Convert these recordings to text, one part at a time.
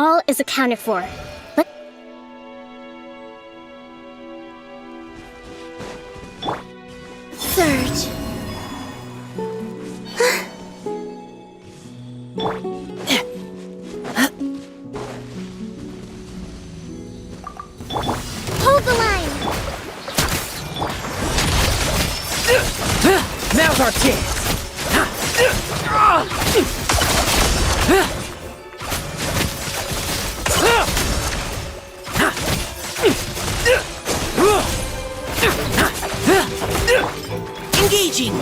All is accounted for. Let Surge. Hold the line. Now's our chance. Engaging.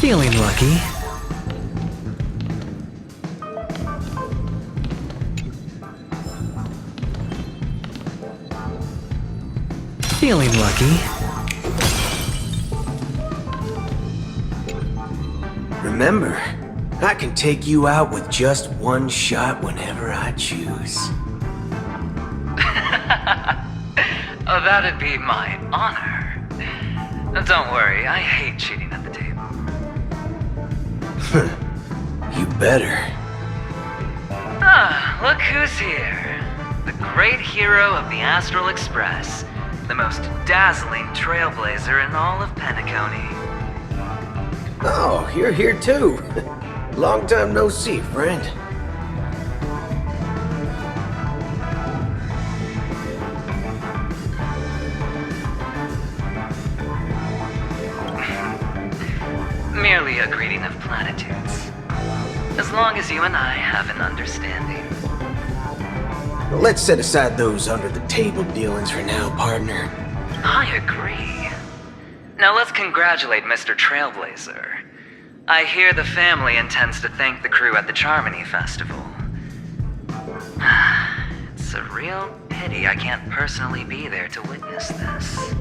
Feeling lucky. Feeling lucky. Remember, I can take you out with just one shot whenever I choose. Oh, that'd be my honor. Don't worry, I hate cheating at the table. You better. Ah, look who's here. The great hero of the Astral Express. The most dazzling trailblazer in all of Penacony. Oh, you're here too. Long time no see, friend. Merely a greeting of platitudes. As long as you and I have an understanding. Let's set aside those under-the-table dealings for now, partner. I agree. Now let's congratulate Mr. Trailblazer. I hear the family intends to thank the crew at the Charmony Festival. It's a real pity I can't personally be there to witness this.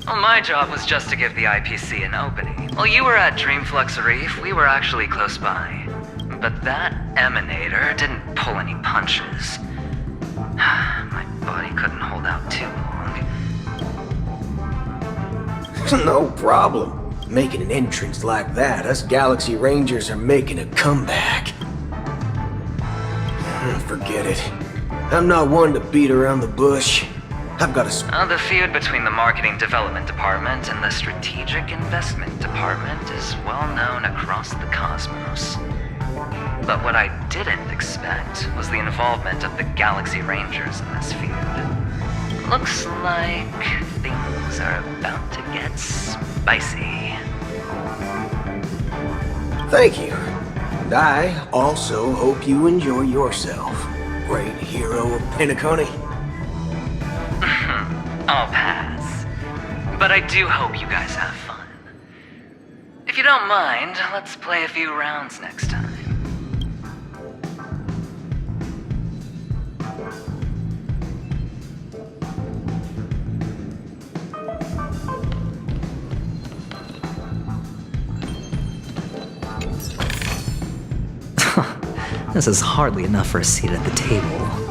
Well, my job was just to give the IPC an opening. While you were at Dreamflux Reef, we were actually close by. But that emanator didn't pull any punches. My body couldn't hold out too long. No problem. Making an entrance like that, us Galaxy Rangers are making a comeback. Forget it. I'm not one to beat around the bush. I've got a... The feud between the Marketing Development Department and the Strategic Investment Department is well known across the cosmos. But what I didn't expect was the involvement of the Galaxy Rangers in this feud. Looks like things are about to get spicy. Thank you. And I also hope you enjoy yourself, great hero of Penacony. I'll pass. But I do hope you guys have fun. If you don't mind, let's play a few rounds next time. This is hardly enough for a seat at the table.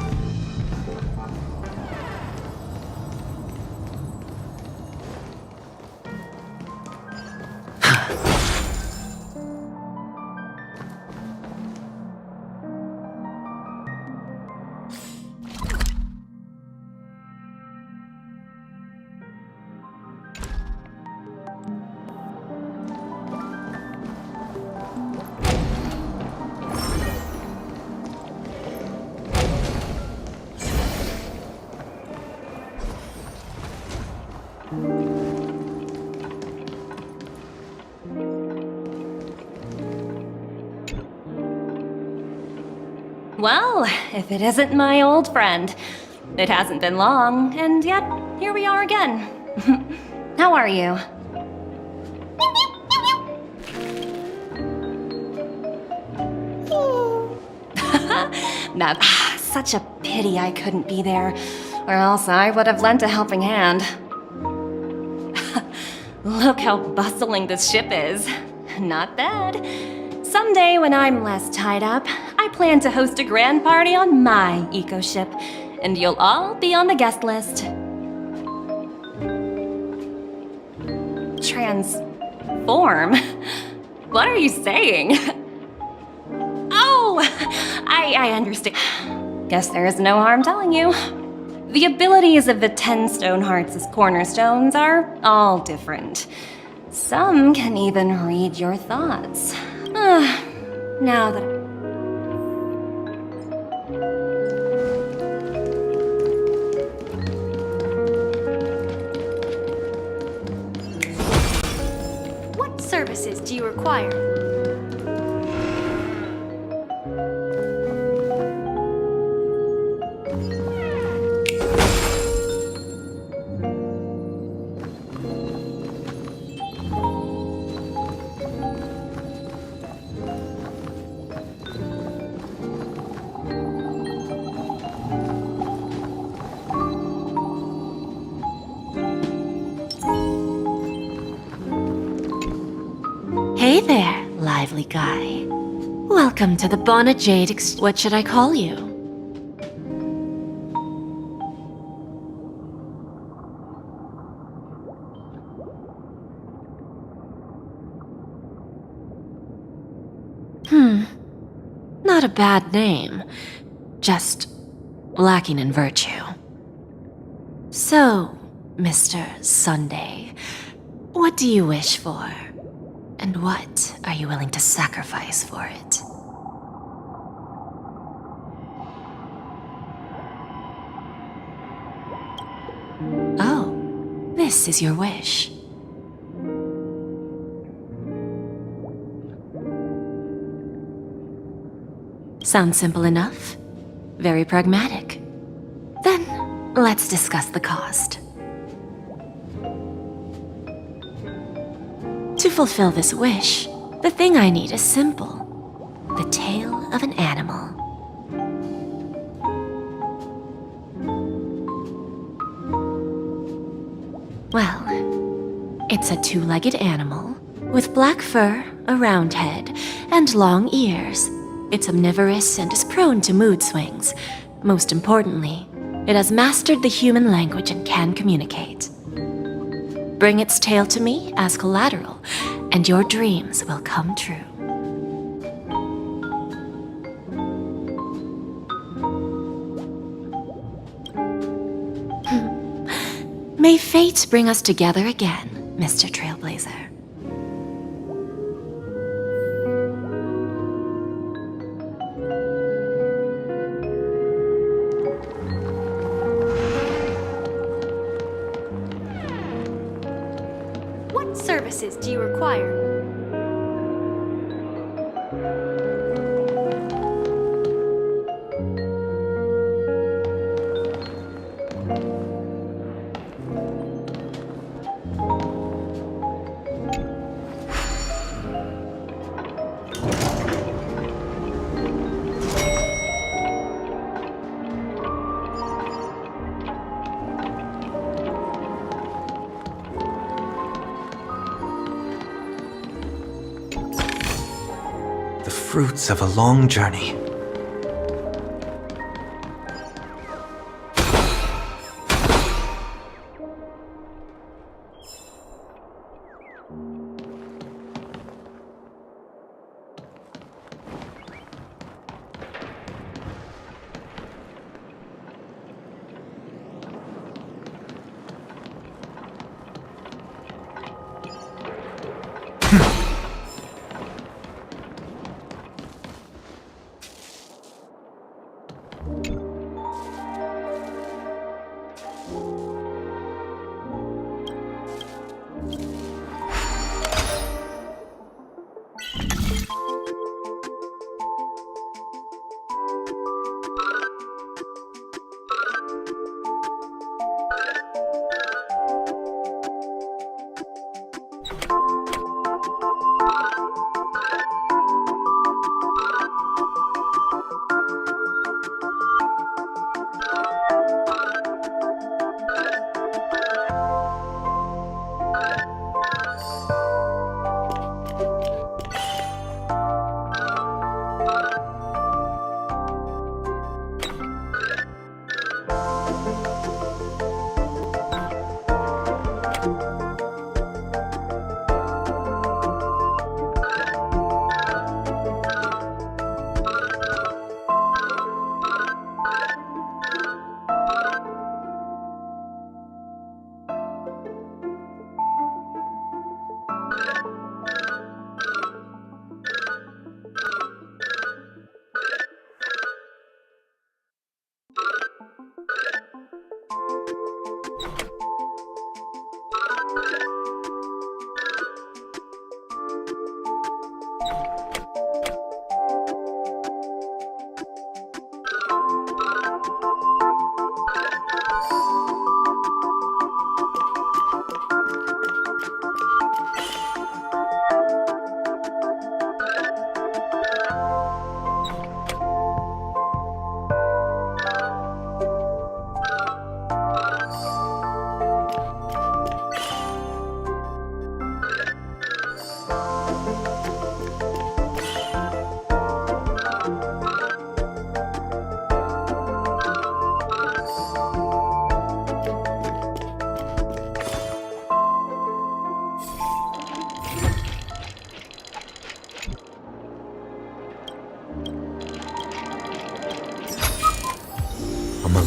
Well, if it isn't my old friend. It hasn't been long, and yet, here we are again. How are you? Such a pity I couldn't be there, or else I would have lent a helping hand. Look how bustling this ship is. Not bad. Someday when I'm less tied up, I plan to host a grand party on my eco-ship, and you'll all be on the guest list. Transform? What are you saying? Oh, I understand. Guess there is no harm telling you. The abilities of the 10 Stonehearts as cornerstones are all different. Some can even read your thoughts. Now that... What services do you require? Hey there, lively guy. Welcome to the Bonnet Jade What should I call you? Not a bad name. Just lacking in virtue. So, Mr. Sunday, what do you wish for? And what are you willing to sacrifice for it? Oh, this is your wish. Sounds simple enough. Very pragmatic. Then, let's discuss the cost. To fulfill this wish, the thing I need is simple. The tail of an animal. Well, it's a two-legged animal with black fur, a round head, and long ears. It's omnivorous and is prone to mood swings. Most importantly, it has mastered the human language and can communicate. Bring its tail to me as collateral, and your dreams will come true. May fate bring us together again, Mr. Trailblazer. What services do you require? The fruits of a long journey.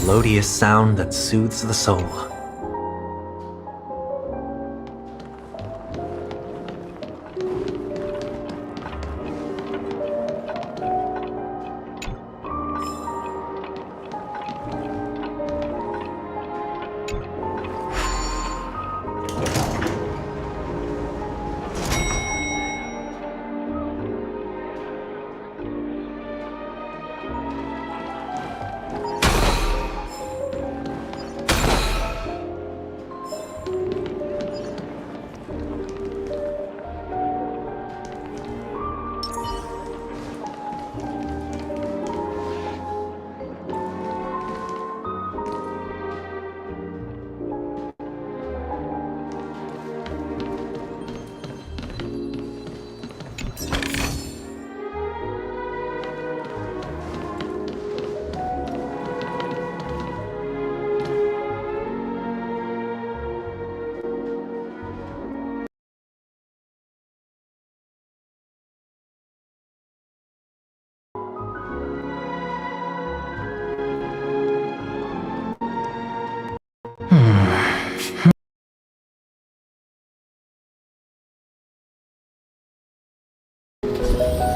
melodious sound that soothes the soul.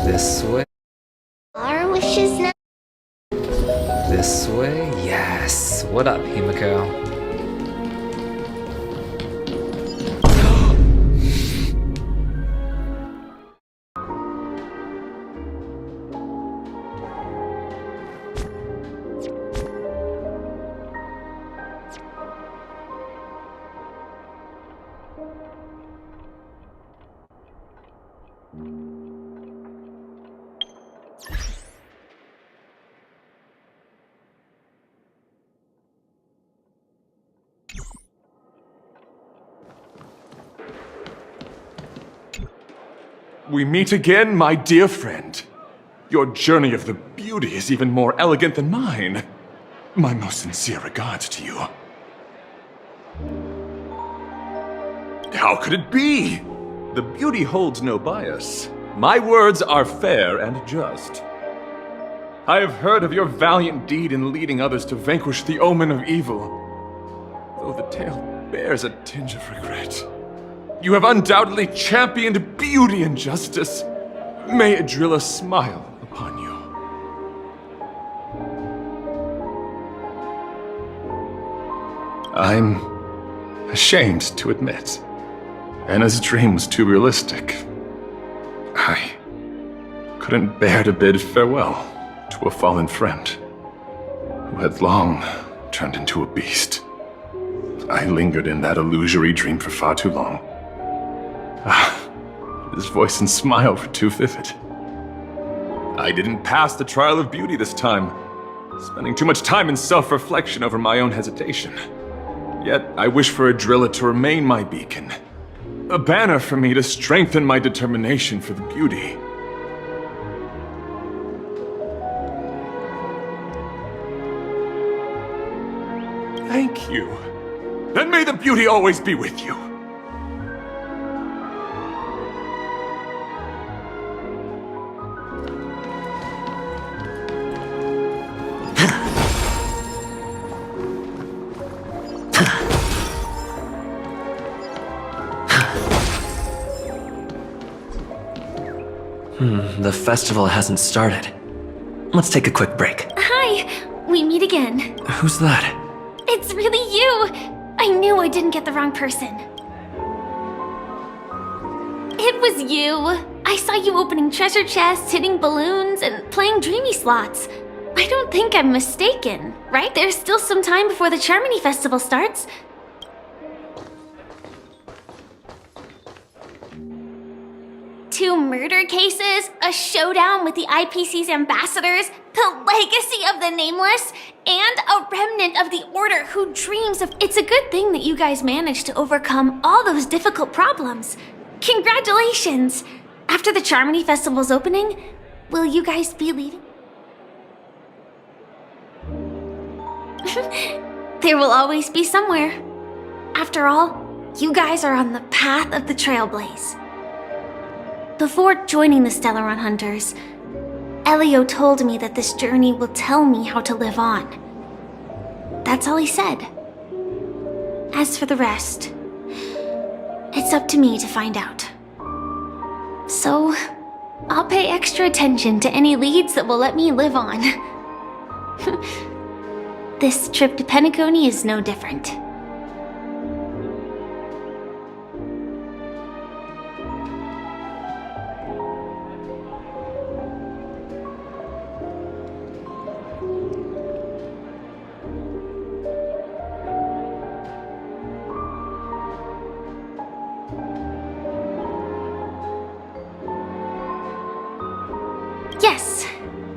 This way? Our wishes now. This way? Yes. What up, Himiko? We meet again, my dear friend. Your journey of the beauty is even more elegant than mine. My most sincere regards to you. How could it be? The beauty holds no bias. My words are fair and just. I have heard of your valiant deed in leading others to vanquish the omen of evil, though the tale bears a tinge of regret. You have undoubtedly championed beauty and justice. May Adrilla smile upon you. I'm ashamed to admit, Anna's dream was too realistic. I couldn't bear to bid farewell to a fallen friend who had long turned into a beast. I lingered in that illusory dream for far too long. His voice and smile were too vivid. I didn't pass the trial of beauty this time, spending too much time in self-reflection over my own hesitation. Yet I wish for Adrilla to remain my beacon, a banner for me to strengthen my determination for the beauty. Thank you. Then may the beauty always be with you. The festival hasn't started. Let's take a quick break. Hi, we meet again. Who's that? It's really you! I knew I didn't get the wrong person. It was you. I saw you opening treasure chests, hitting balloons, and playing dreamy slots. I don't think I'm mistaken, right? There's still some time before the Charmony Festival starts. Two murder cases, a showdown with the IPC's ambassadors, the legacy of the Nameless, and a remnant of the Order who dreams of... It's a good thing that you guys managed to overcome all those difficult problems. Congratulations! After the Charmony Festival's opening, will you guys be leaving? There will always be somewhere. After all, you guys are on the path of the Trailblaze. Before joining the Stellaron Hunters, Elio told me that this journey will tell me how to live on. That's all he said. As for the rest, it's up to me to find out. So, I'll pay extra attention to any leads that will let me live on. This trip to Penacony is no different. Yes.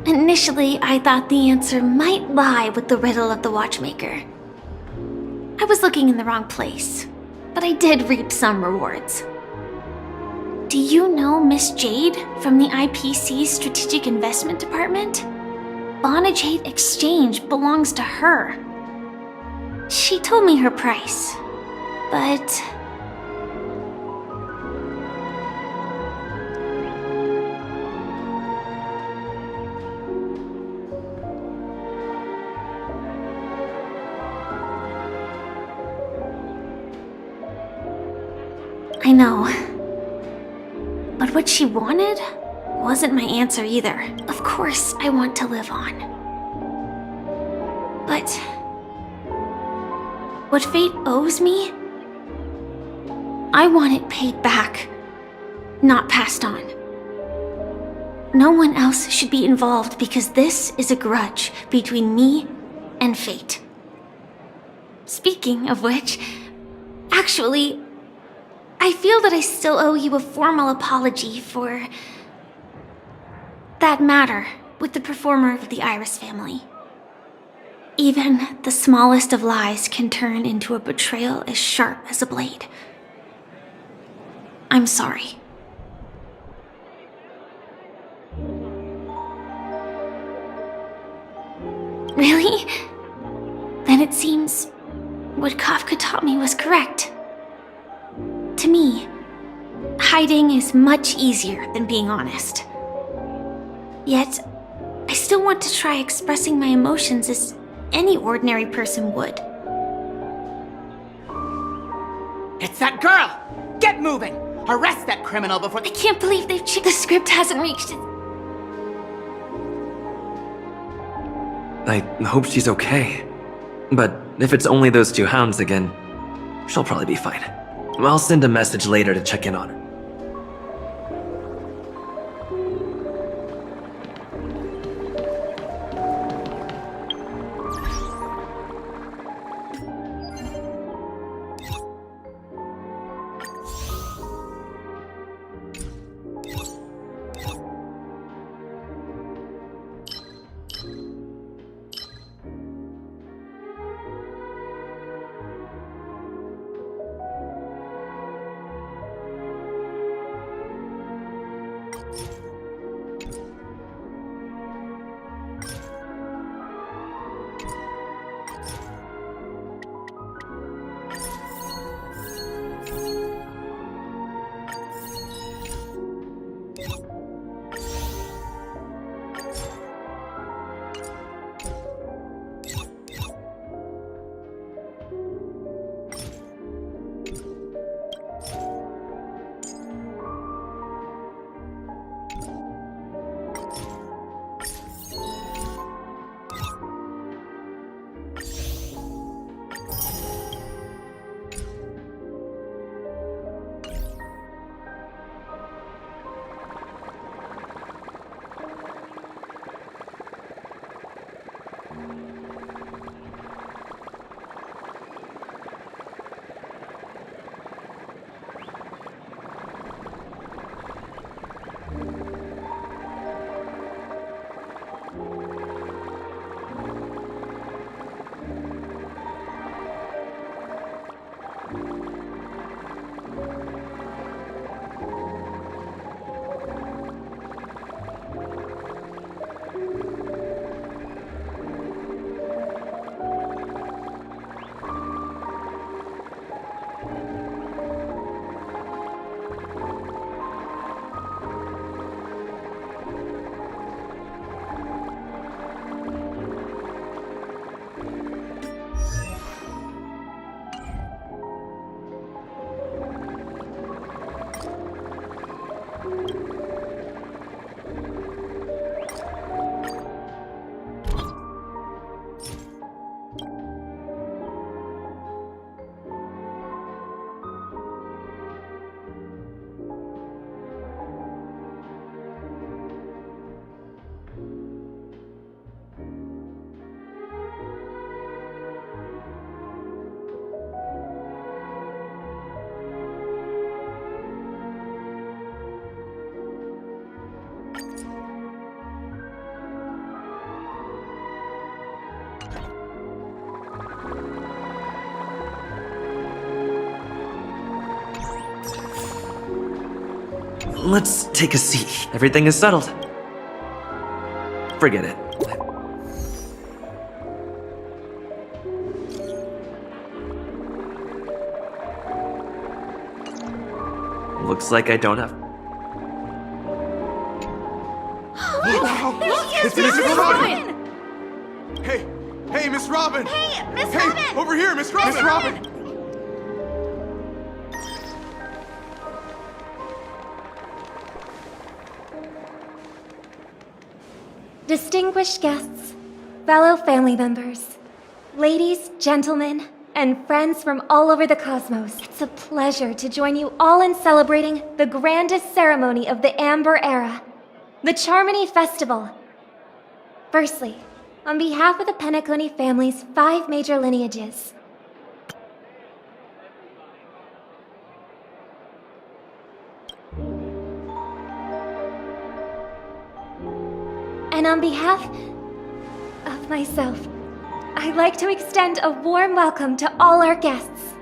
Initially, I thought the answer might lie with the riddle of the watchmaker. I was looking in the wrong place, but I did reap some rewards. Do you know Miss Jade from the IPC's Strategic Investment Department? Bonajade Exchange belongs to her. She told me her price, but... I know. But what she wanted wasn't my answer either. Of course, I want to live on. But what fate owes me, I want it paid back, not passed on. No one else should be involved because this is a grudge between me and fate. Speaking of which, actually, I feel that I still owe you a formal apology for that matter with the performer of the Iris family. Even the smallest of lies can turn into a betrayal as sharp as a blade. I'm sorry. Really? Then it seems what Kafka taught me was correct. To me, hiding is much easier than being honest. Yet, I still want to try expressing my emotions as any ordinary person would. It's that girl! Get moving! Arrest that criminal before I can't believe they've the script hasn't reached it. I hope she's okay. But if it's only those two hounds again, she'll probably be fine. I'll send a message later to check in on her. let's take a seat. Everything is settled. Forget it. Looks like I don't have... It's Miss Robin! Hey, Miss Robin! Hey, Miss Robin! Over here, Miss Robin! Miss Robin! Distinguished guests, fellow family members, ladies, gentlemen, and friends from all over the cosmos, it's a pleasure to join you all in celebrating the grandest ceremony of the Amber Era, the Charmony Festival. Firstly, on behalf of the Penacony family's 5 major lineages, and on behalf of myself, I'd like to extend a warm welcome to all our guests.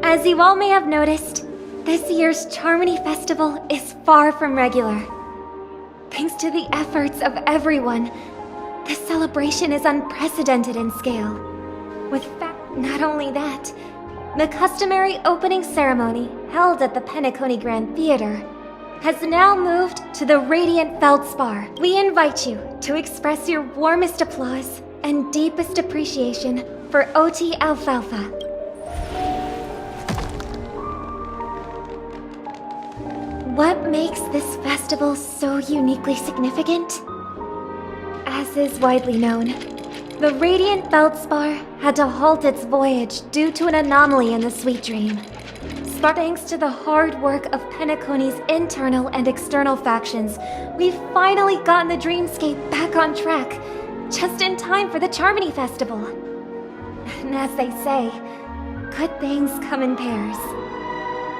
As you all may have noticed, this year's Charmony Festival is far from regular. Thanks to the efforts of everyone, this celebration is unprecedented in scale. Not only that, the customary opening ceremony held at the Penacony Grand Theater has now moved to the Radiant Feldspar. We invite you to express your warmest applause and deepest appreciation for OT Alfalfa. What makes this festival so uniquely significant? As is widely known, the Radiant Feldspar had to halt its voyage due to an anomaly in the Sweet Dream. Thanks to the hard work of Penacony's internal and external factions, we've finally gotten the dreamscape back on track, just in time for the Charmony Festival. And as they say, good things come in pairs.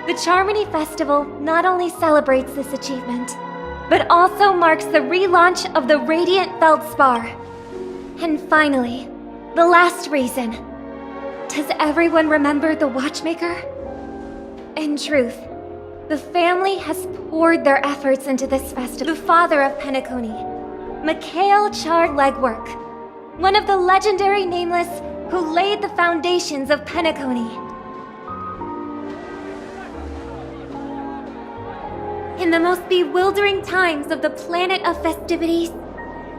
The Charmony Festival not only celebrates this achievement, but also marks the relaunch of the Radiant Feldspar. And finally, the last reason. Does everyone remember the Watchmaker? In truth, the family has poured their efforts into this festival. The father of Penacony, Mikhail Char Legwork, one of the legendary Nameless who laid the foundations of Penacony. In the most bewildering times of the planet of festivities,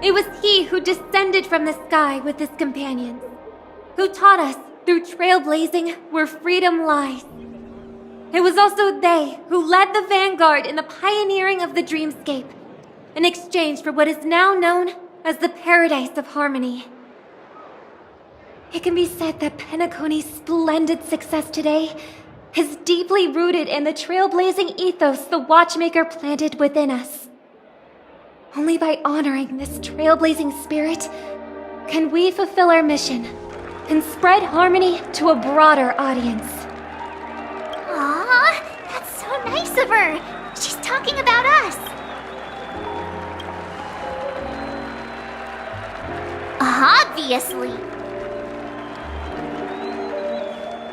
it was he who descended from the sky with his companions, who taught us through trailblazing where freedom lies. It was also they who led the vanguard in the pioneering of the dreamscape, in exchange for what is now known as the Paradise of Harmony. It can be said that Penacony's splendid success today is deeply rooted in the trailblazing ethos the Watchmaker planted within us. Only by honoring this trailblazing spirit can we fulfill our mission and spread harmony to a broader audience. Aw, that's so nice of her. She's talking about us. Obviously.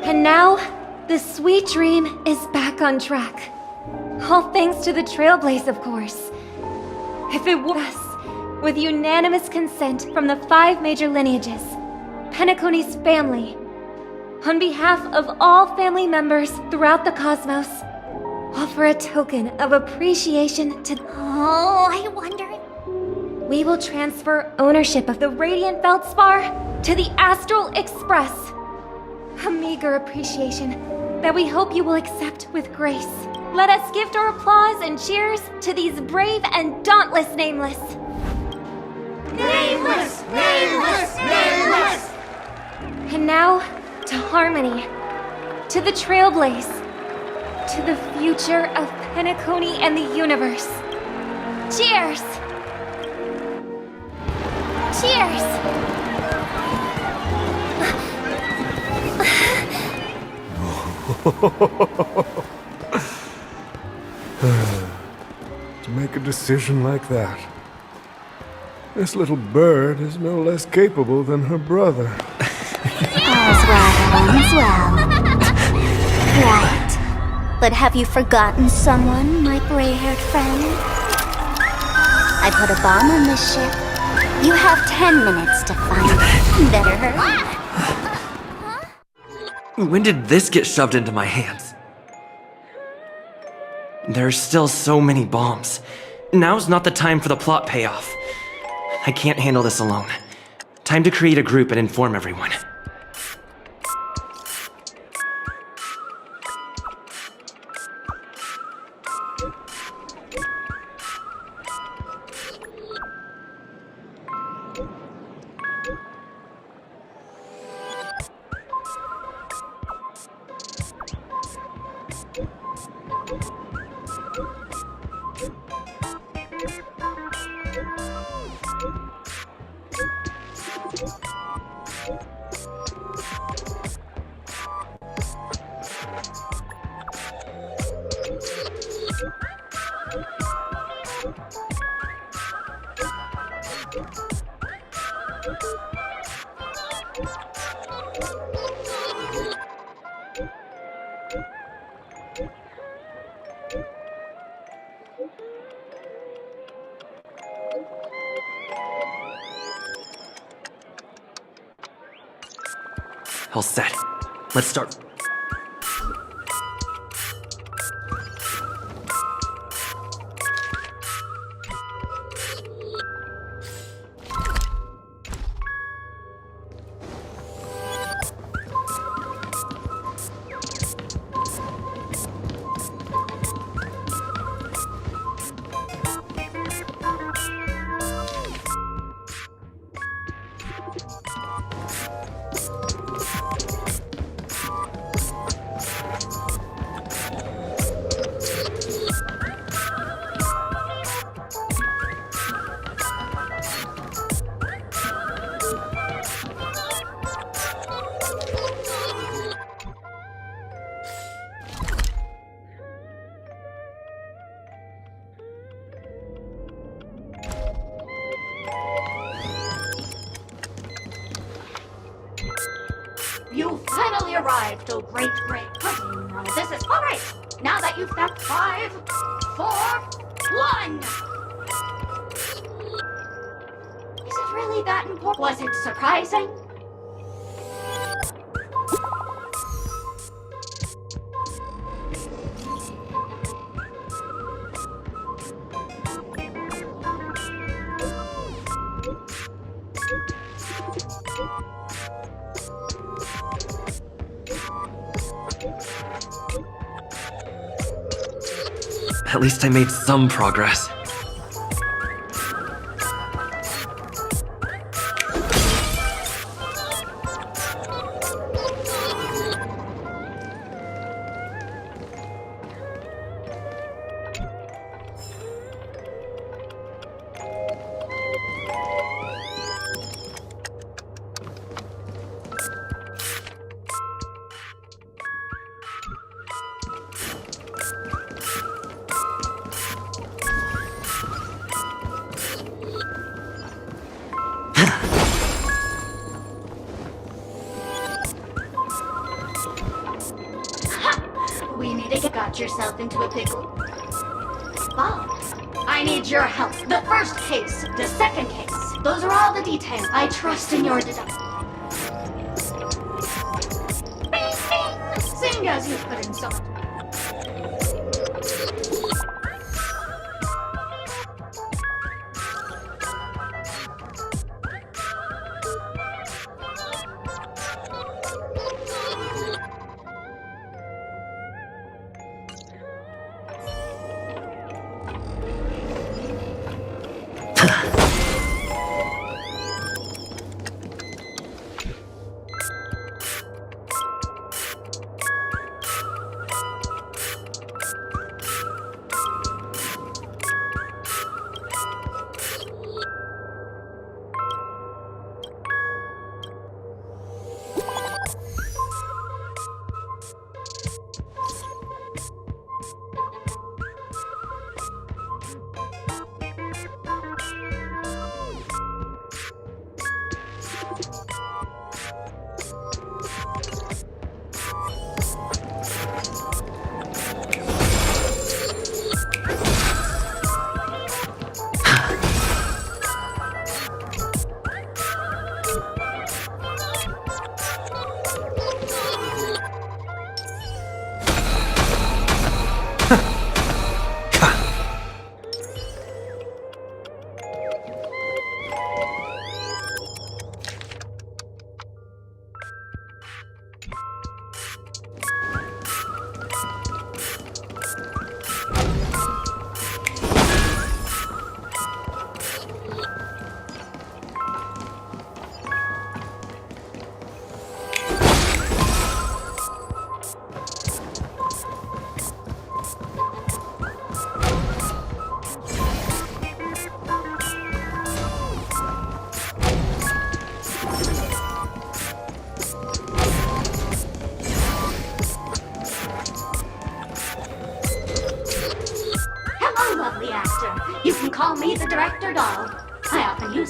And now, the Sweet Dream is back on track. All thanks to the Trailblaze, of course. If it were us, with unanimous consent from the 5 major lineages, Penacony's family, on behalf of all family members throughout the cosmos, offer a token of appreciation to... Oh, I wonder... We will transfer ownership of the Radiant Feldspar to the Astral Express. A meager appreciation that we hope you will accept with grace. Let us gift our applause and cheers to these brave and dauntless Nameless. Nameless! Nameless! Nameless! And now, to Harmony, to the Trailblaze, to the future of Penacony and the universe. Cheers! Cheers! To make a decision like that. This little bird is no less capable than her brother. ends well. Right. But have you forgotten someone, my gray-haired friend? I put a bomb on this ship. You have 10 minutes to find it. Better hurry. When did this get shoved into my hands? There's still so many bombs. Now's not the time for the plot payoff. I can't handle this alone. Time to create a group and inform everyone. All set. Let's start. You finally arrived, oh great cousin. Now this is all right. Now that you've got 5, 4, 1. Is it really that important? Was it surprising? At least I made some progress. We need to get yourself into a pickle. Bob, I need your help. The first case, the second case. Those are all the details. I trust in your deduction. Bing, bing. Seeing as you put in so much.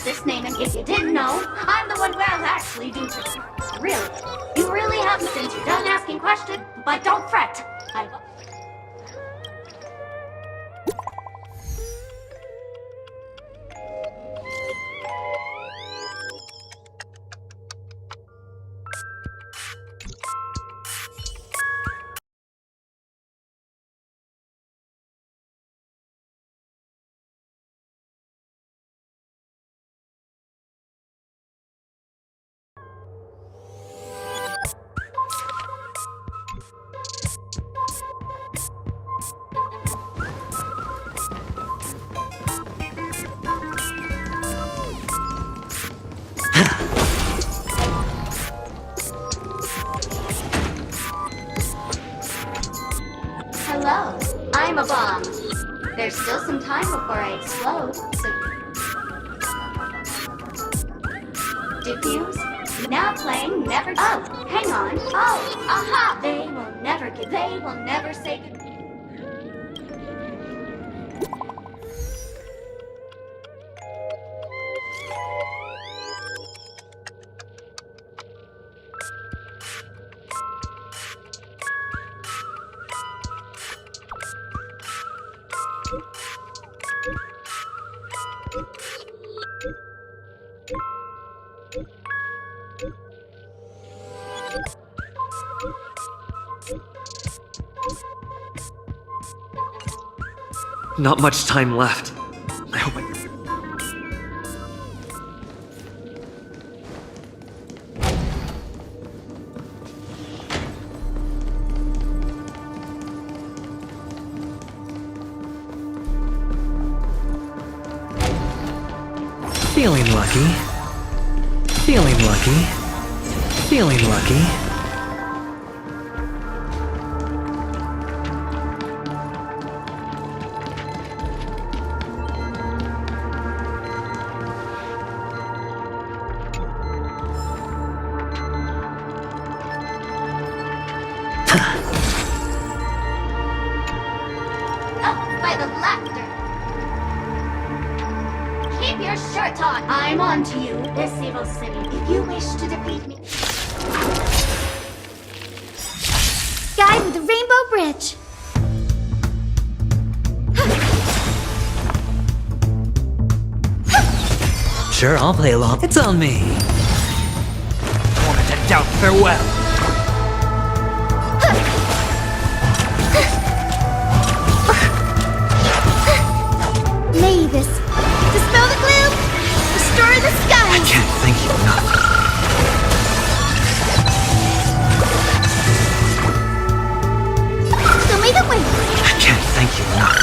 use this name, and if you didn't know, I'm the one who actually do this. Really? You really haven't since you're done asking questions, but don't fret. Hello, I'm a bomb. There's still some time before I explode, so... Diffuse? Now playing Never... Oh, hang on. Oh, aha! They will never say goodbye. Not much time left. I hope I... Feeling lucky. Feeling lucky. Feeling lucky. By the laughter. Keep your shirt on. I'm on to you, this evil city. If you wish to defeat me. Guy with the rainbow bridge. Sure, I'll play along. It's on me. Wanted to doubt farewell. May this dispel the gloom, restore the sky. I can't thank you enough. Show me the way. I can't thank you enough.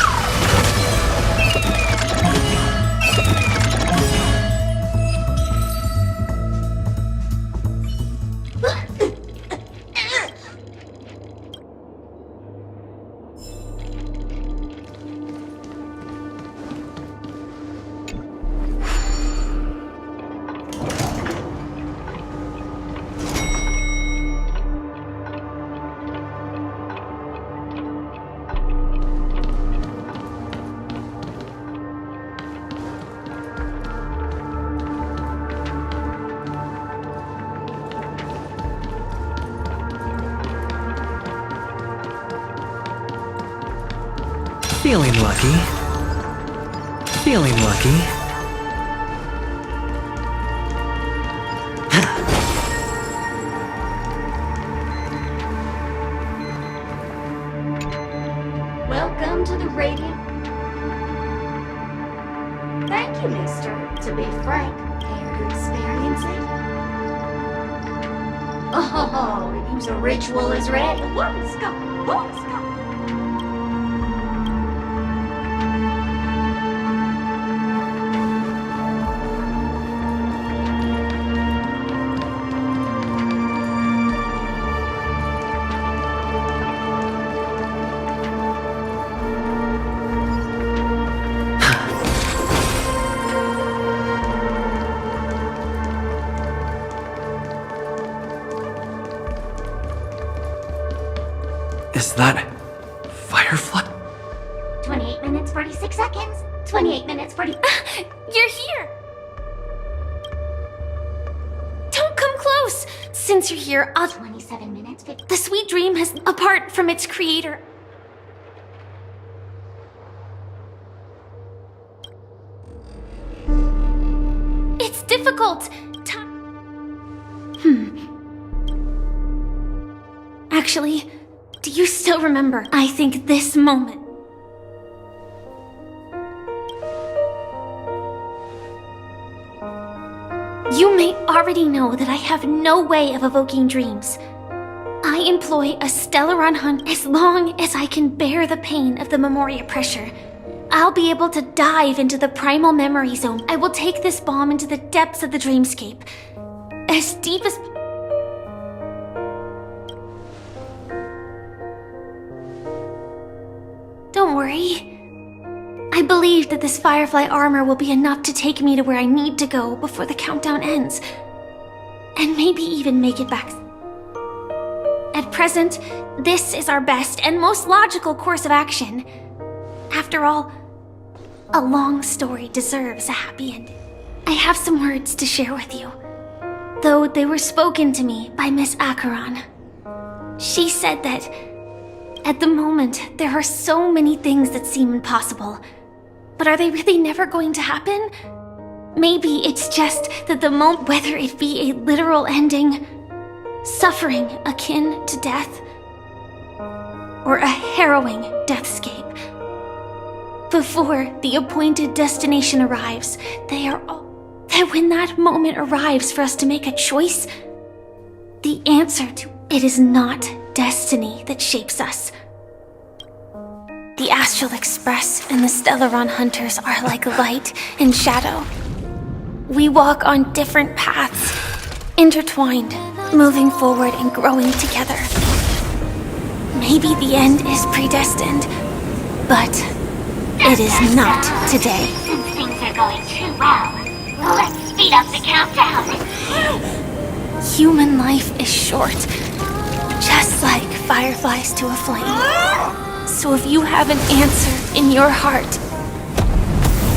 Feeling lucky. Feeling lucky. Welcome to the Radiant. Thank you, mister. To be frank, care to experience it? Oh, use a ritual is ready. Let's go. Let's go. Is that Firefly? 28 minutes, 46 seconds. 28 minutes, 40... You're here. close. Since you're here, I'll... 27 minutes, The sweet dream has, apart from its creator... It's difficult. Actually, do you still remember? I think this moment. You may already know that I have no way of evoking dreams. I employ a Stellaron hunt as long as I can bear the pain of the Memoria pressure. I'll be able to dive into the primal memory zone. I will take this bomb into the depths of the dreamscape. As deep as... Don't worry. I believe that this Firefly armor will be enough to take me to where I need to go before the countdown ends. And maybe even make it back. At present, this is our best and most logical course of action. After all, a long story deserves a happy ending. I have some words to share with you, though they were spoken to me by Miss Acheron. She said that, at the moment, there are so many things that seem impossible. But are they really never going to happen? Maybe it's just that the moment, whether it be a literal ending, suffering akin to death, or a harrowing deathscape, before the appointed destination arrives, that when that moment arrives for us to make a choice, the answer to it is not destiny that shapes us. The Astral Express and the Stellaron Hunters are like light and shadow. We walk on different paths, intertwined, moving forward and growing together. Maybe the end is predestined, but it is not today. Since things are going too well, let's speed up the countdown. Human life is short, just like fireflies to a flame. So if you have an answer in your heart,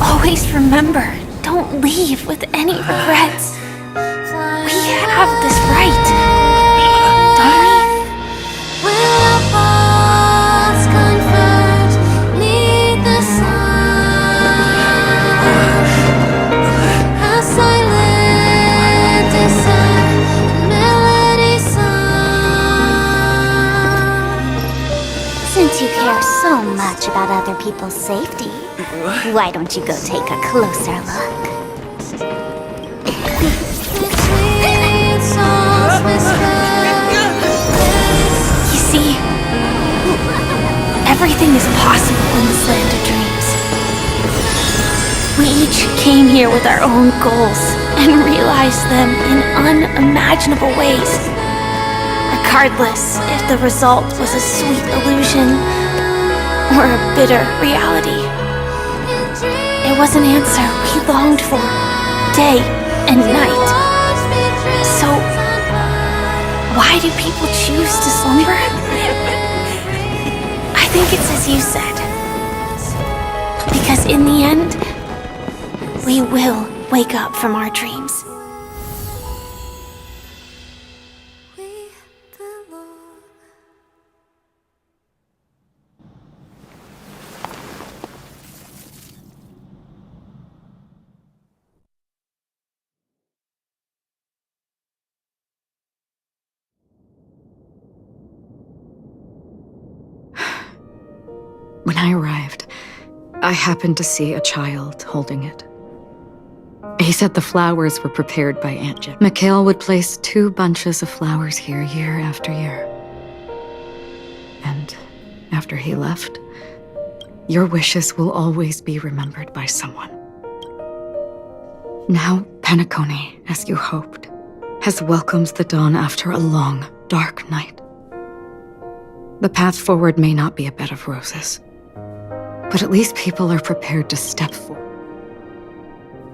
always remember, don't leave with any regrets. We have this right, don't we? Will our paths converge 'neath the sun? How silent is our melody sung? Since you care so much about other people's safety, why don't you go take a closer look? You see, everything is possible in this land of dreams. We each came here with our own goals and realized them in unimaginable ways. Regardless if the result was a sweet illusion or a bitter reality. It was an answer we longed for, day and night. So, why do people choose to slumber? I think it's as you said. Because in the end, we will wake up from our dreams. When I arrived, I happened to see a child holding it. He said the flowers were prepared by Aunt Jim. Mikhail would place 2 bunches of flowers here year after year. And after he left, your wishes will always be remembered by someone. Now, Penacony, as you hoped, has welcomed the dawn after a long, dark night. The path forward may not be a bed of roses, but at least people are prepared to step forward.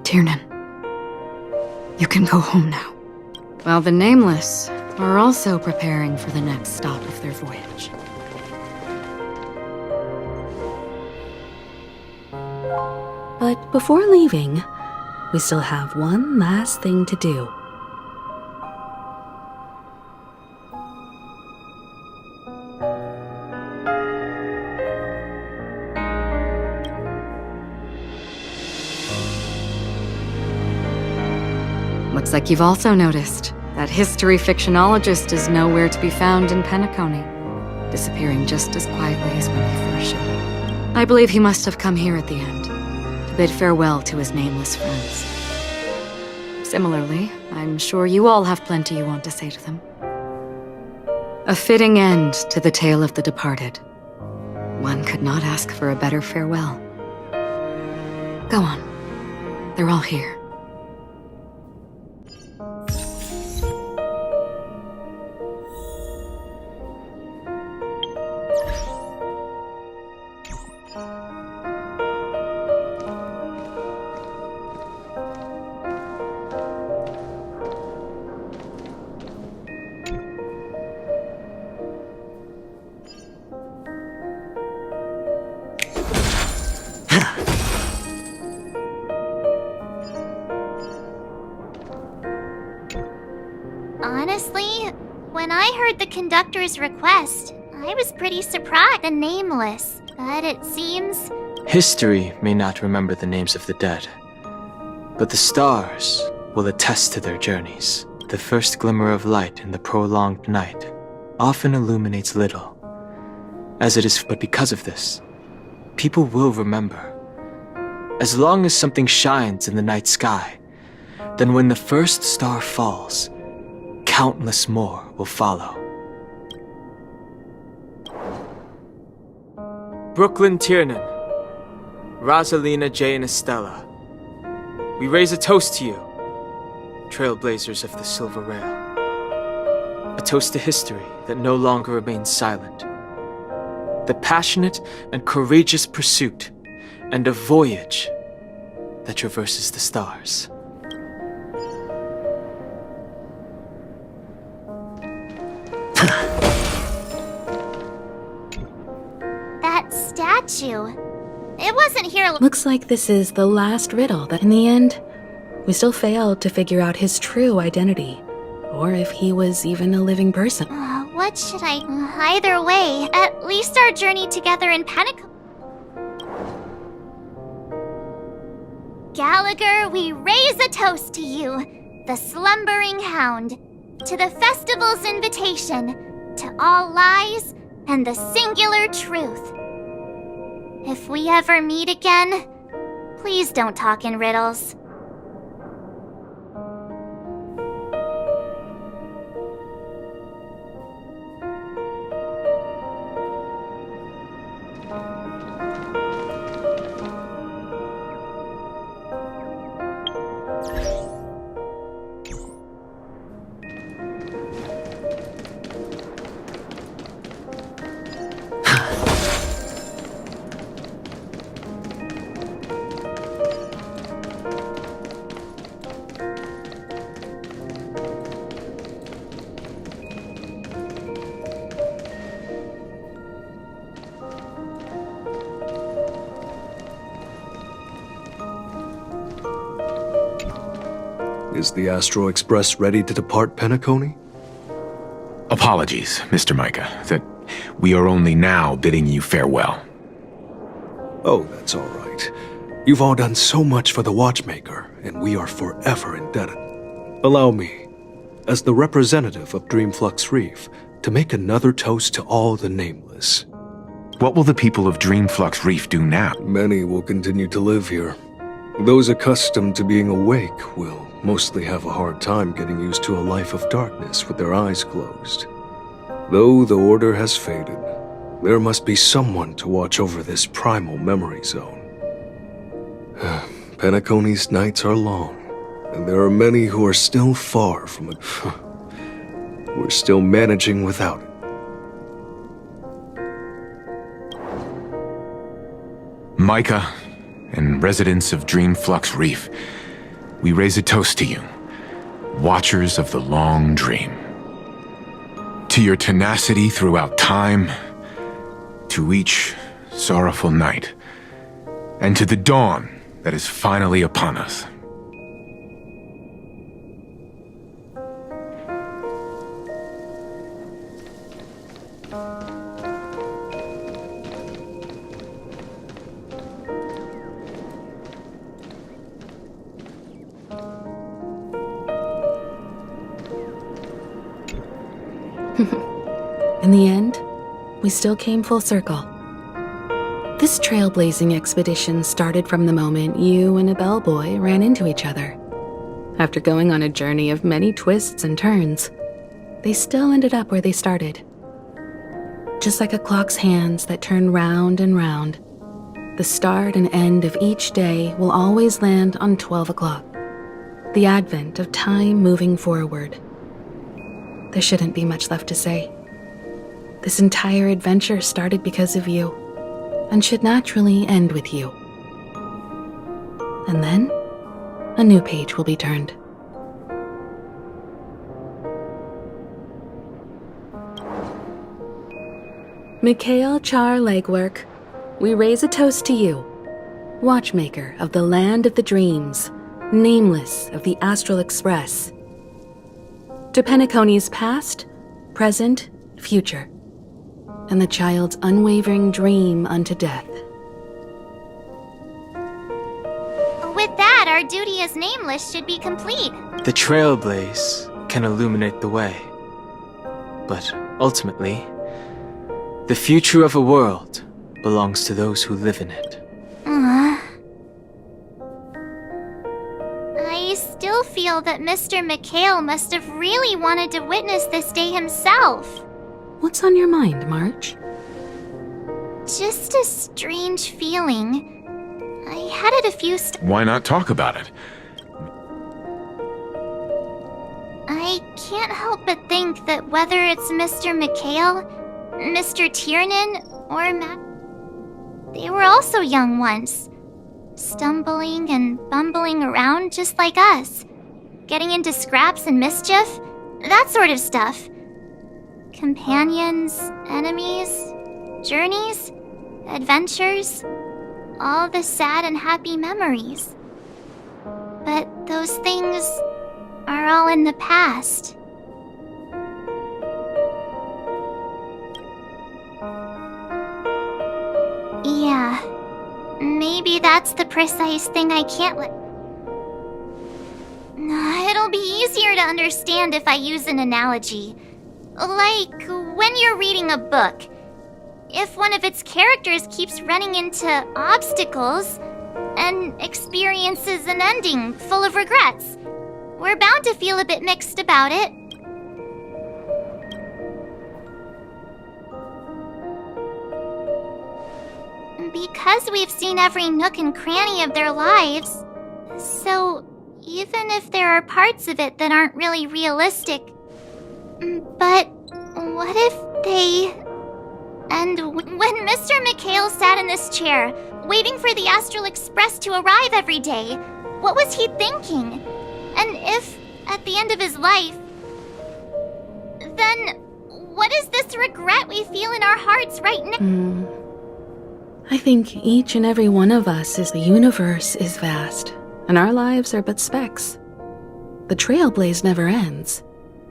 Tiernan, you can go home now. While the Nameless are also preparing for the next stop of their voyage. But before leaving, we still have one last thing to do. Looks like you've also noticed that history fictionologist is nowhere to be found in Penacony, disappearing just as quietly as when he first showed up. I believe he must have come here at the end, to bid farewell to his nameless friends. Similarly, I'm sure you all have plenty you want to say to them. A fitting end to the tale of the departed. One could not ask for a better farewell. Go on. They're all here. Honestly, when I heard the conductor's request, I was pretty surprised. The nameless, but it seems... History may not remember the names of the dead, but the stars will attest to their journeys. The first glimmer of light in the prolonged night often illuminates little, as it is, but because of this, people will remember. As long as something shines in the night sky, then when the first star falls, countless more will follow. Brooklyn Tiernan, Rosalina J. and Estella, we raise a toast to you, trailblazers of the Silver Rail. A toast to history that no longer remains silent. The passionate and courageous pursuit, and a voyage that traverses the stars. That statue... It wasn't here... Looks like this is the last riddle that in the end, we still failed to figure out his true identity, or if he was even a living person. What should I... Either way, at least our journey together in Penacony... Gallagher, we raise a toast to you, the slumbering hound, to the festival's invitation, to all lies and the singular truth. If we ever meet again, please don't talk in riddles. Is the Astro Express ready to depart Penacony? Apologies, Mr. Micah, that we are only now bidding you farewell. Oh, that's all right. You've all done so much for the Watchmaker, and we are forever indebted. Allow me, as the representative of Dreamflux Reef, to make another toast to all the nameless. What will the people of Dreamflux Reef do now? Many will continue to live here. Those accustomed to being awake will mostly have a hard time getting used to a life of darkness with their eyes closed. Though the order has faded, there must be someone to watch over this primal memory zone. Penacony's nights are long, and there are many who are still far from it. We're still managing without it. Micah, and residents of Dreamflux Reef, we raise a toast to you, watchers of the long dream. To your tenacity throughout time, to each sorrowful night, and to the dawn that is finally upon us. In the end, we still came full circle. This trailblazing expedition started from the moment you and a bellboy ran into each other. After going on a journey of many twists and turns, they still ended up where they started. Just like a clock's hands that turn round and round, the start and end of each day will always land on 12 o'clock, the advent of time moving forward. There shouldn't be much left to say. This entire adventure started because of you, and should naturally end with you. And then, a new page will be turned. Mikhail Char Legwork, we raise a toast to you, watchmaker of the land of the dreams, nameless of the Astral Express. To Penacony's past, present, future, and the child's unwavering dream unto death. With that, our duty as nameless should be complete. The trailblaze can illuminate the way. But ultimately, the future of a world belongs to those who live in it. I still feel that Mr. Mikhail must have really wanted to witness this day himself. What's on your mind, March? Just a strange feeling. I had it a few Why not talk about it? I can't help but think that whether it's Mr. Mikhail, Mr. Tiernan, or Matt, they were also young once, stumbling and bumbling around just like us, getting into scraps and mischief, that sort of stuff. Companions, enemies, journeys, adventures, all the sad and happy memories. But those things are all in the past. Yeah, maybe that's the precise thing I can't let... It'll be easier to understand if I use an analogy. Like when you're reading a book. If one of its characters keeps running into obstacles and experiences an ending full of regrets, we're bound to feel a bit mixed about it. Because we've seen every nook and cranny of their lives, so even if there are parts of it that aren't really realistic, but what if they... And when Mr. Mikhail sat in this chair, waiting for the Astral Express to arrive every day, what was he thinking? And if, at the end of his life, then what is this regret we feel in our hearts right now? I think each and every one of us is the universe is vast, and our lives are but specks. The trailblaze never ends,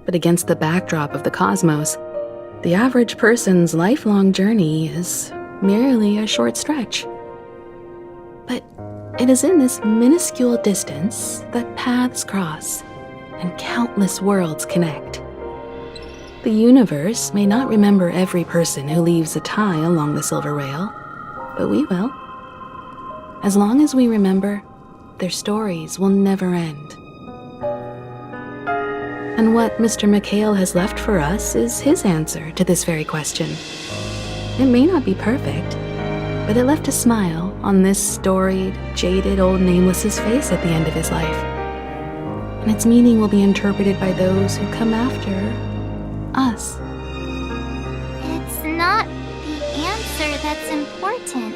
but against the backdrop of the cosmos, the average person's lifelong journey is merely a short stretch. But it is in this minuscule distance that paths cross and countless worlds connect. The universe may not remember every person who leaves a tie along the silver rail, but we will. As long as we remember, their stories will never end. And what Mr. Mikhail has left for us is his answer to this very question. It may not be perfect, but it left a smile on this storied, jaded old Nameless's face at the end of his life. And its meaning will be interpreted by those who come after us. It's not the answer that's important,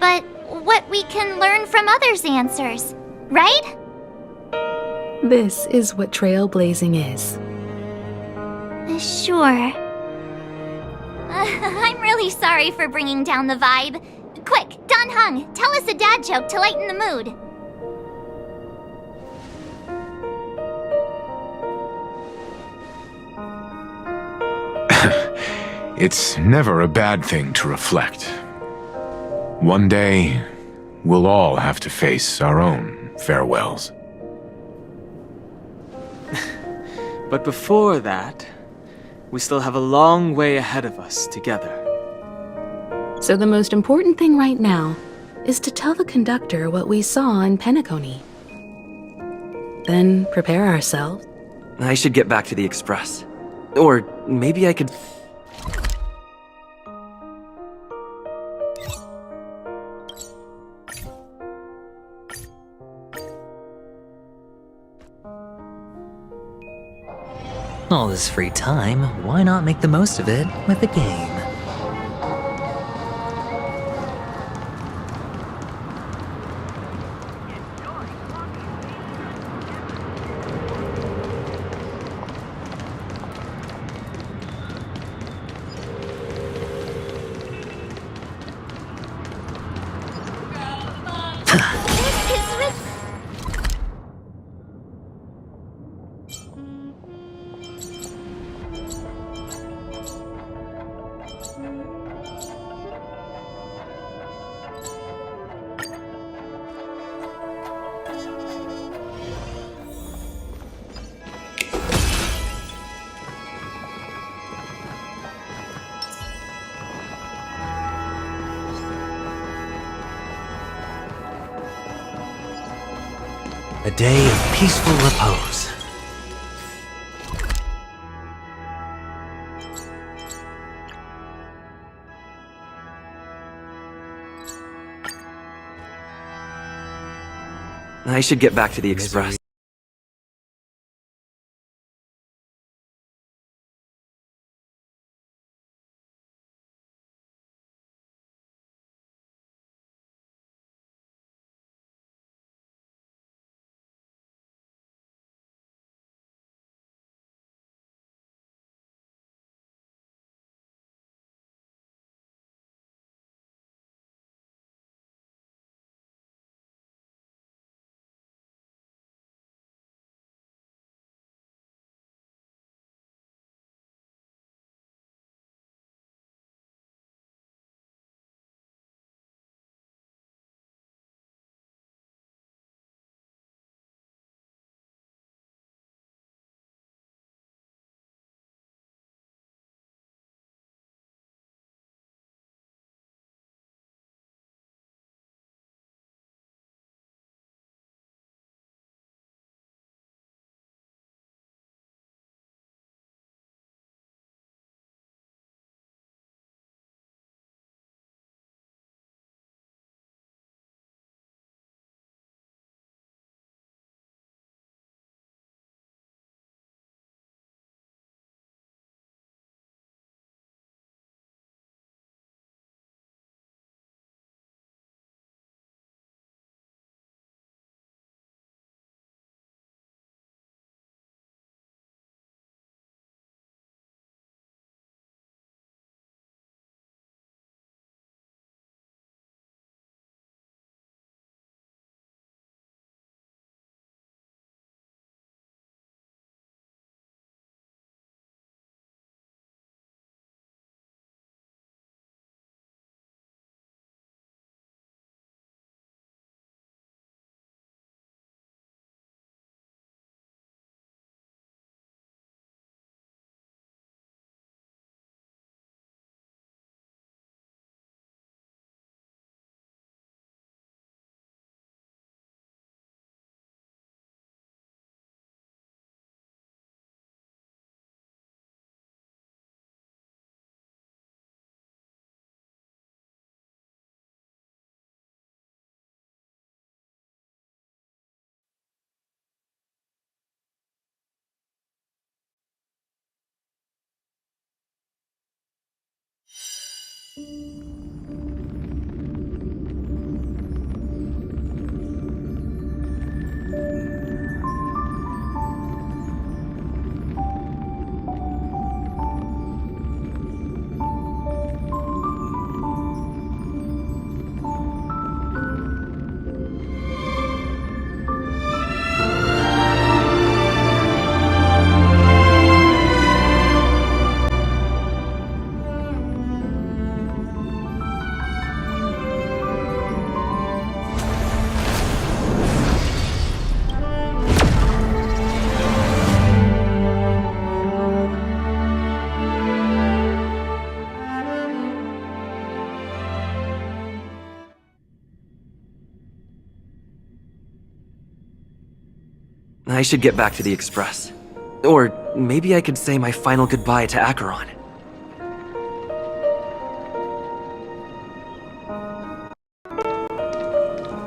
but what we can learn from others' answers, right? This is what trailblazing is. Sure. I'm really sorry for bringing down the vibe. Quick, Don Hung, tell us a dad joke to lighten the mood. It's never a bad thing to reflect. One day, we'll all have to face our own farewells. But before that, we still have a long way ahead of us together. So the most important thing right now is to tell the conductor what we saw in Penacony. Then prepare ourselves. I should get back to the express. Or maybe I could... All this free time, why not make the most of it with a game? A day of peaceful repose. I should get back to the express. I should get back to the Express. Or maybe I could say my final goodbye to Acheron.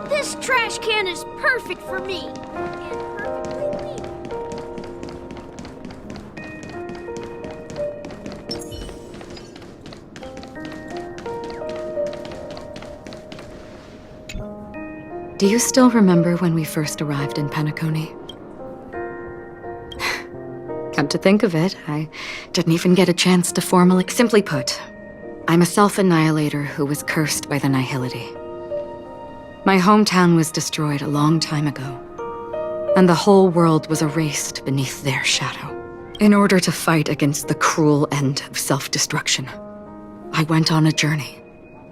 This trash can is perfect for me. Do you still remember when we first arrived in Penacony? Come to think of it, I didn't even get a chance to formally... Simply put, I'm a self-annihilator who was cursed by the Nihility. My hometown was destroyed a long time ago, and the whole world was erased beneath their shadow. In order to fight against the cruel end of self-destruction, I went on a journey,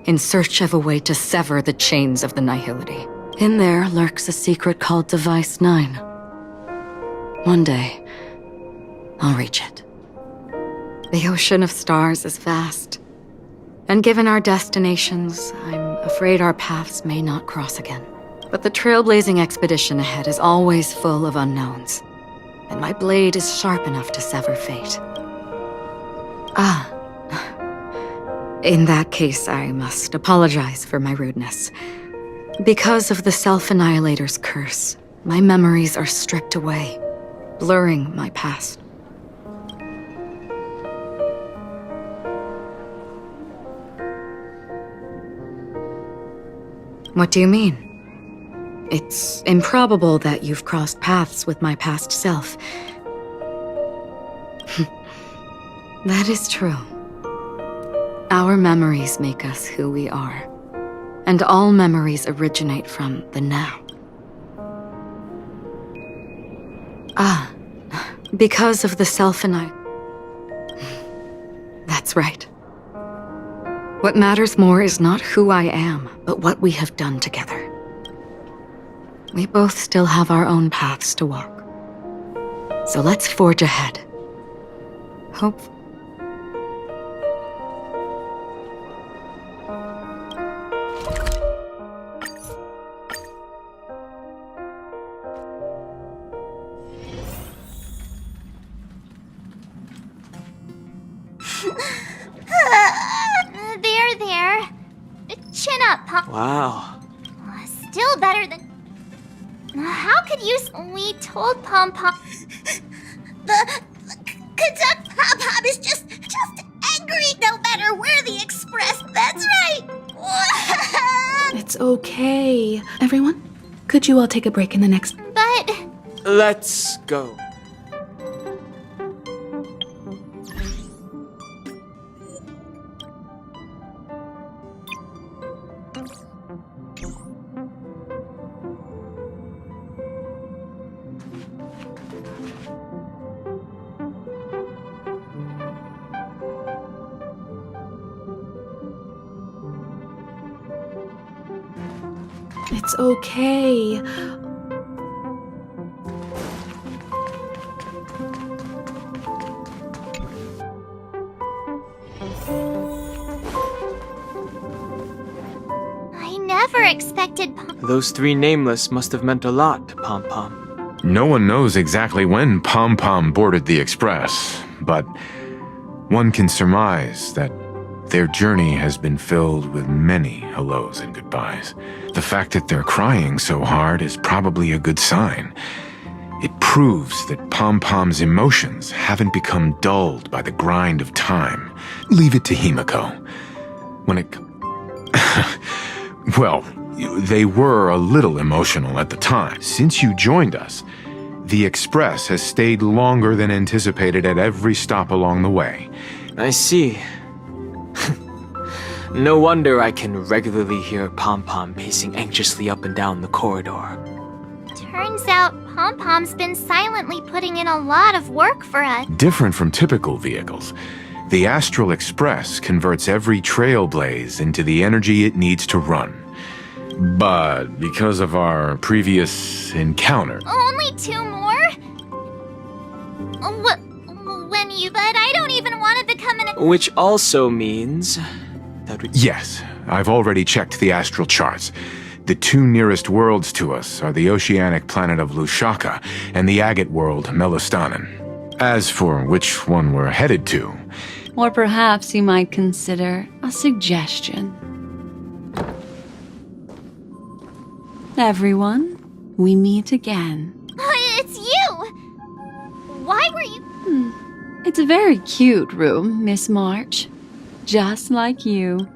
in search of a way to sever the chains of the Nihility. In there lurks a secret called Device 9. One day, I'll reach it. The ocean of stars is vast, and given our destinations, I'm afraid our paths may not cross again. But the trailblazing expedition ahead is always full of unknowns, and my blade is sharp enough to sever fate. In that case, I must apologize for my rudeness. Because of the Self-Annihilator's curse, my memories are stripped away, blurring my past. What do you mean? It's improbable that you've crossed paths with my past self. That is true. Our memories make us who we are. And all memories originate from the now. Because of the That's right. What matters more is not who I am, but what we have done together. We both still have our own paths to walk. So let's forge ahead. Hope. There. Chin up, Pom. Wow. Still better than... How could you... We told Pom Pom... The conduct Pom-Pom is just angry no matter where the Express. That's right. It's okay. Everyone, could you all take a break in the next... But... Let's go. It's okay. I never expected Those three nameless must have meant a lot to Pom Pom. No one knows exactly when Pom Pom boarded the Express, but one can surmise that their journey has been filled with many hellos and goodbyes. The fact that they're crying so hard is probably a good sign. It proves that Pom Pom's emotions haven't become dulled by the grind of time. Leave it to Himiko. When it... Well, they were a little emotional at the time. Since you joined us, the Express has stayed longer than anticipated at every stop along the way. I see. No wonder I can regularly hear Pom Pom pacing anxiously up and down the corridor. Turns out Pom Pom's been silently putting in a lot of work for us. Different from typical vehicles, the Astral Express converts every trailblaze into the energy it needs to run. But because of our previous encounter... Only 2 more? But I don't even want to become an... Which also means... Yes, I've already checked the astral charts. The two nearest worlds to us are the oceanic planet of Lushaka and the agate world Melostanen. As for which one we're headed to, Or perhaps you might consider a suggestion. Everyone, we meet again. It's you! Why were you... It's a very cute room, Miss March. Just like you.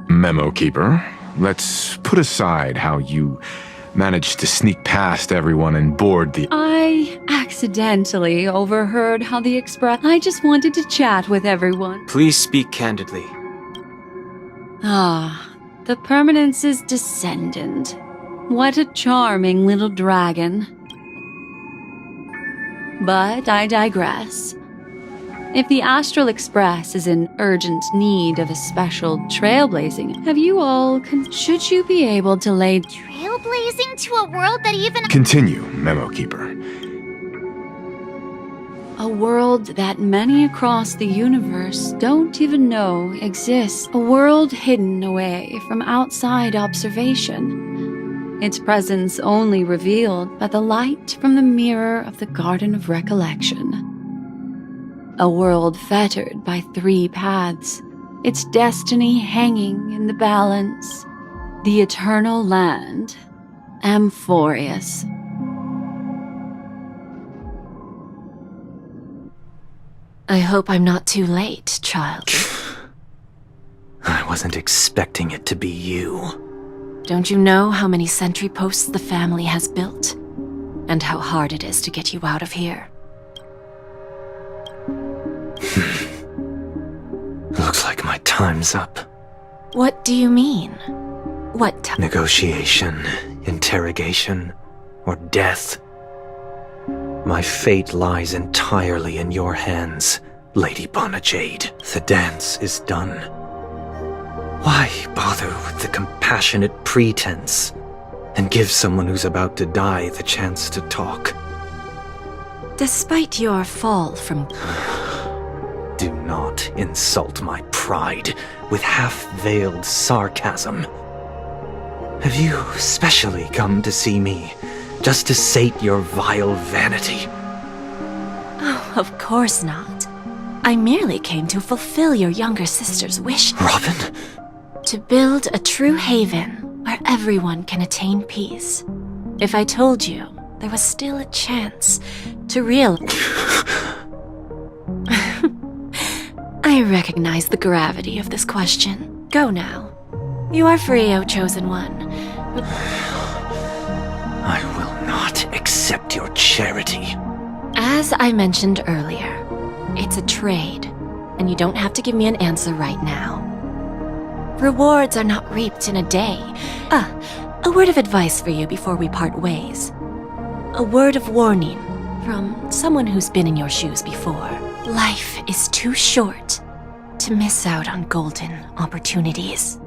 Memo Keeper, let's put aside how you managed to sneak past everyone and board the... I accidentally overheard how the Express... I just wanted to chat with everyone. Please speak candidly. Ah, the Permanence's descendant. What a charming little dragon. But I digress. If the Astral Express is in urgent need of a special trailblazing, have you all should you be able to lay Trailblazing to a world that even... Continue, Memo Keeper. a world that many across the universe don't even know exists, a world hidden away from outside observation, its presence only revealed by the light from the mirror of the Garden of Recollection. A world fettered by 3 paths, its destiny hanging in the balance. The eternal land, Amphorius. I hope I'm not too late, child. I wasn't expecting it to be you. Don't you know how many sentry posts the family has built? And how hard it is to get you out of here? Looks like my time's up. What do you mean? What Negotiation, interrogation, or death? My fate lies entirely in your hands, Lady Bonajade. The dance is done. Why bother with the compassionate pretense and give someone who's about to die the chance to talk? Despite your fall from... Do not insult my pride with half-veiled sarcasm. Have you specially come to see me just to sate your vile vanity? Oh, of course not. I merely came to fulfill your younger sister's wish. Robin? To build a true haven where everyone can attain peace. If I told you there was still a chance to I recognize the gravity of this question. Go now. You are free, O Chosen One. I will not accept your charity. As I mentioned earlier, it's a trade, and you don't have to give me an answer right now. Rewards are not reaped in a day. A word of advice for you before we part ways. A word of warning from someone who's been in your shoes before. Life is too short to miss out on golden opportunities.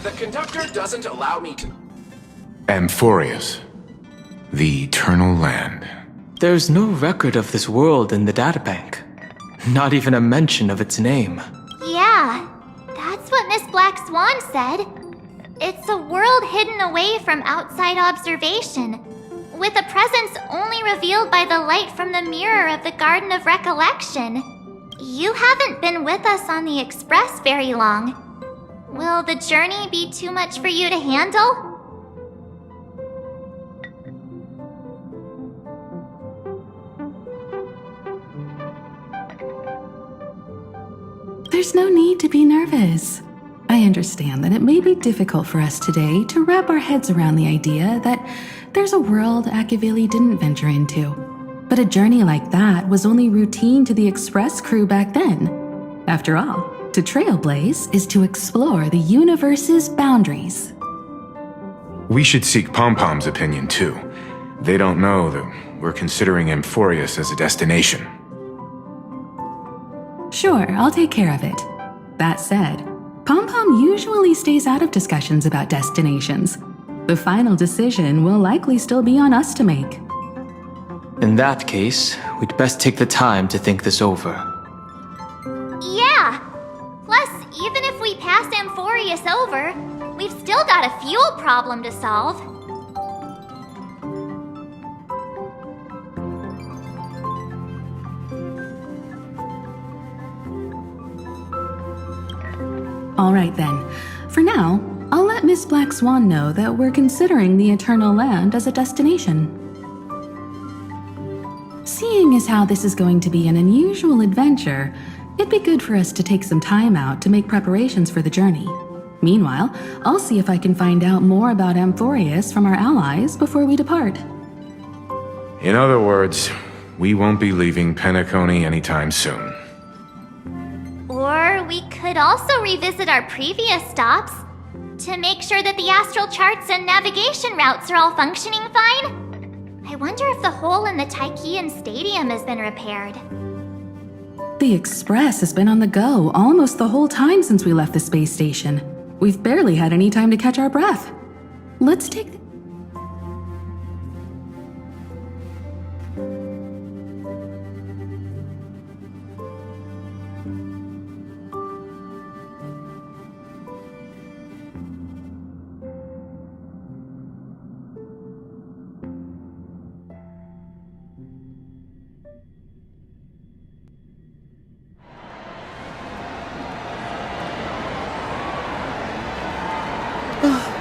The conductor doesn't allow me to... Amphorius. The Eternal Land. There's no record of this world in the databank. Not even a mention of its name. Yeah, that's what Miss Black Swan said. It's a world hidden away from outside observation, with a presence only revealed by the light from the mirror of the Garden of Recollection. You haven't been with us on the Express very long. Will the journey be too much for you to handle? There's no need to be nervous. I understand that it may be difficult for us today to wrap our heads around the idea that there's a world Akavili didn't venture into. But a journey like that was only routine to the Express crew back then. After all, to trailblaze is to explore the universe's boundaries. We should seek Pom-Pom's opinion too. They don't know that we're considering Amphorius as a destination. Sure, I'll take care of it. That said, Pom-Pom usually stays out of discussions about destinations. The final decision will likely still be on us to make. In that case, we'd best take the time to think this over. Yeah! Plus, even if we pass Amphorius over, we've still got a fuel problem to solve. All right then. For now, I'll let Miss Black Swan know that we're considering the Eternal Land as a destination. Seeing as how this is going to be an unusual adventure, it'd be good for us to take some time out to make preparations for the journey. Meanwhile, I'll see if I can find out more about Amphorius from our allies before we depart. In other words, we won't be leaving Penacony anytime soon. Or we could also revisit our previous stops to make sure that the astral charts and navigation routes are all functioning fine. I wonder if the hole in the Tychean Stadium has been repaired. The Express has been on the go almost the whole time since we left the space station. We've barely had any time to catch our breath. Let's take the...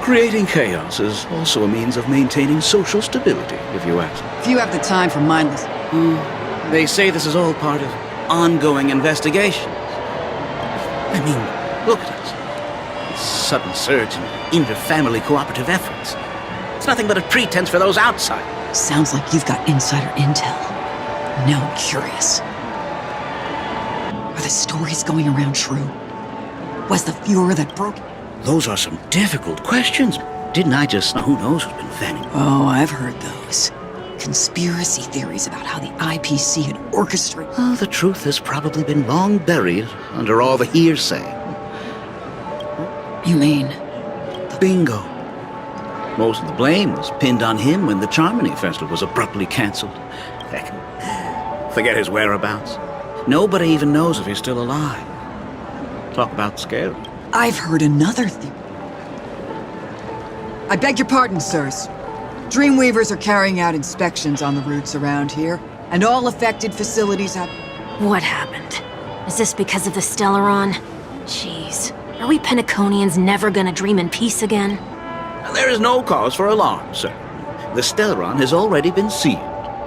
Creating chaos is also a means of maintaining social stability, if you ask. If you have the time for mindless... They say this is all part of ongoing investigations. I mean, look at us. This sudden surge in inter-family cooperative efforts. It's nothing but a pretense for those outside. Sounds like you've got insider intel. Now I'm curious. Are the stories going around true? Was the Fuhrer that broke... Those are some difficult questions. Didn't I just... Who knows who's been fanning? Oh, I've heard those. conspiracy theories about how the IPC had orchestrated. Oh, the truth has probably been long buried under all the hearsay. You mean? Bingo. Most of the blame was pinned on him when the Charmony Festival was abruptly cancelled. Heck, forget his whereabouts. Nobody even knows if he's still alive. Talk about scary. I've heard another thing. I beg your pardon, sirs. Dreamweavers are carrying out inspections on the routes around here, and all affected facilities have... What happened? Is this because of the Stellaron? Jeez. Are we Penaconians never gonna dream in peace again? There is no cause for alarm, sir. The Stellaron has already been sealed.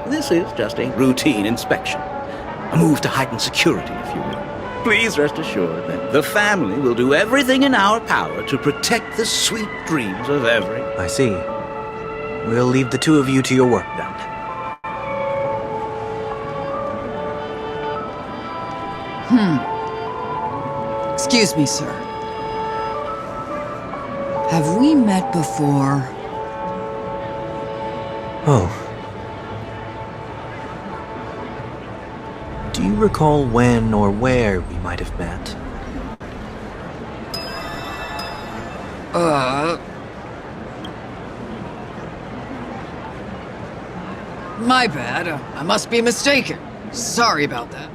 This is just a routine inspection. A move to heighten security, if you will. Please rest assured that the family will do everything in our power to protect the sweet dreams of every... I see. We'll leave the two of you to your work, then. Excuse me, sir. Have we met before? Oh. Do you recall when or where we might have met? My bad. I must be mistaken. Sorry about that.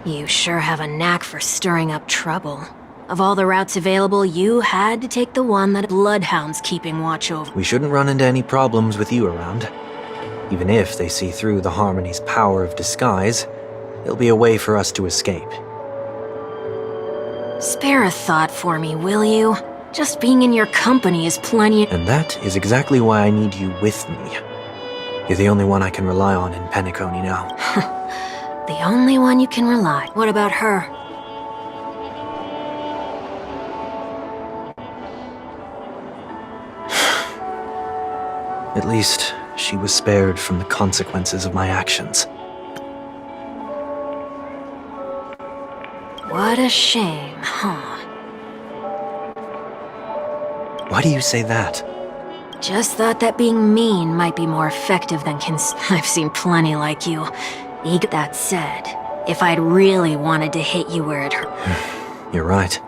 You sure have a knack for stirring up trouble. Of all the routes available, you had to take the one that Bloodhound's keeping watch over. We shouldn't run into any problems with you around. Even if they see through the Harmony's power of disguise, there'll be a way for us to escape. Spare a thought for me, will you? Just being in your company is plenty. And that is exactly why I need you with me. You're the only one I can rely on in Penacony now. The only one you can rely. What about her? At least, she was spared from the consequences of my actions. What a shame, huh? Why do you say that? Just thought that being mean might be more effective than I've seen plenty like you. That said, if I'd really wanted to hit you where it hurt... You're right.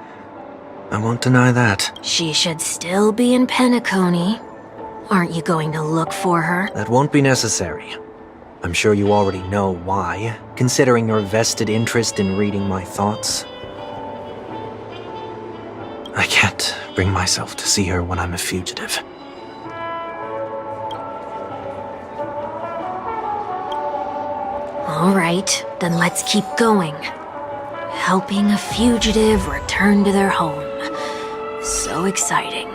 I won't deny that. She should still be in Penacony. Aren't you going to look for her? That won't be necessary. I'm sure you already know why, considering your vested interest in reading my thoughts. I can't bring myself to see her when I'm a fugitive. All right, then let's keep going. Helping a fugitive return to their home. So exciting.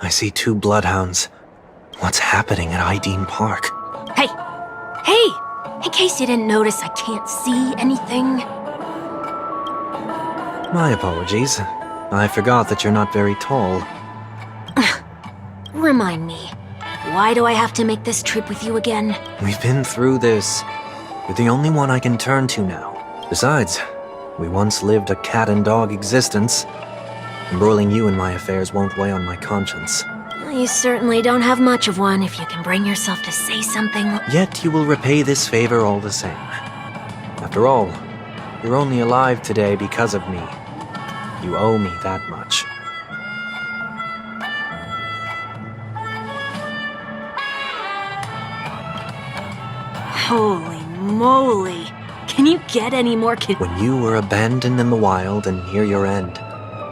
I see two bloodhounds. What's happening at Ideen Park? Hey! Hey! In case you didn't notice, I can't see anything. My apologies. I forgot that you're not very tall. Remind me, why do I have to make this trip with you again? We've been through this. You're the only one I can turn to now. Besides, we once lived a cat-and-dog existence. Embroiling you in my affairs won't weigh on my conscience. You certainly don't have much of one if you can bring yourself to say something. Yet you will repay this favor all the same. After all, you're only alive today because of me. You owe me that much. Holy moly! Can you get any more When you were abandoned in the wild and near your end,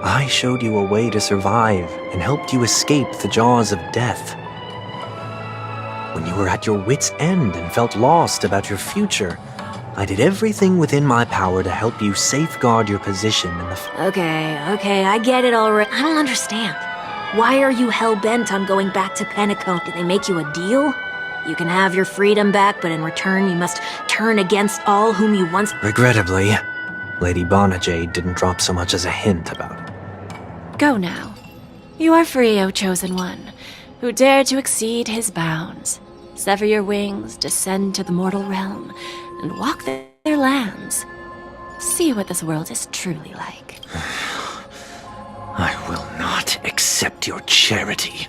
I showed you a way to survive and helped you escape the jaws of death. When you were at your wit's end and felt lost about your future, I did everything within my power to help you safeguard your position in the... Okay, I get it already. I don't understand. Why are you hell-bent on going back to Penacony? Did they make you a deal? You can have your freedom back, but in return you must turn against all whom you once... Regrettably, Lady Bonajade didn't drop so much as a hint about it. Go now. You are free, O Chosen One, who dare to exceed his bounds. Sever your wings, descend to the mortal realm, and walk their lands. See what this world is truly like. I will not accept your charity.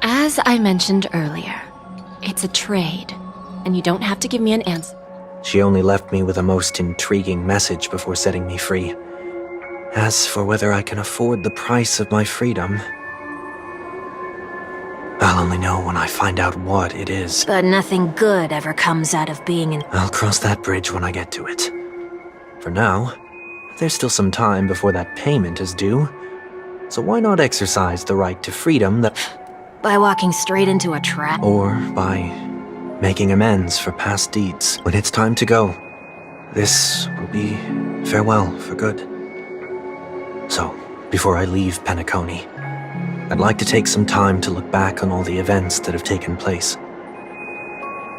As I mentioned earlier, it's a trade, and you don't have to give me an answer. She only left me with a most intriguing message before setting me free. As for whether I can afford the price of my freedom, I'll only know when I find out what it is. But nothing good ever comes out of being an... I'll cross that bridge when I get to it. For now, there's still some time before that payment is due. So why not exercise the right to freedom that... By walking straight into a trap? Or by making amends for past deeds. When it's time to go, this will be farewell for good. So, before I leave Penacony, I'd like to take some time to look back on all the events that have taken place.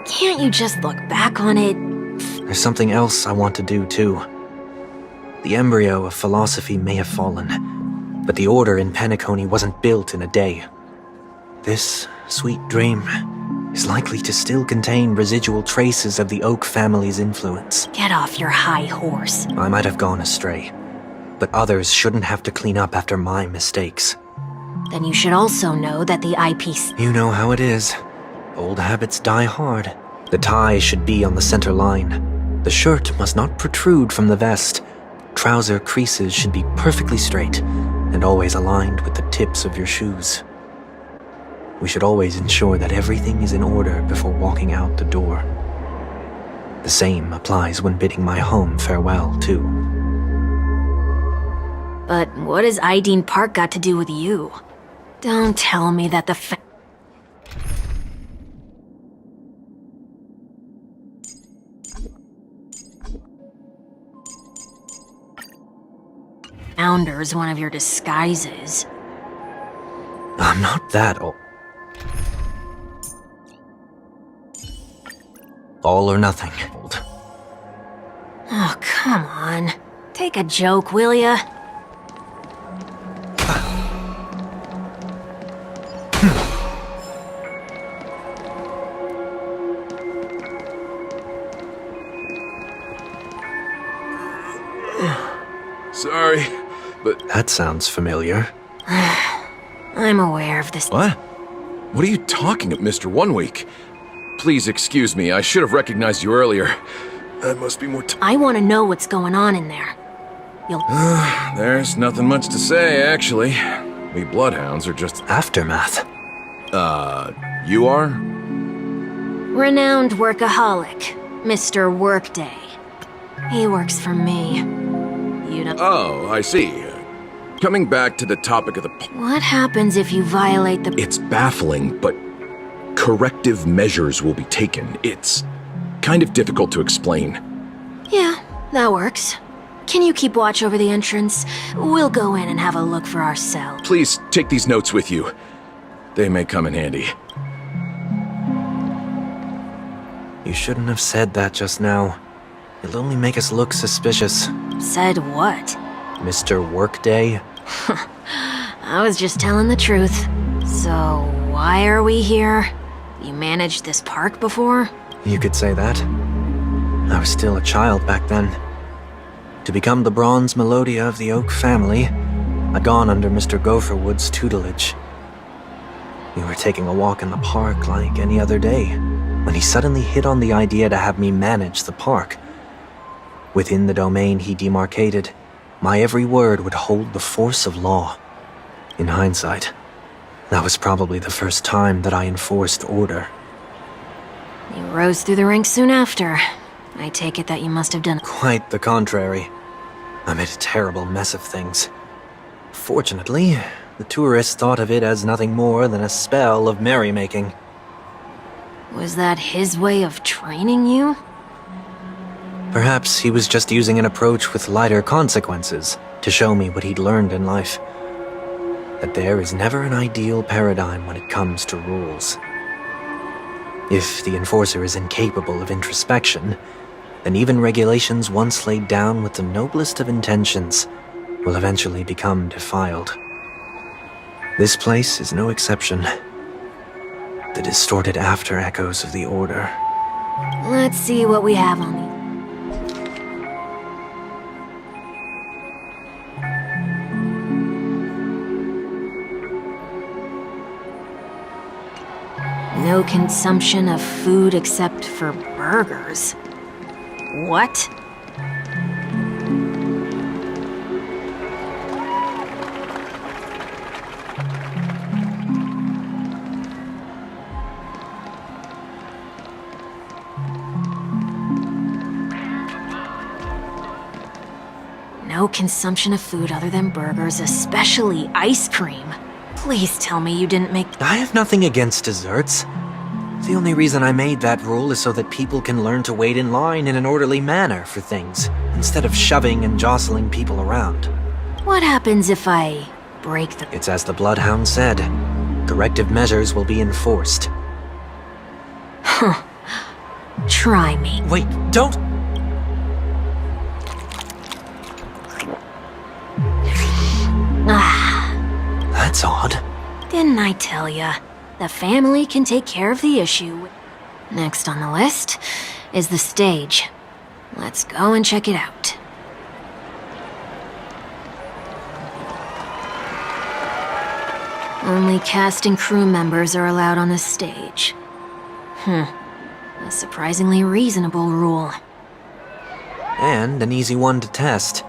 Can't you just look back on it? There's something else I want to do, too. The embryo of philosophy may have fallen, but the order in Penacony wasn't built in a day. This sweet dream is likely to still contain residual traces of the Oak family's influence. Get off your high horse. I might have gone astray, but others shouldn't have to clean up after my mistakes. Then you should also know that the IPC... You know how it is. Old habits die hard. The tie should be on the center line. The shirt must not protrude from the vest. Trouser creases should be perfectly straight and always aligned with the tips of your shoes. We should always ensure that everything is in order before walking out the door. The same applies when bidding my home farewell, too. But what has Ideen Park got to do with you? Don't tell me that the Founder's one of your disguises. I'm not that old. All or nothing. Oh, come on. Take a joke, will ya? Sorry, but... That sounds familiar. I'm aware of this. What? What are you talking about, Mr. One Week? Please excuse me, I should have recognized you earlier. That must be more I want to know what's going on in there. You'll... There's nothing much to say, actually. We bloodhounds are just... Aftermath. You are? Renowned workaholic, Mr. Workday. He works for me. You know... Oh, I see. Coming back to the topic of the... What happens if you violate the... It's baffling, but corrective measures will be taken. It's kind of difficult to explain. Yeah, that works. Can you keep watch over the entrance? We'll go in and have a look for ourselves. Please take these notes with you. They may come in handy. You shouldn't have said that just now. It'll only make us look suspicious. Said what? Mr. Workday? I was just telling the truth. So, why are we here? You managed this park before? You could say that. I was still a child back then. To become the bronze Melodia of the Oak family, I'd gone under Mr. Gopherwood's tutelage. We were taking a walk in the park like any other day, when he suddenly hit on the idea to have me manage the park. Within the domain he demarcated, my every word would hold the force of law. In hindsight, that was probably the first time that I enforced order. You rose through the ranks soon after. I take it that you must have done... Quite the contrary. I made a terrible mess of things. Fortunately, the tourists thought of it as nothing more than a spell of merrymaking. Was that his way of training you? Perhaps he was just using an approach with lighter consequences to show me what he'd learned in life. That there is never an ideal paradigm when it comes to rules. If the enforcer is incapable of introspection, then even regulations once laid down with the noblest of intentions will eventually become defiled. This place is no exception. The distorted after echoes of the Order. Let's see what we have on you. No consumption of food except for burgers. What? No consumption of food other than burgers, especially ice cream. Please tell me you didn't make... I have nothing against desserts. The only reason I made that rule is so that people can learn to wait in line in an orderly manner for things, instead of shoving and jostling people around. What happens if I break the... It's as the Bloodhound said. Corrective measures will be enforced. Huh. Try me. Wait, don't... That's odd. Didn't I tell ya? The family can take care of the issue. Next on the list is the stage. Let's go and check it out. Only cast and crew members are allowed on the stage. A surprisingly reasonable rule. And an easy one to test.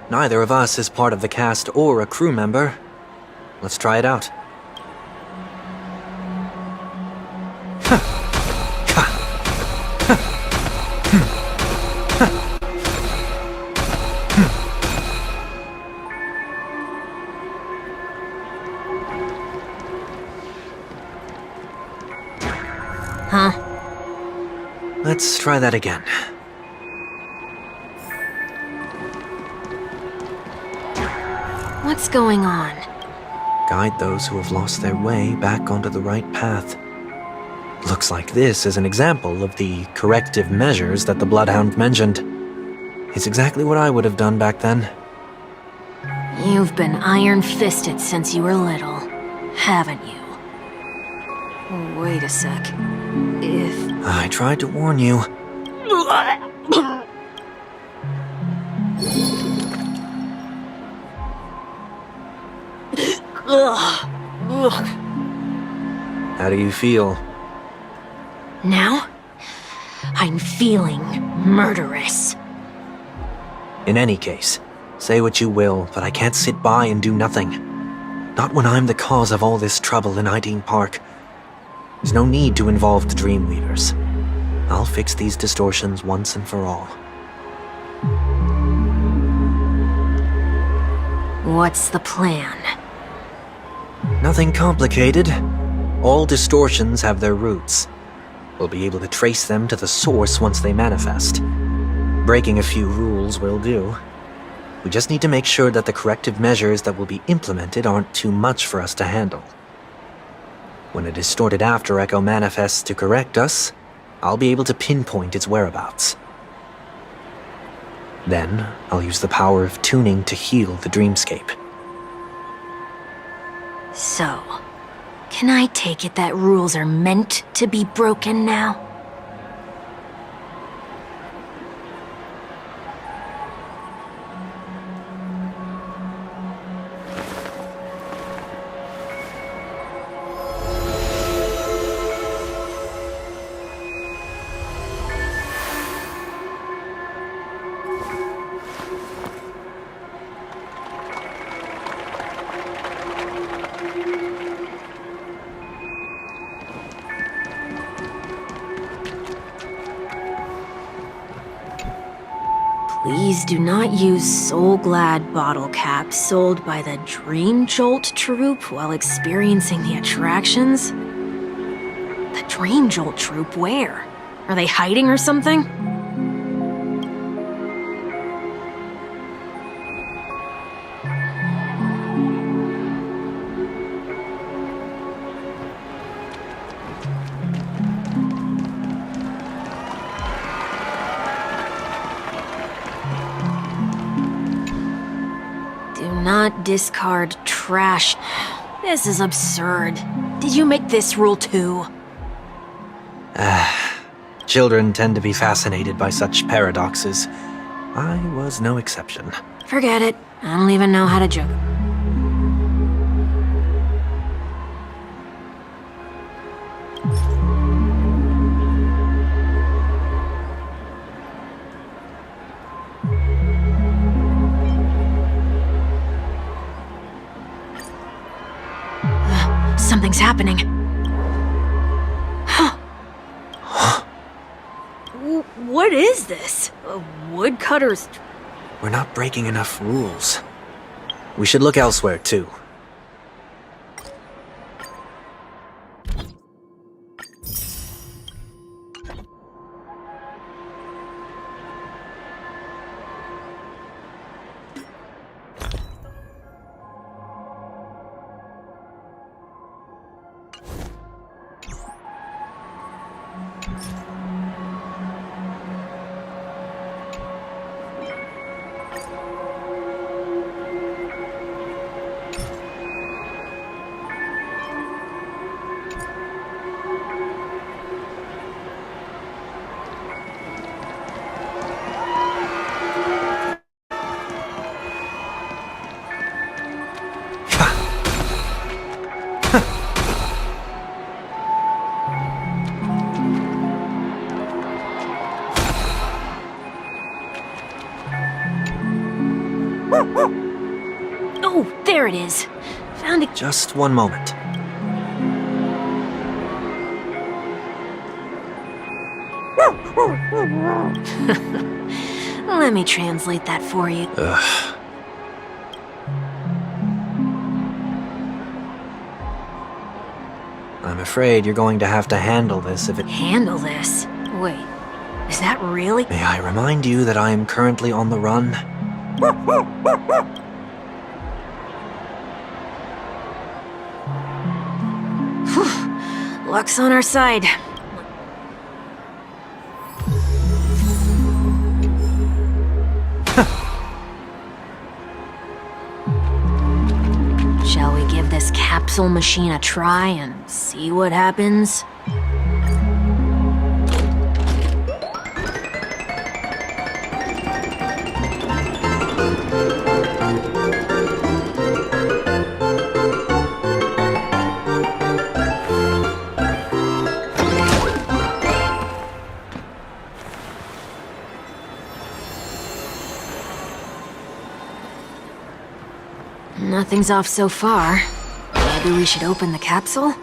Neither of us is part of the cast or a crew member. Let's try it out. Huh? Let's try that again. What's going on? Guide those who have lost their way back onto the right path. Looks like this is an example of the corrective measures that the Bloodhound mentioned. It's exactly what I would have done back then. You've been iron-fisted since you were little, haven't you? Wait a sec. If... I tried to warn you. How do you feel? Now, I'm feeling murderous. In any case, say what you will, but I can't sit by and do nothing. Not when I'm the cause of all this trouble in Ideen Park. There's no need to involve the Dreamweavers. I'll fix these distortions once and for all. What's the plan? Nothing complicated. All distortions have their roots. We'll be able to trace them to the source once they manifest. Breaking a few rules will do. We just need to make sure that the corrective measures that will be implemented aren't too much for us to handle. When a distorted after echo manifests to correct us, I'll be able to pinpoint its whereabouts. Then, I'll use the power of tuning to heal the dreamscape. So, can I take it that rules are meant to be broken now? Please do not use Soul Glad bottle caps sold by the Dream Jolt troupe while experiencing the attractions. The Dream Jolt troupe? Where? Are they hiding or something? Not discard trash. This is absurd. Did you make this rule too? Children tend to be fascinated by such paradoxes. I was no exception. Forget it. I don't even know how to joke. Something's happening. What is this? A woodcutter's... We're not breaking enough rules. We should look elsewhere, too. Oh, there it is. Found it. Just one moment. Let me translate that for you. Ugh. I'm afraid you're going to have to handle this if it... Handle this? Wait, is that really? May I remind you that I am currently on the run? Luck's on our side. Shall we give this capsule machine a try and see what happens? Nothing's off so far. Maybe we should open the capsule?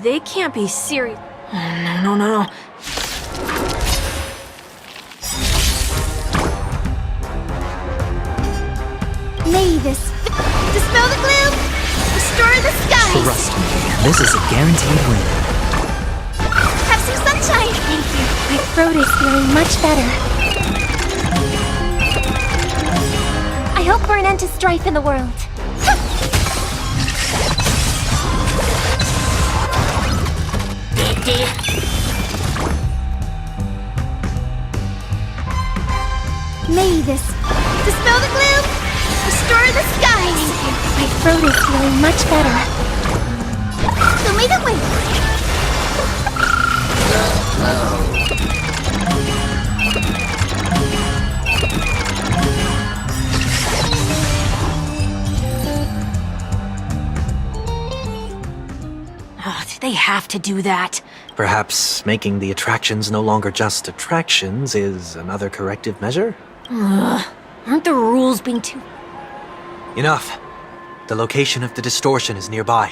They can't be serious. No. May this dispel the gloom, restore the skies. Trust me, this is a guaranteed win. Have some sunshine. Thank you. My throat is feeling much better. I hope for an end to strife in the world. May this dispel the gloom, restore the skies. Thank you. My throat is feeling much better. So may the wind. Oh, did they have to do that? Perhaps making the attractions no longer just attractions is another corrective measure? Aren't the rules being too... Enough. The location of the distortion is nearby.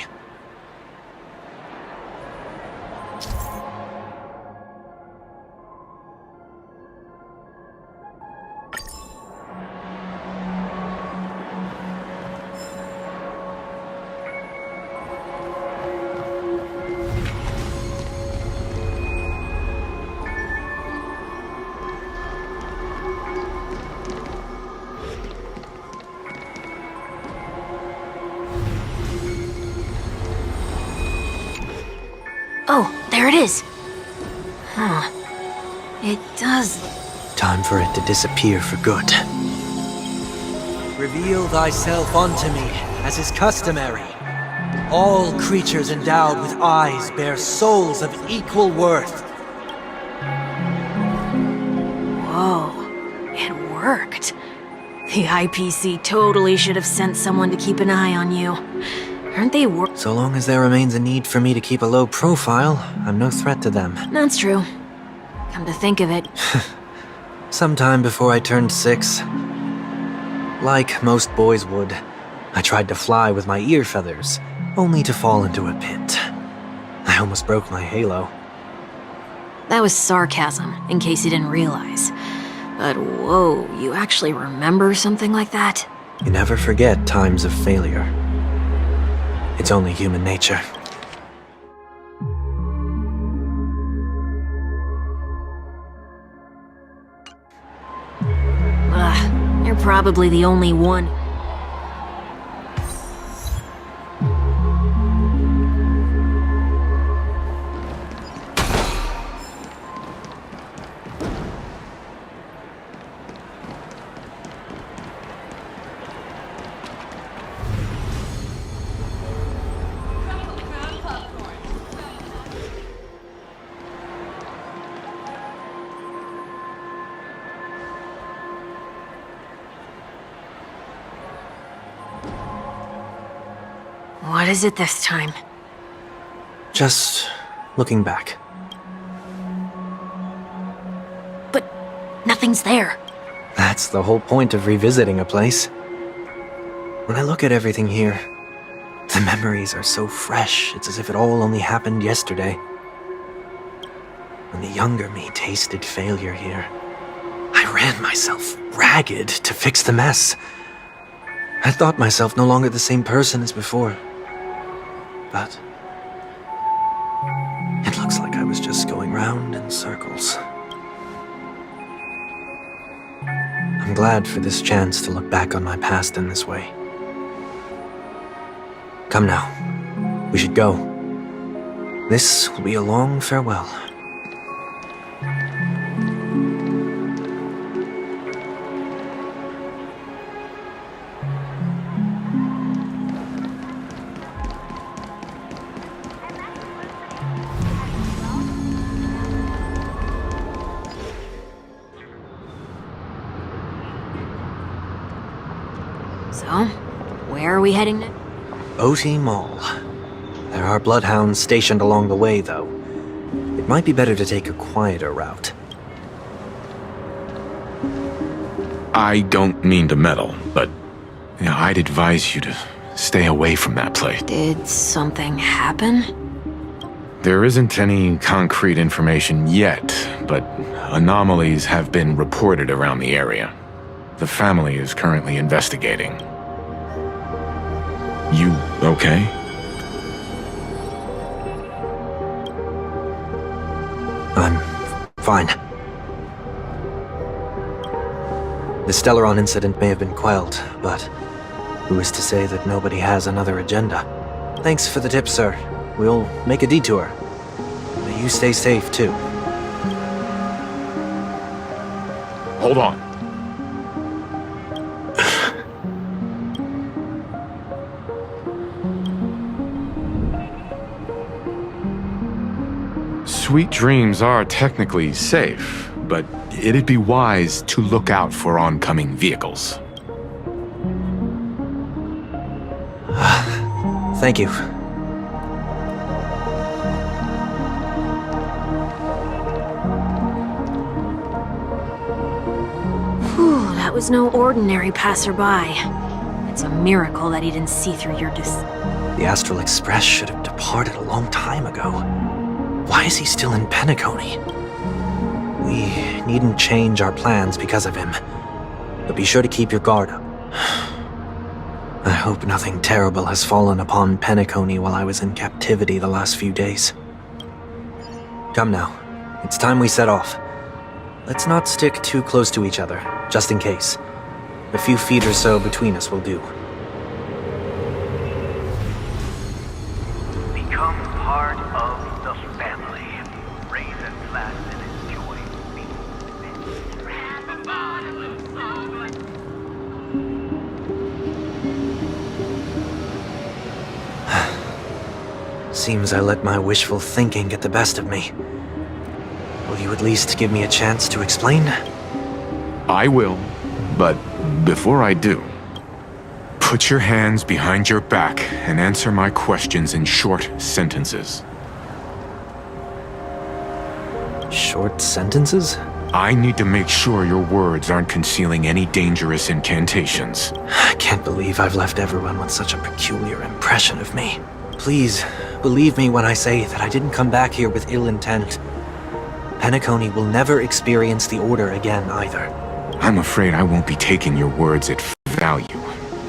Oh, there it is. Huh. It does. Time for it to disappear for good. Reveal thyself unto me, as is customary. All creatures endowed with eyes bear souls of equal worth. Whoa, it worked. The IPC totally should have sent someone to keep an eye on you. Aren't they So long as there remains a need for me to keep a low profile, I'm no threat to them. That's true. Come to think of it. Sometime before I turned 6, like most boys would, I tried to fly with my ear feathers, only to fall into a pit. I almost broke my halo. That was sarcasm, in case you didn't realize. But whoa, you actually remember something like that? You never forget times of failure. It's only human nature. You're probably the only one. What is it this time? Just looking back. But nothing's there. That's the whole point of revisiting a place. When I look at everything here, the memories are so fresh, it's as if it all only happened yesterday. When the younger me tasted failure here, I ran myself ragged to fix the mess. I thought myself no longer the same person as before. But it looks like I was just going round in circles. I'm glad for this chance to look back on my past in this way. Come now, we should go. This will be a long farewell. So, where are we heading next? OT Mall. There are bloodhounds stationed along the way, though. It might be better to take a quieter route. I don't mean to meddle, but I'd advise you to stay away from that place. Did something happen? There isn't any concrete information yet, but anomalies have been reported around the area. The family is currently investigating. You okay? I'm fine. The Stellaron incident may have been quelled, but who is to say that nobody has another agenda? Thanks for the tip, sir. We'll make a detour. May you stay safe, too. Hold on. Sweet dreams are technically safe, but it'd be wise to look out for oncoming vehicles. Thank you. Whew, that was no ordinary passerby. It's a miracle that he didn't see through your The Astral Express should have departed a long time ago. Why is he still in Penacony? We needn't change our plans because of him. But be sure to keep your guard up. I hope nothing terrible has fallen upon Penacony while I was in captivity the last few days. Come now. It's time we set off. Let's not stick too close to each other, just in case. A few feet or so between us will do. Become part of the family. Seems I let my wishful thinking get the best of me. Will you at least give me a chance to explain? I will, but before I do, put your hands behind your back and answer my questions in short sentences. Short sentences? I need to make sure your words aren't concealing any dangerous incantations. I can't believe I've left everyone with such a peculiar impression of me. Please, believe me when I say that I didn't come back here with ill intent. Penacony will never experience the Order again, either. I'm afraid I won't be taking your words at value.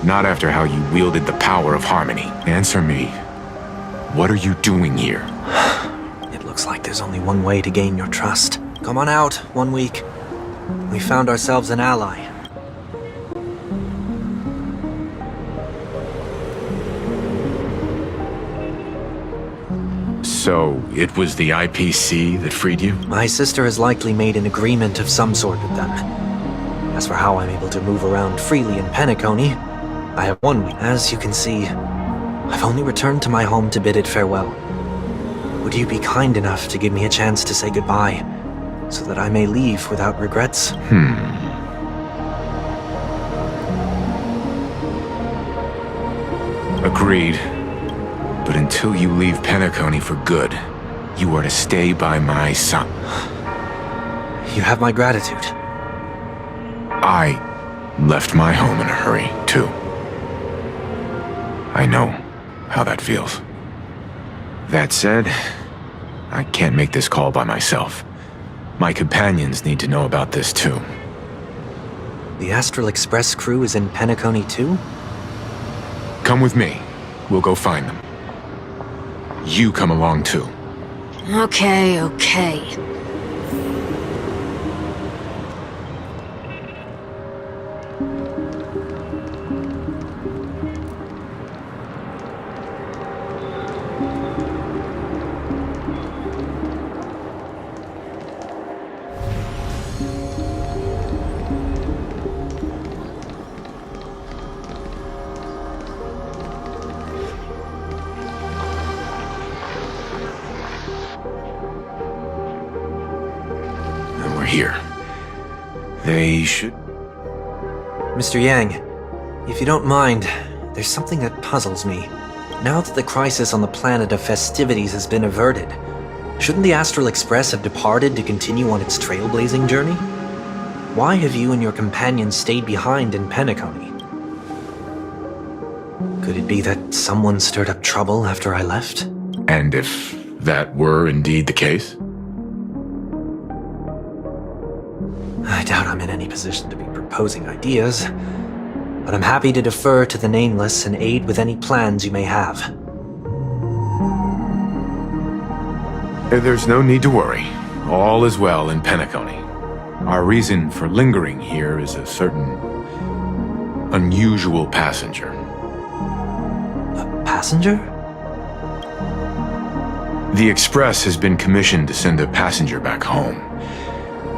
Not after how you wielded the power of harmony. Answer me. What are you doing here? It looks like there's only one way to gain your trust. Come on out, 1 week. We found ourselves an ally. So, it was the IPC that freed you? My sister has likely made an agreement of some sort with them. As for how I'm able to move around freely in Penacony, I have 1 week. As you can see, I've only returned to my home to bid it farewell. Would you be kind enough to give me a chance to say goodbye, so that I may leave without regrets? Agreed. But until you leave Penacony for good, you are to stay by my side. You have my gratitude. I left my home in a hurry, too. I know how that feels. That said, I can't make this call by myself. My companions need to know about this, too. The Astral Express crew is in Penacony, too? Come with me. We'll go find them. You come along, too. Okay. Here. They should... Mr. Yang, if you don't mind, there's something that puzzles me. Now that the crisis on the planet of festivities has been averted, shouldn't the Astral Express have departed to continue on its trailblazing journey? Why have you and your companions stayed behind in Penacony? Could it be that someone stirred up trouble after I left? And if that were indeed the case? I doubt I'm in any position to be proposing ideas, but I'm happy to defer to the Nameless and aid with any plans you may have. There's no need to worry. All is well in Penacony. Our reason for lingering here is a certain unusual passenger. A passenger? The Express has been commissioned to send a passenger back home.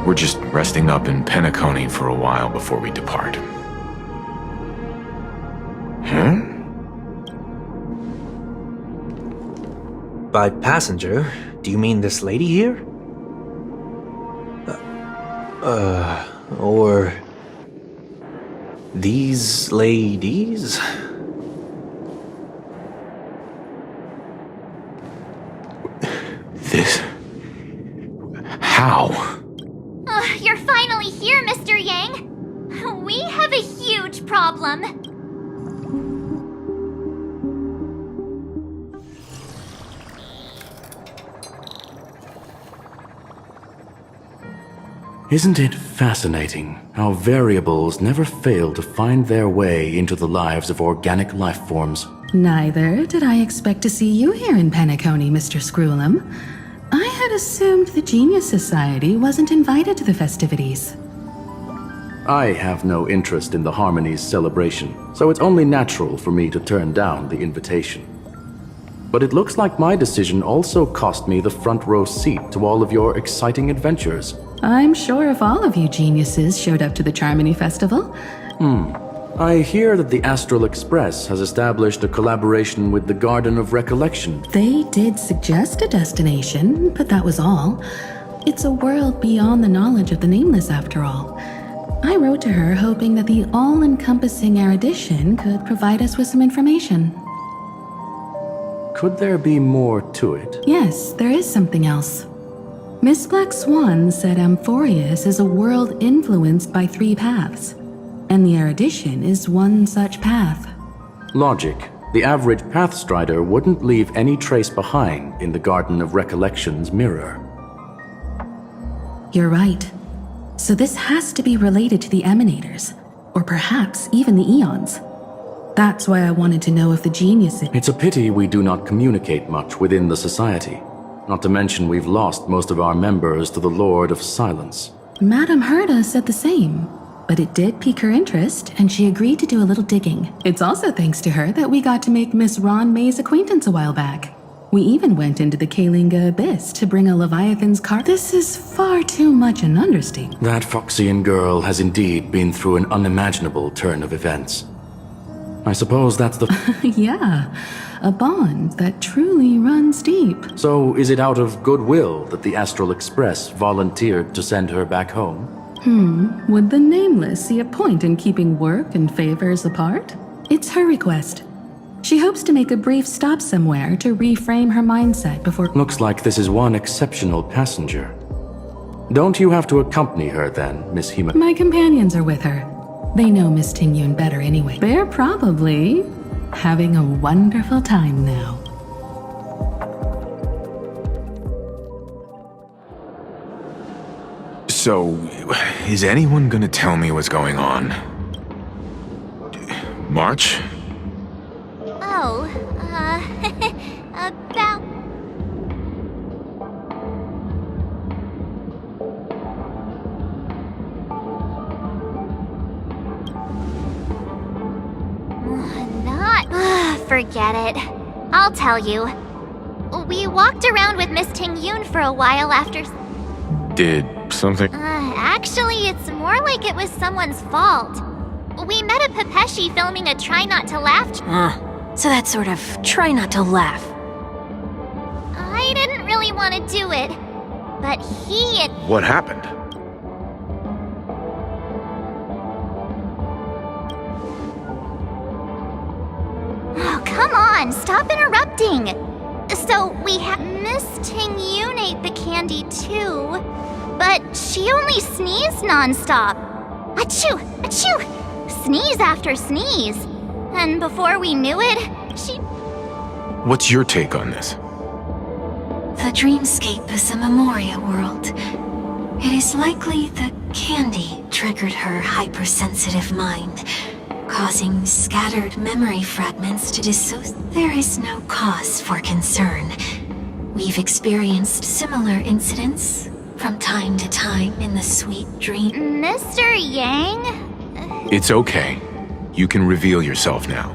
We're just resting up in Penacony for a while before we depart. By passenger, do you mean this lady here? Or... these ladies? This... how? You're finally here, Mr. Yang. We have a huge problem. Isn't it fascinating how variables never fail to find their way into the lives of organic life forms? Neither did I expect to see you here in Penacony, Mr. Screwlum. I had assumed the Genius Society wasn't invited to the festivities. I have no interest in the Harmony's celebration, so it's only natural for me to turn down the invitation. But it looks like my decision also cost me the front row seat to all of your exciting adventures. I'm sure if all of you geniuses showed up to the Charmony Festival. I hear that the Astral Express has established a collaboration with the Garden of Recollection. They did suggest a destination, but that was all. It's a world beyond the knowledge of the Nameless, after all. I wrote to her hoping that the all-encompassing erudition could provide us with some information. Could there be more to it? Yes, there is something else. Miss Black Swan said Amphorius is a world influenced by 3 paths, and the erudition is one such path. Logic. The average Pathstrider wouldn't leave any trace behind in the Garden of Recollection's mirror. You're right. So this has to be related to the Emanators, or perhaps even the Eons. That's why I wanted to know if the genius... It's a pity we do not communicate much within the society. Not to mention we've lost most of our members to the Lord of Silence. Madame Herda said the same, but it did pique her interest, and she agreed to do a little digging. It's also thanks to her that we got to make Miss Ron May's acquaintance a while back. We even went into the Kalinga Abyss to bring a Leviathan's car. This is far too much an understatement. That Foxian girl has indeed been through an unimaginable turn of events. I suppose that's the... Yeah, a bond that truly runs deep. So is it out of goodwill that the Astral Express volunteered to send her back home? Would the Nameless see a point in keeping work and favors apart? It's her request. She hopes to make a brief stop somewhere to reframe her mindset before... Looks like this is one exceptional passenger. Don't you have to accompany her then, Miss Hima? My companions are with her. They know Miss Tingyun better anyway. They're probably having a wonderful time now. So, is anyone gonna tell me what's going on? March? Oh, about... Forget it. I'll tell you. We walked around with Miss Tingyun for a while after... Did something... Actually, it's more like it was someone's fault. We met a Pepeshi filming a Try Not to Laugh... So that sort of try not to laugh. I didn't really want to do it, but he... What happened? Oh, come on, stop interrupting! So, we had Miss Tingyun ate the candy too, but she only sneezed nonstop. Achoo! Achoo! Sneeze after sneeze. And before we knew it, she... What's your take on this? The dreamscape is a Memoria world. It is likely the candy triggered her hypersensitive mind, causing scattered memory fragments to dissociate. There is no cause for concern. We've experienced similar incidents from time to time in the sweet dream. Mr. Yang? It's okay. You can reveal yourself now.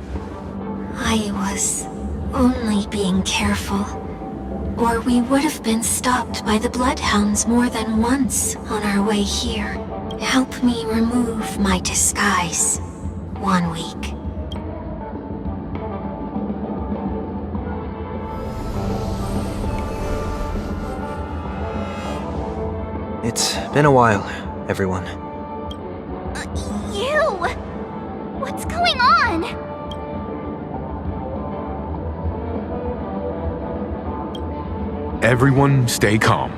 I was only being careful, or we would have been stopped by the Bloodhounds more than once on our way here. Help me remove my disguise. 1 week. It's been a while, everyone. You! What's going on? Everyone stay calm.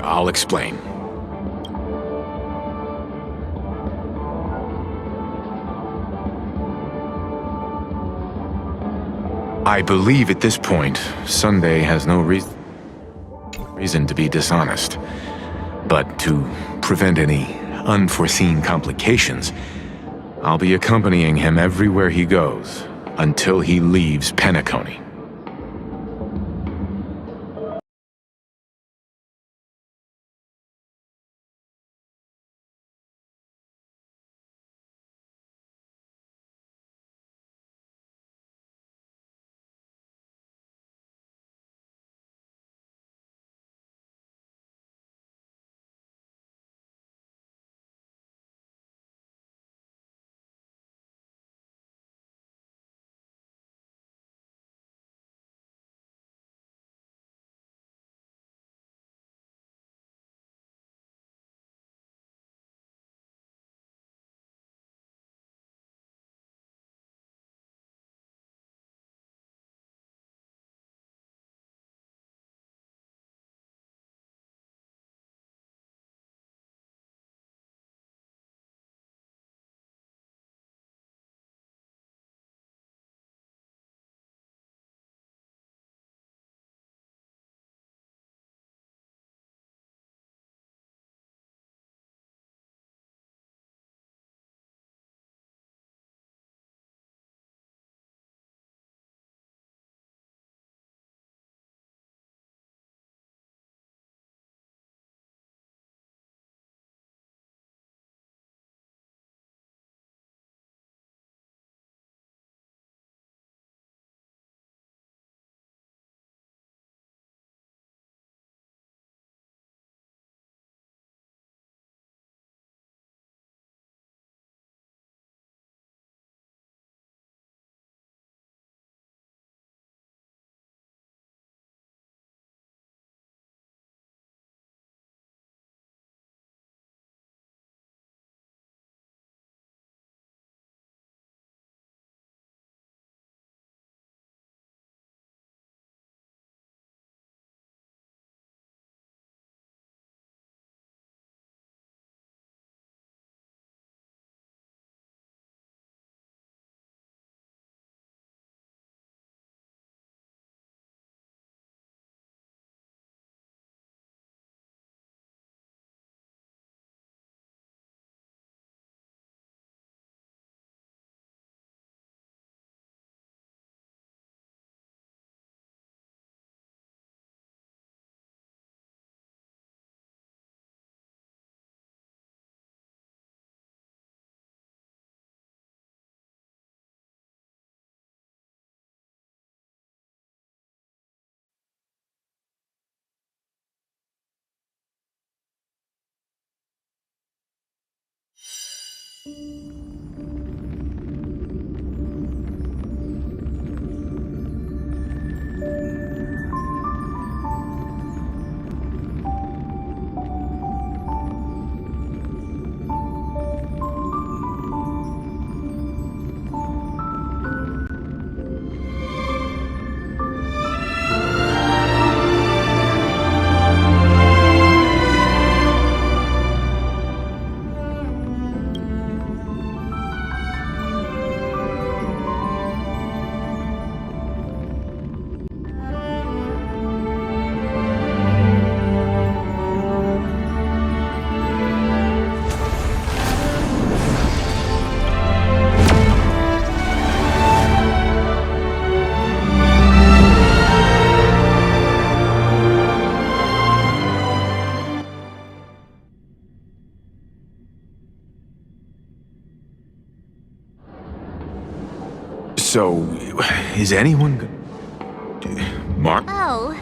I'll explain. I believe at this point, Sunday has no reason to be dishonest. But to prevent any unforeseen complications, I'll be accompanying him everywhere he goes until he leaves Penacony. So, is anyone... Mark? Oh,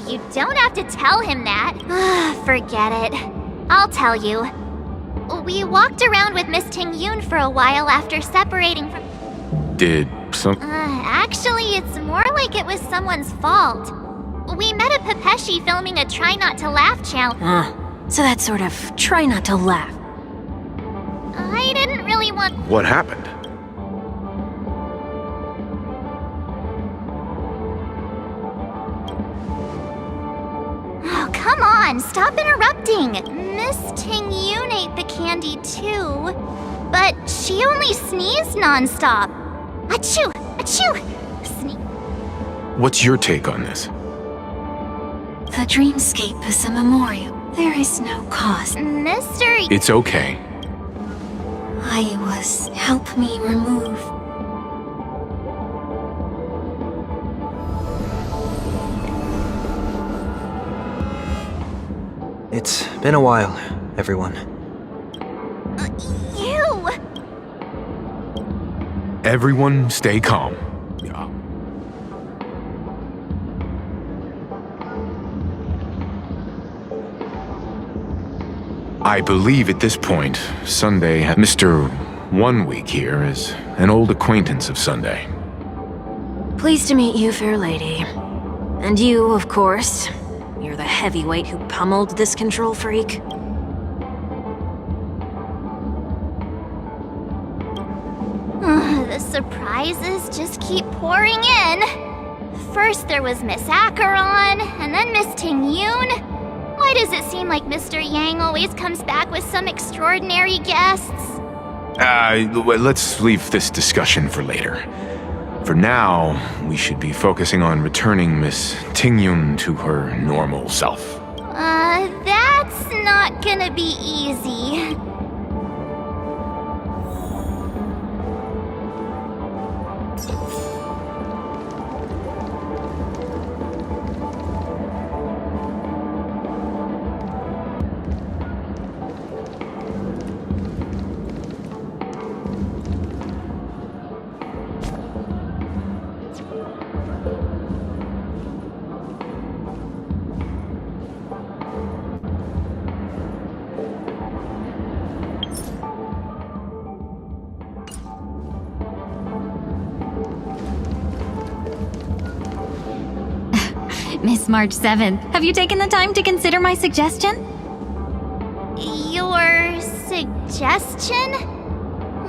you don't have to tell him that. Forget it. I'll tell you. We walked around with Miss Ting-Yoon for a while after separating from... Did some... Actually, it's more like it was someone's fault. We met a Pepeshi filming a Try Not to Laugh challenge. So that's sort of try not to laugh. I didn't really want... What happened? Oh, come on, stop interrupting. Miss Ting-Yoon ate the candy too, but she only sneezed nonstop. Achoo! Achoo! What's your take on this? The dreamscape is a memorial. There is no cause. Mr. It's okay. I was... help me remove... It's been a while, everyone. You! Everyone stay calm. I believe at this point, Sunday, Mr. 1 Week here is an old acquaintance of Sunday. Pleased to meet you, fair lady. And you, of course. You're the heavyweight who pummeled this control freak. The surprises just keep pouring in. First there was Miss Acheron, and then Miss Ting-Yoon. Why does it seem like Mr. Yang always comes back with some extraordinary guests? Let's leave this discussion for later. For now, we should be focusing on returning Miss Ting-Yoon to her normal self. That's not gonna be easy. Miss March 7th, have you taken the time to consider my suggestion? Your suggestion?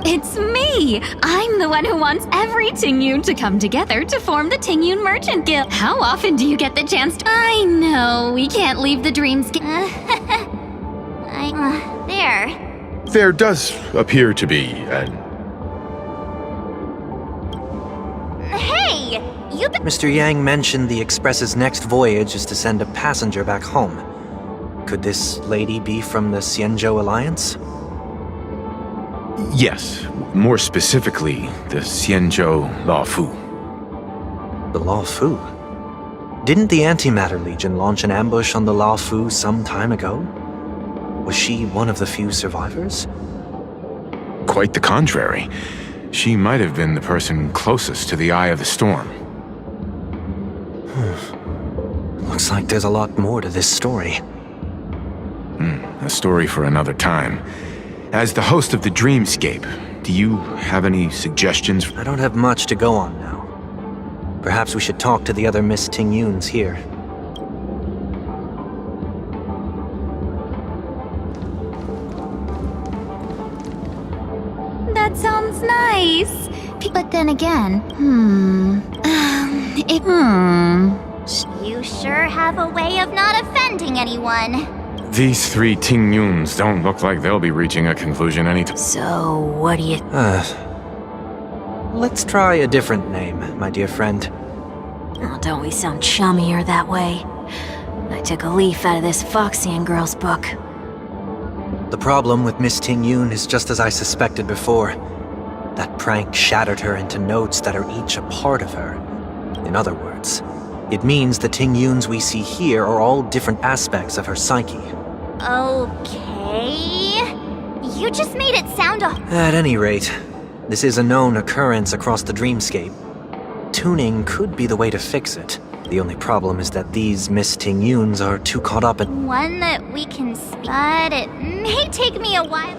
It's me! I'm the one who wants every Ting-Yoon to come together to form the Ting-Yoon Merchant Guild. How often do you get the chance to— I know, we can't leave the dreamscape. There. There does appear to be an... Hey! You've been— Mr. Yang mentioned the Express's next voyage is to send a passenger back home. Could this lady be from the Xianzhou Alliance? Yes, more specifically, the Xianzhou Law Fu. The Law Fu? Didn't the Antimatter Legion launch an ambush on the Law Fu some time ago? Was she one of the few survivors? Quite the contrary. She might have been the person closest to the Eye of the Storm. Looks like there's a lot more to this story. A story for another time. As the host of the Dreamscape, do you have any suggestions? I don't have much to go on now. Perhaps we should talk to the other Miss Ting-Yuns here. That sounds nice. But then again, you sure have a way of not offending anyone. These 3 Ting-Yuns don't look like they'll be reaching a conclusion anytime. So, what do you... Let's try a different name, my dear friend. Oh, don't we sound chummier that way? I took a leaf out of this Foxian girl's book. The problem with Miss Ting-Yun is just as I suspected before. That prank shattered her into notes that are each a part of her. In other words, it means the Ting-Yuns we see here are all different aspects of her psyche. Okay... You just made it sound At any rate, this is a known occurrence across the Dreamscape. Tuning could be the way to fix it. The only problem is that these Miss Ting-Yuns are too caught up in... one that we can speak, but it may take me a while.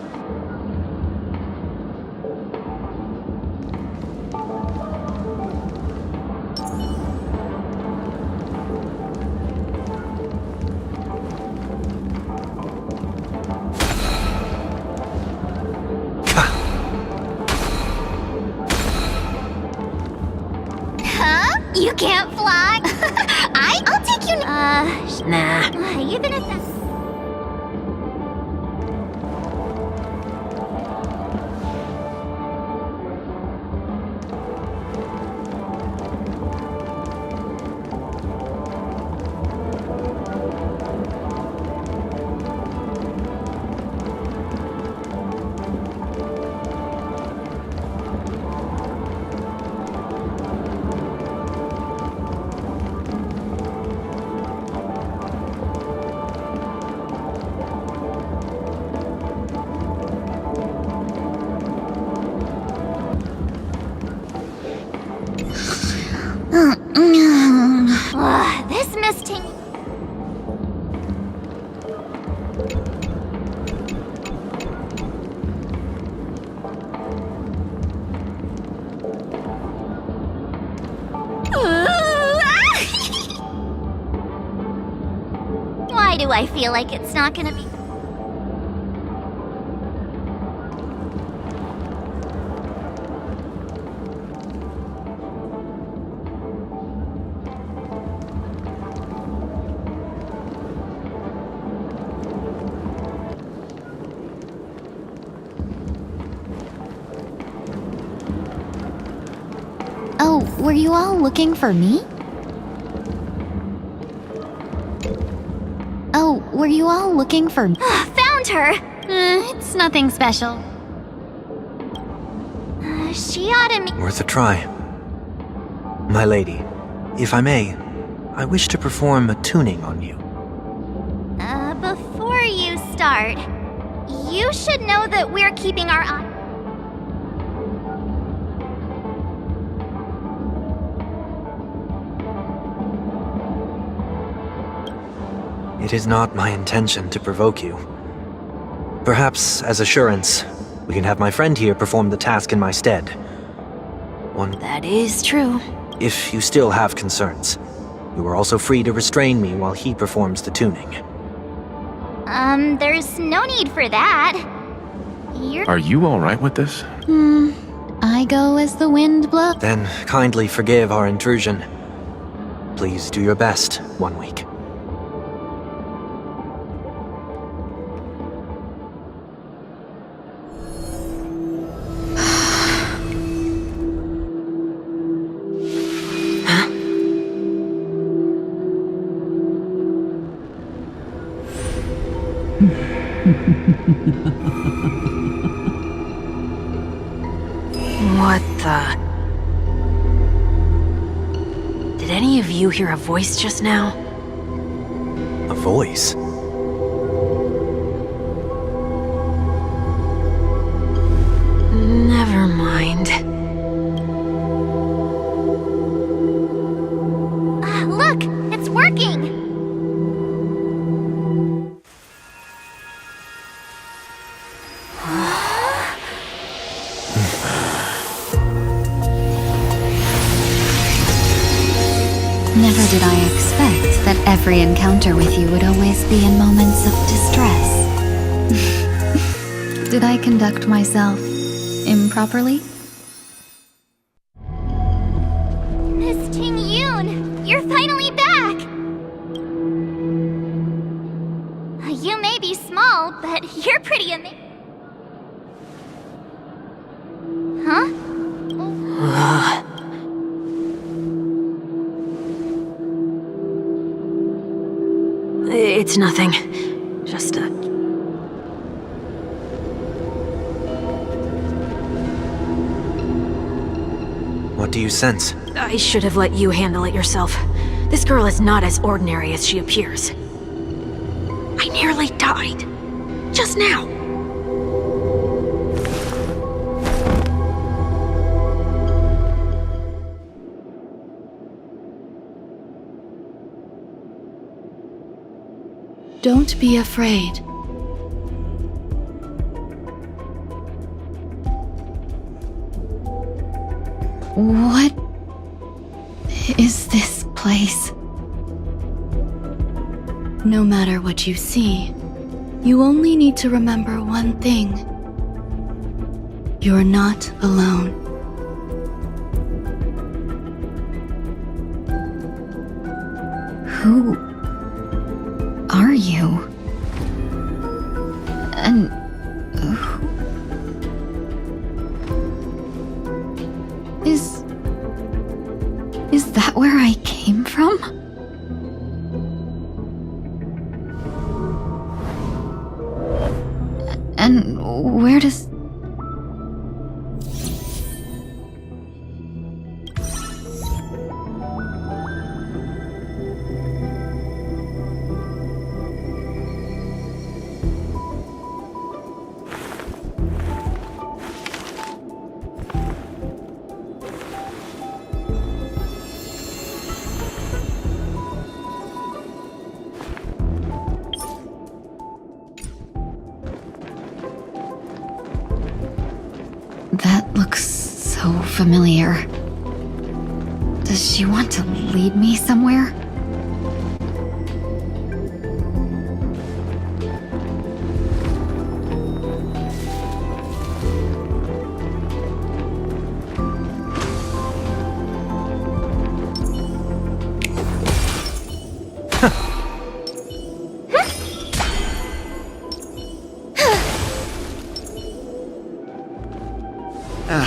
You can't fly? I'll take you. Nah. Even if that's... This Miss Ting... Why do I feel like it's not gonna be... Oh, were you all looking for me? Oh, were you all looking for me? Found her! It's nothing special. She ought to meet... Worth a try. My lady, if I may, I wish to perform a tuning on you. Before you start, you should know that we're keeping our eye... It is not my intention to provoke you. Perhaps, as assurance, we can have my friend here perform the task in my stead. That is true. If you still have concerns, you are also free to restrain me while he performs the tuning. There's no need for that. Are you alright with this? I go as the wind blows. Then kindly forgive our intrusion. Please do your best, 1 week. What the... Did any of you hear a voice just now? A voice? Never mind. Look! It's working! did I expect that every encounter with you would always be in moments of distress? Did I conduct myself improperly? Miss Ting Yoon, you're finally back! You may be small, but you're pretty amazing. Huh? It's nothing. Just a... What do you sense? I should have let you handle it yourself. This girl is not as ordinary as she appears. I nearly died. Just now. Don't be afraid. What is this place? No matter what you see, you only need to remember one thing. You're not alone. Who are you? And who is that where I came from? And where does... That looks so familiar. Does she want to lead me somewhere?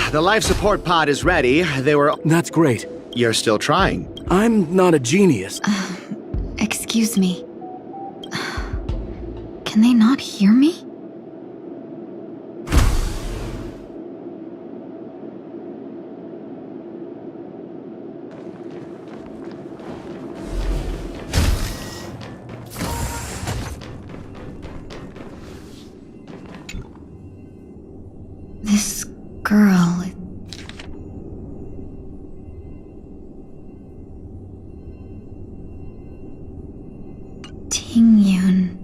The life support pod is ready. They were... That's great. You're still trying. I'm not a genius. Excuse me. Can they not hear me? This girl... Ting Yoon.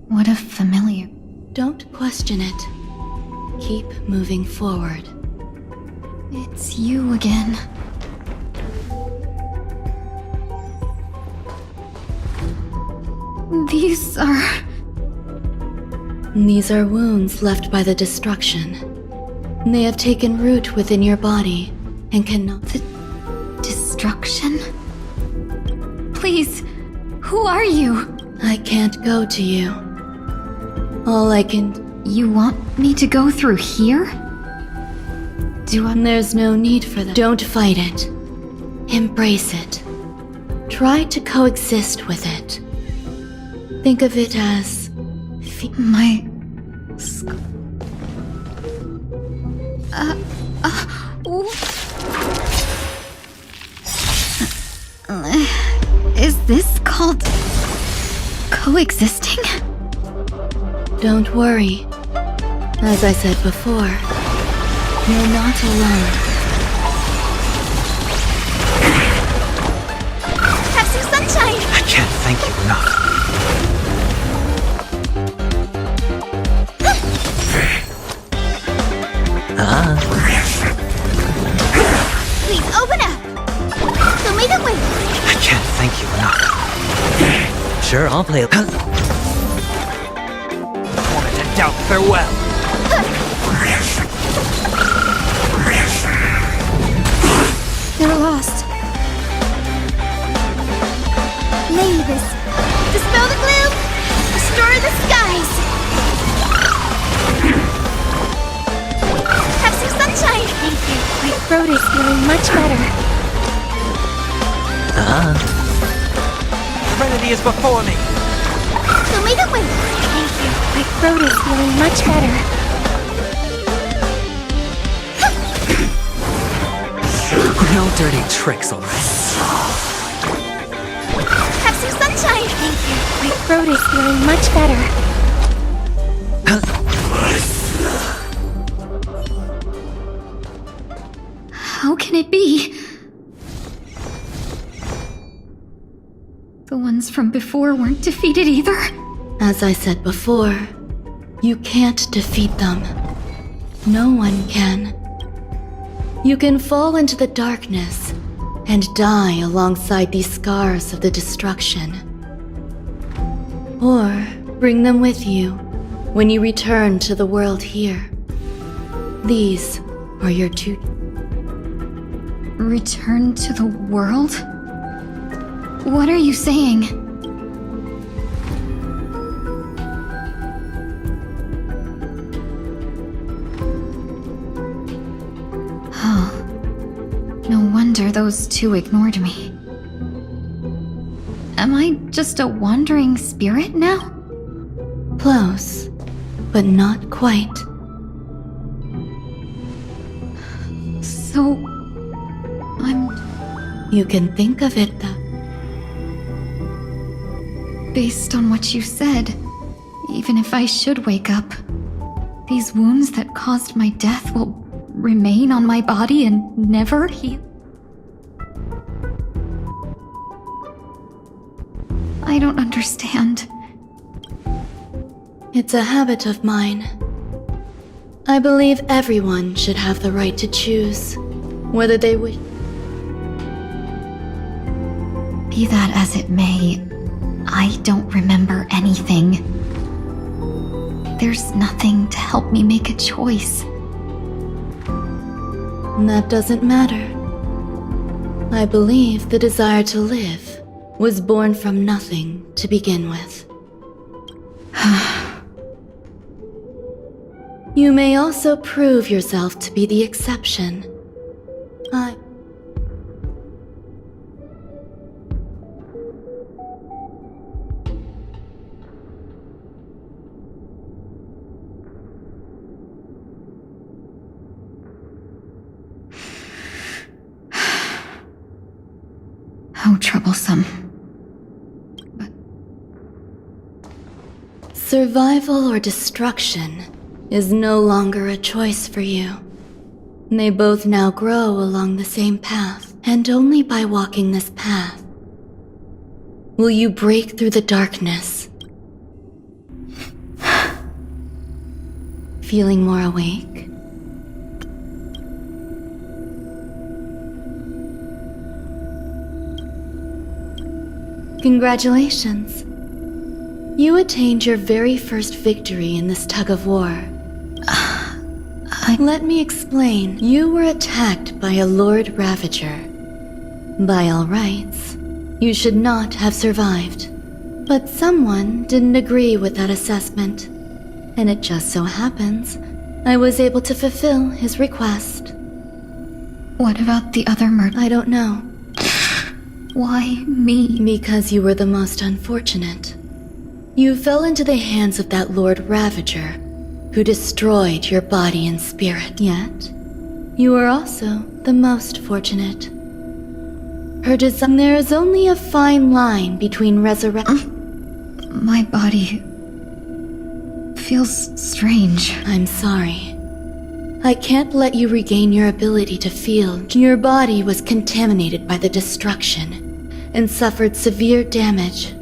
What a familiar... Don't question it. Keep moving forward. It's you again. These are wounds left by the destruction. They have taken root within your body and cannot... The destruction? Please, who are you? I can't go to you. All I can... You want me to go through here? There's no need for that. Don't fight it. Embrace it. Try to coexist with it. Think of it as... My... Is this called... coexisting? Don't worry. As I said before, you're not alone. Have some sunshine! I can't thank you enough. Please open up! So make it wait! Sure, I'll play. Wanted to doubt farewell. They're lost. Mavis, dispel the gloom, restore the skies. Have some sunshine. Thank you. My throat is feeling much better. Trinity is before me. Show me the way. Thank you. My throat is feeling much better. No dirty tricks, alright? Have some sunshine. Thank you. My throat is feeling much better. How can it be? The ones from before weren't defeated either. As I said before, you can't defeat them. No one can. You can fall into the darkness and die alongside these scars of the destruction. Or bring them with you when you return to the world here. These are your two... Return to the world? What are you saying? Oh. No wonder those two ignored me. Am I just a wandering spirit now? Close, but not quite. So... You can think of it that... Based on what you said, even if I should wake up, these wounds that caused my death will remain on my body and never heal. I don't understand. It's a habit of mine. I believe everyone should have the right to choose whether they wish. Be that as it may, I don't remember anything. There's nothing to help me make a choice. That doesn't matter. I believe the desire to live was born from nothing to begin with. You may also prove yourself to be the exception. How troublesome. Survival or destruction is no longer a choice for you. They both now grow along the same path, and only by walking this path will you break through the darkness. Feeling more awake? Congratulations. You attained your very first victory in this tug-of-war. Let me explain. You were attacked by a Lord Ravager. By all rights, you should not have survived. But someone didn't agree with that assessment. And it just so happens, I was able to fulfill his request. What about the other murder? I don't know. Why me? Because you were the most unfortunate. You fell into the hands of that Lord Ravager, who destroyed your body and spirit. Yet, you were also the most fortunate. There is only a fine line between resurrection. My body feels strange. I'm sorry. I can't let you regain your ability to feel. Your body was contaminated by the destruction and suffered severe damage.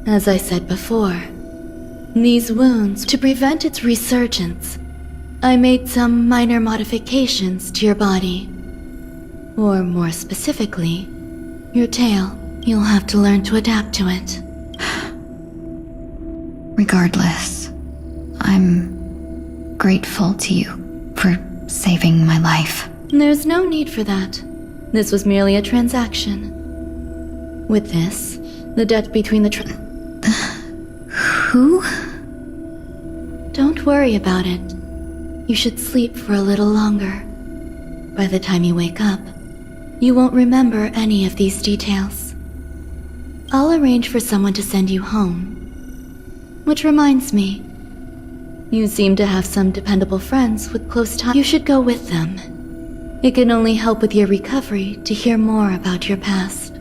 As I said before, these wounds, to prevent its resurgence, I made some minor modifications to your body. Or more specifically, your tail. You'll have to learn to adapt to it. Regardless, I'm grateful to you for saving my life. There's no need for that. This was merely a transaction. With this, the debt between the Who? Don't worry about it. You should sleep for a little longer. By the time you wake up, you won't remember any of these details. I'll arrange for someone to send you home. Which reminds me, you seem to have some dependable friends with close ties. You should go with them. It can only help with your recovery to hear more about your past.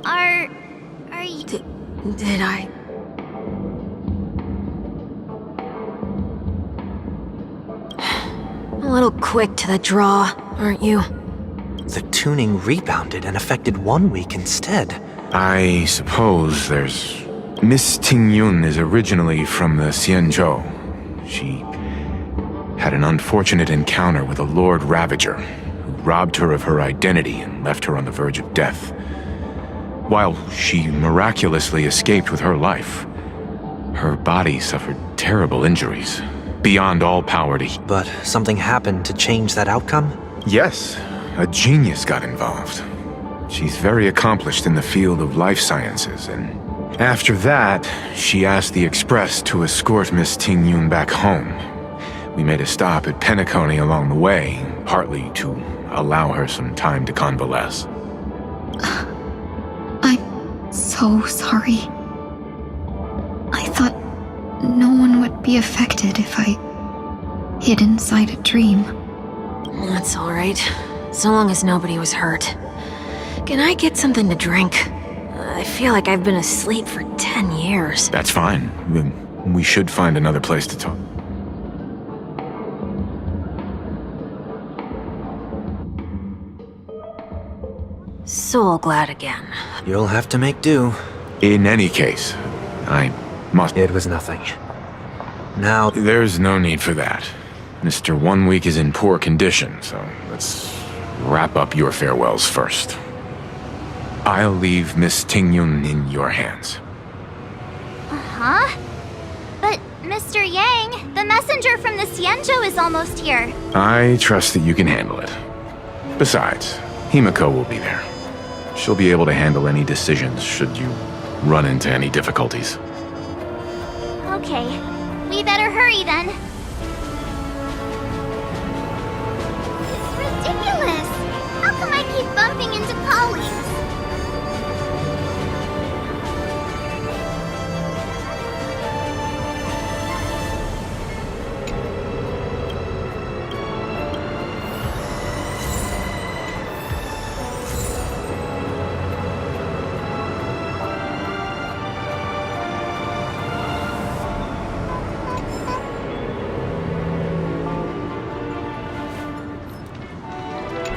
Are you... Did I? A little quick to the draw, aren't you? The tuning rebounded and affected 1 week instead. I suppose there's... Miss Tingyun is originally from the Xianzhou. She had an unfortunate encounter with a Lord Ravager, who robbed her of her identity and left her on the verge of death. While she miraculously escaped with her life, her body suffered terrible injuries, beyond all power to heal. But something happened to change that outcome? Yes, a genius got involved. She's very accomplished in the field of life sciences, and after that, she asked the Express to escort Miss Tingyun back home. We made a stop at Penacony along the way, partly to allow her some time to convalesce. I'm so sorry. I thought no one would be affected if I hid inside a dream. That's all right, so long as nobody was hurt. Can I get something to drink? I feel like I've been asleep for 10 years. That's fine. We should find another place to talk. So glad again. You'll have to make do. In any case, I must... It was nothing. Now... There's no need for that. Mr. 1 week is in poor condition, so let's wrap up your farewells first. I'll leave Miss Tingyun in your hands. Uh-huh. But, Mr. Yang, the messenger from the Xianzhou is almost here. I trust that you can handle it. Besides, Himiko will be there. She'll be able to handle any decisions should you run into any difficulties. Okay, we better hurry then. It's ridiculous! How come I keep bumping into colleagues?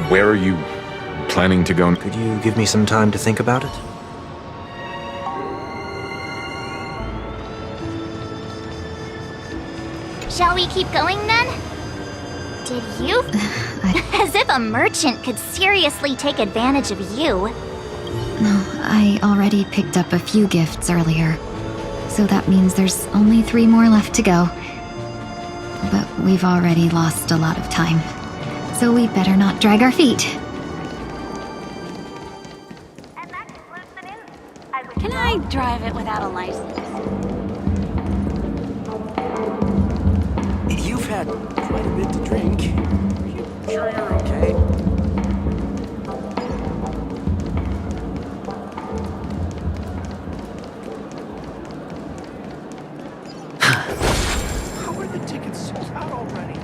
Where are you planning to go? Could you give me some time to think about it? Shall we keep going then? Did you? As if a merchant could seriously take advantage of you. No, I already picked up a few gifts earlier. So that means there's only 3 more left to go. But we've already lost a lot of time. So we better not drag our feet. Can I drive it without a license? You've had quite a bit to drink. You sure you're okay? How are the tickets sold out already?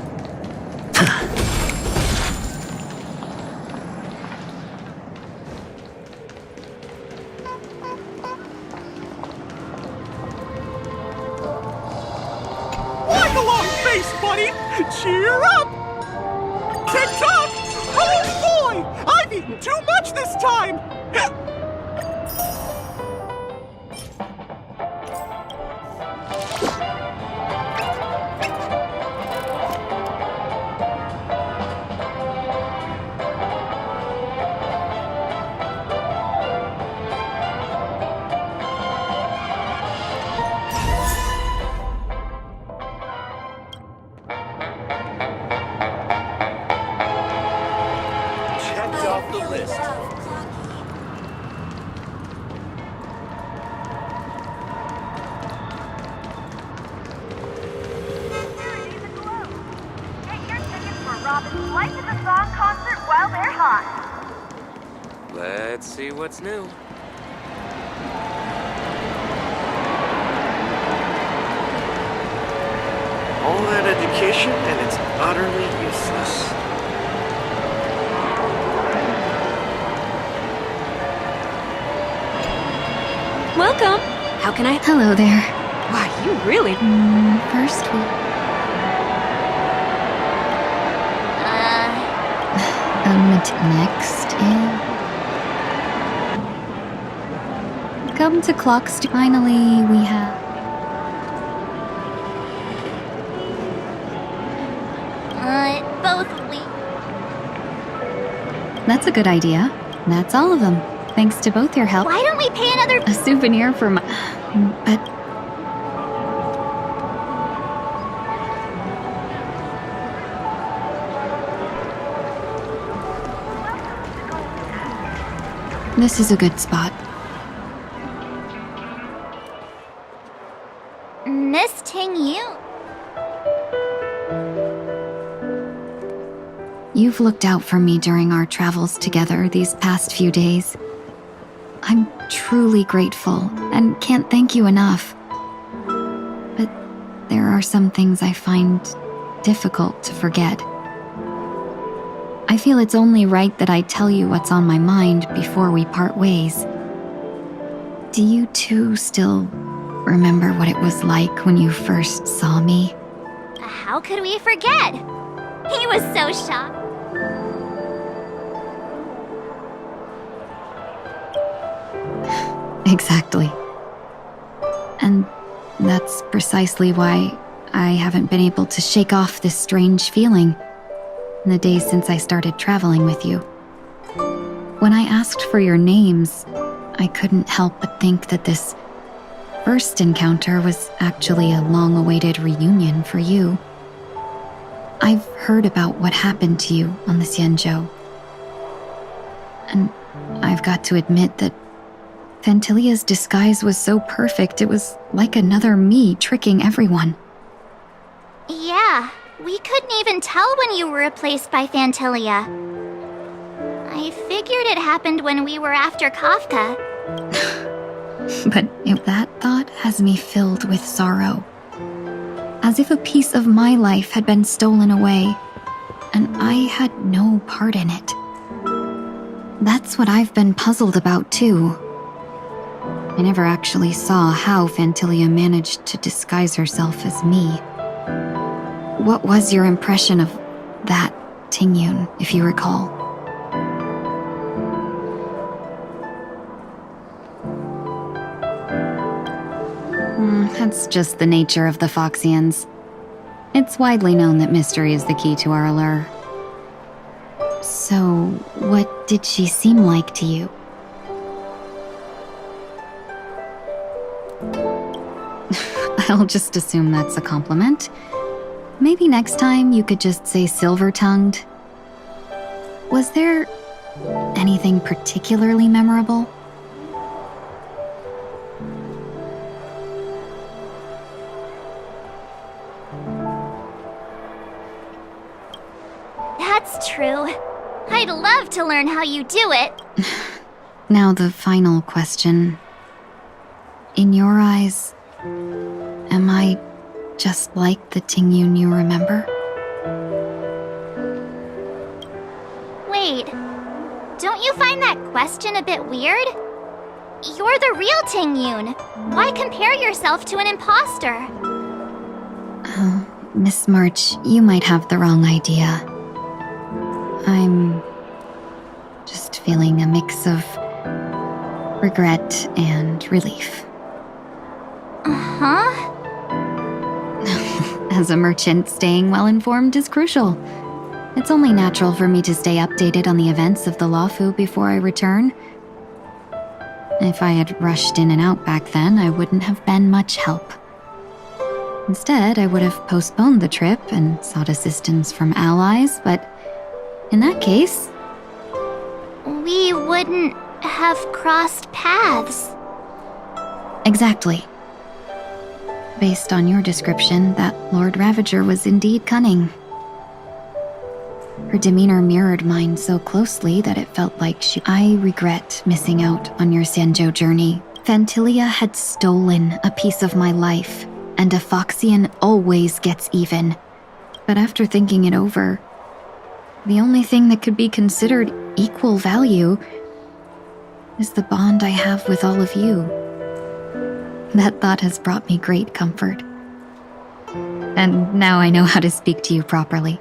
Walk along, face buddy! Cheer up! Tick-tock! Oh boy! I've eaten too much this time! stop and slice at the song concert while they're hot. Let's see what's new. All that education and it's utterly useless. Welcome. How can I? Hello there. Wow, you really. First we. Next is. Come to clocks. Finally, we have. Both we. That's a good idea. That's all of them. Thanks to both your help. Why don't we pay another. A souvenir for my. But. This is a good spot. Miss Ting-Yun. You've looked out for me during our travels together these past few days. I'm truly grateful and can't thank you enough. But there are some things I find difficult to forget. I feel it's only right that I tell you what's on my mind before we part ways. Do you too still remember what it was like when you first saw me? How could we forget? He was so shocked. Exactly. And that's precisely why I haven't been able to shake off this strange feeling in the days since I started traveling with you. When I asked for your names, I couldn't help but think that this first encounter was actually a long-awaited reunion for you. I've heard about what happened to you on the Xianzhou. And I've got to admit that Fantilia's disguise was so perfect, it was like another me tricking everyone. Yeah, we couldn't even tell when you were replaced by Fantilia. I figured it happened when we were after Kafka. But that thought has me filled with sorrow. As if a piece of my life had been stolen away, and I had no part in it. That's what I've been puzzled about, too. I never actually saw how Fantilia managed to disguise herself as me. What was your impression of that Ting-Yun, if you recall? That's just the nature of the Foxians. It's widely known that mystery is the key to our allure. So, what did she seem like to you? I'll just assume that's a compliment. Maybe next time you could just say silver-tongued. Was there anything particularly memorable? That's true. I'd love to learn how you do it. Now the final question. In your eyes, am I just like the Ting-Yun you remember? Wait, don't you find that question a bit weird? You're the real Ting-Yun. Why compare yourself to an imposter? Oh, Miss March, you might have the wrong idea. I'm just feeling a mix of regret and relief. Huh? As a merchant, staying well-informed is crucial. It's only natural for me to stay updated on the events of the Luofu before I return. If I had rushed in and out back then, I wouldn't have been much help. Instead, I would have postponed the trip and sought assistance from allies, but in that case... we wouldn't have crossed paths. Exactly. Based on your description, that Lord Ravager was indeed cunning. Her demeanor mirrored mine so closely that it felt like I regret missing out on your Sanjo journey. Phantilia had stolen a piece of my life, and a Foxian always gets even. But after thinking it over, the only thing that could be considered equal value is the bond I have with all of you. That thought has brought me great comfort. And now I know how to speak to you properly.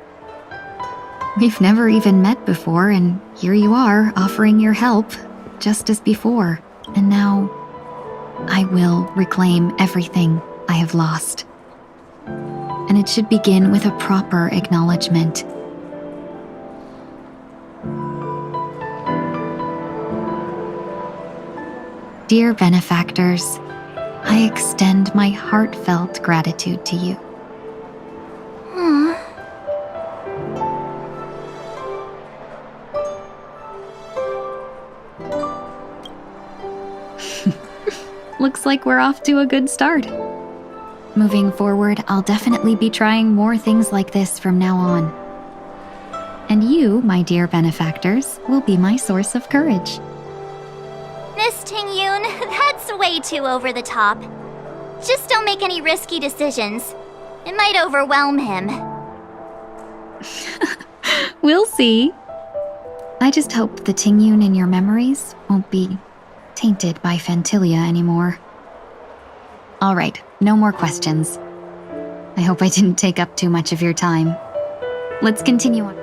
We've never even met before, and here you are, offering your help, just as before. And now, I will reclaim everything I have lost. And it should begin with a proper acknowledgement. Dear benefactors, I extend my heartfelt gratitude to you. Looks like we're off to a good start. Moving forward, I'll definitely be trying more things like this from now on. And you, my dear benefactors, will be my source of courage. Miss Ting-yoon, that's way too over the top. Just don't make any risky decisions. It might overwhelm him. We'll see. I just hope the Ting-yoon in your memories won't be tainted by Phantilia anymore. All right, no more questions. I hope I didn't take up too much of your time. Let's continue on.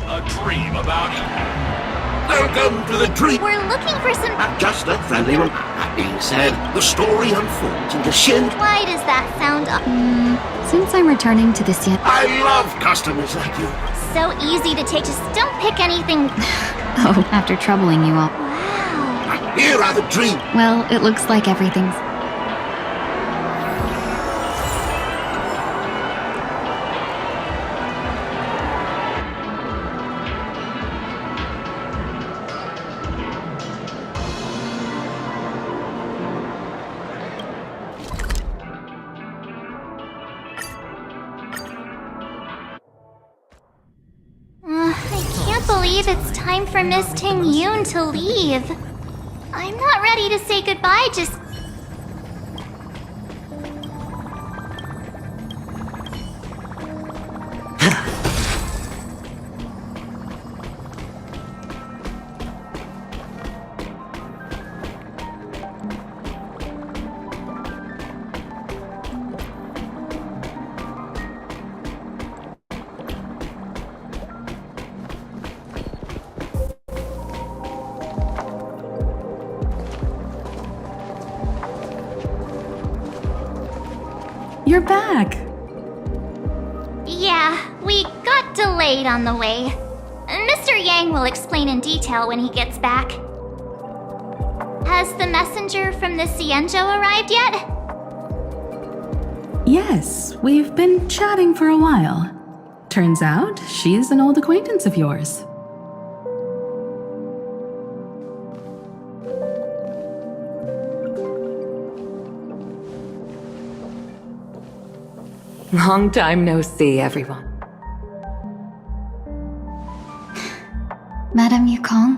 A dream about it. Welcome to the dream. We're looking for some... Just a friendly one. That being said, the story unfolds in the Shin. Why does that sound... Since I'm returning to the Sien... I love customers like you. So easy to take. Just don't pick anything... Oh, after troubling you all. Wow. Here are the dreams. Well, it looks like everything's... It's time for Miss Ting-yoon to leave. I'm not ready to say goodbye, just... You're back! Yeah, we got delayed on the way. Mr. Yang will explain in detail when he gets back. Has the messenger from the Cienjo arrived yet? Yes, we've been chatting for a while. Turns out, she's an old acquaintance of yours. Long time no see, everyone. Madame Yukong?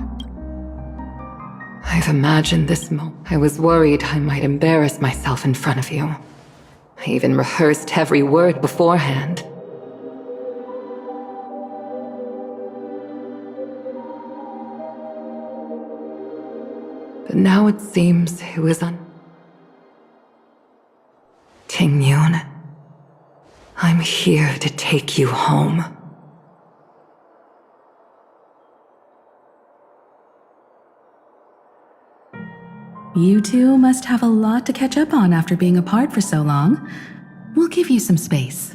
I've imagined this moment. I was worried I might embarrass myself in front of you. I even rehearsed every word beforehand. But now it seems it was Ting-yoon, I'm here to take you home. You two must have a lot to catch up on after being apart for so long. We'll give you some space.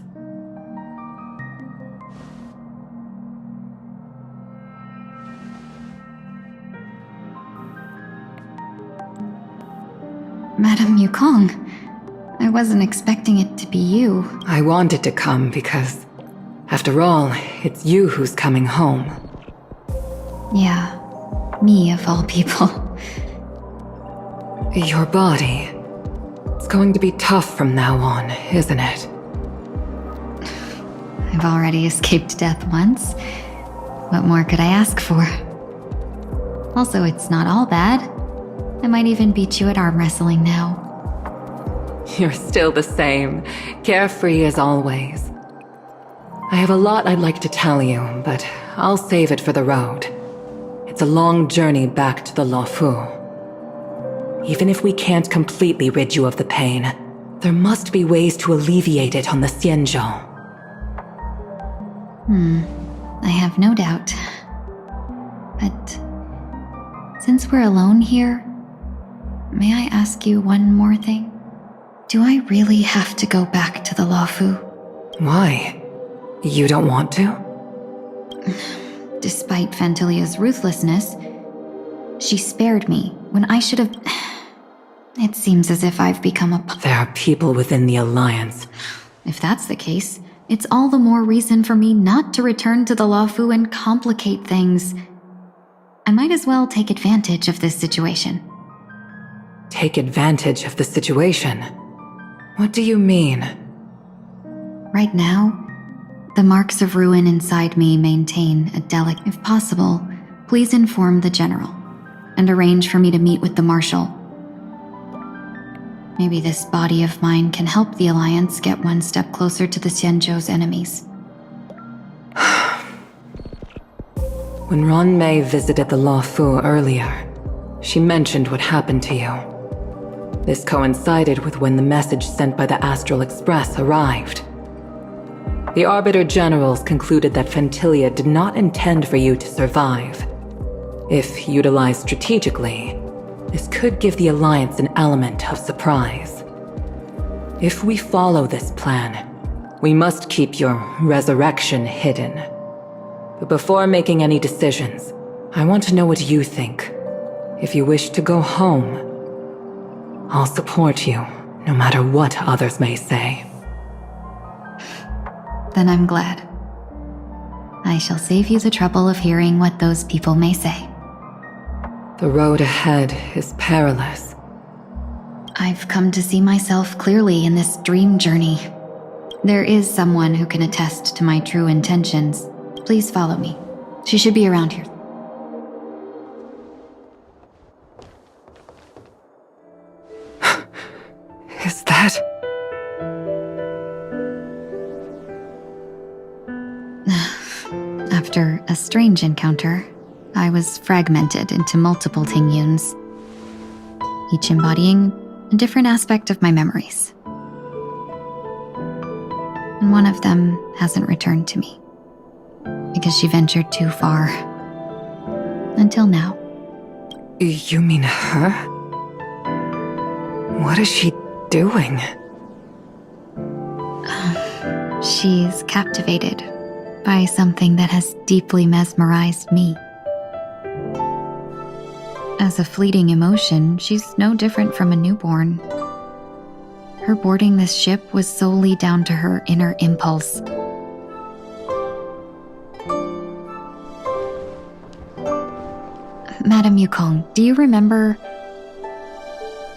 Madame Yukong, I wasn't expecting it to be you. I wanted to come because, after all, it's you who's coming home. Yeah, me of all people. Your body. It's going to be tough from now on, isn't it? I've already escaped death once. What more could I ask for? Also, it's not all bad. I might even beat you at arm wrestling now. You're still the same, carefree as always. I have a lot I'd like to tell you, but I'll save it for the road. It's a long journey back to the Luofu. Even if we can't completely rid you of the pain, there must be ways to alleviate it on the Xianzhou. I have no doubt. But since we're alone here, may I ask you one more thing? Do I really have to go back to the Luofu? Why? You don't want to? Despite Fantilia's ruthlessness, she spared me when I should have... It seems as if I've become a... There are people within the Alliance. If that's the case, it's all the more reason for me not to return to the Luofu and complicate things. I might as well take advantage of this situation. Take advantage of the situation? What do you mean? Right now, the marks of ruin inside me maintain a delicate... If possible, please inform the General and arrange for me to meet with the Marshal. Maybe this body of mine can help the Alliance get one step closer to the Xianzhou's enemies. When Ron Mei visited the Luofu earlier, she mentioned what happened to you. This coincided with when the message sent by the Astral Express arrived. The Arbiter Generals concluded that Fantilia did not intend for you to survive. If utilized strategically, this could give the Alliance an element of surprise. If we follow this plan, we must keep your resurrection hidden. But before making any decisions, I want to know what you think. If you wish to go home, I'll support you, no matter what others may say. Then I'm glad. I shall save you the trouble of hearing what those people may say. The road ahead is perilous. I've come to see myself clearly in this dream journey. There is someone who can attest to my true intentions. Please follow me. She should be around here. Is that... After a strange encounter, I was fragmented into multiple Tingyuns, each embodying a different aspect of my memories. And one of them hasn't returned to me, because she ventured too far. Until now. You mean her? What is she doing? She's captivated by something that has deeply mesmerized me. As a fleeting emotion, she's no different from a newborn. Her boarding this ship was solely down to her inner impulse. Madame Yukong, do you remember?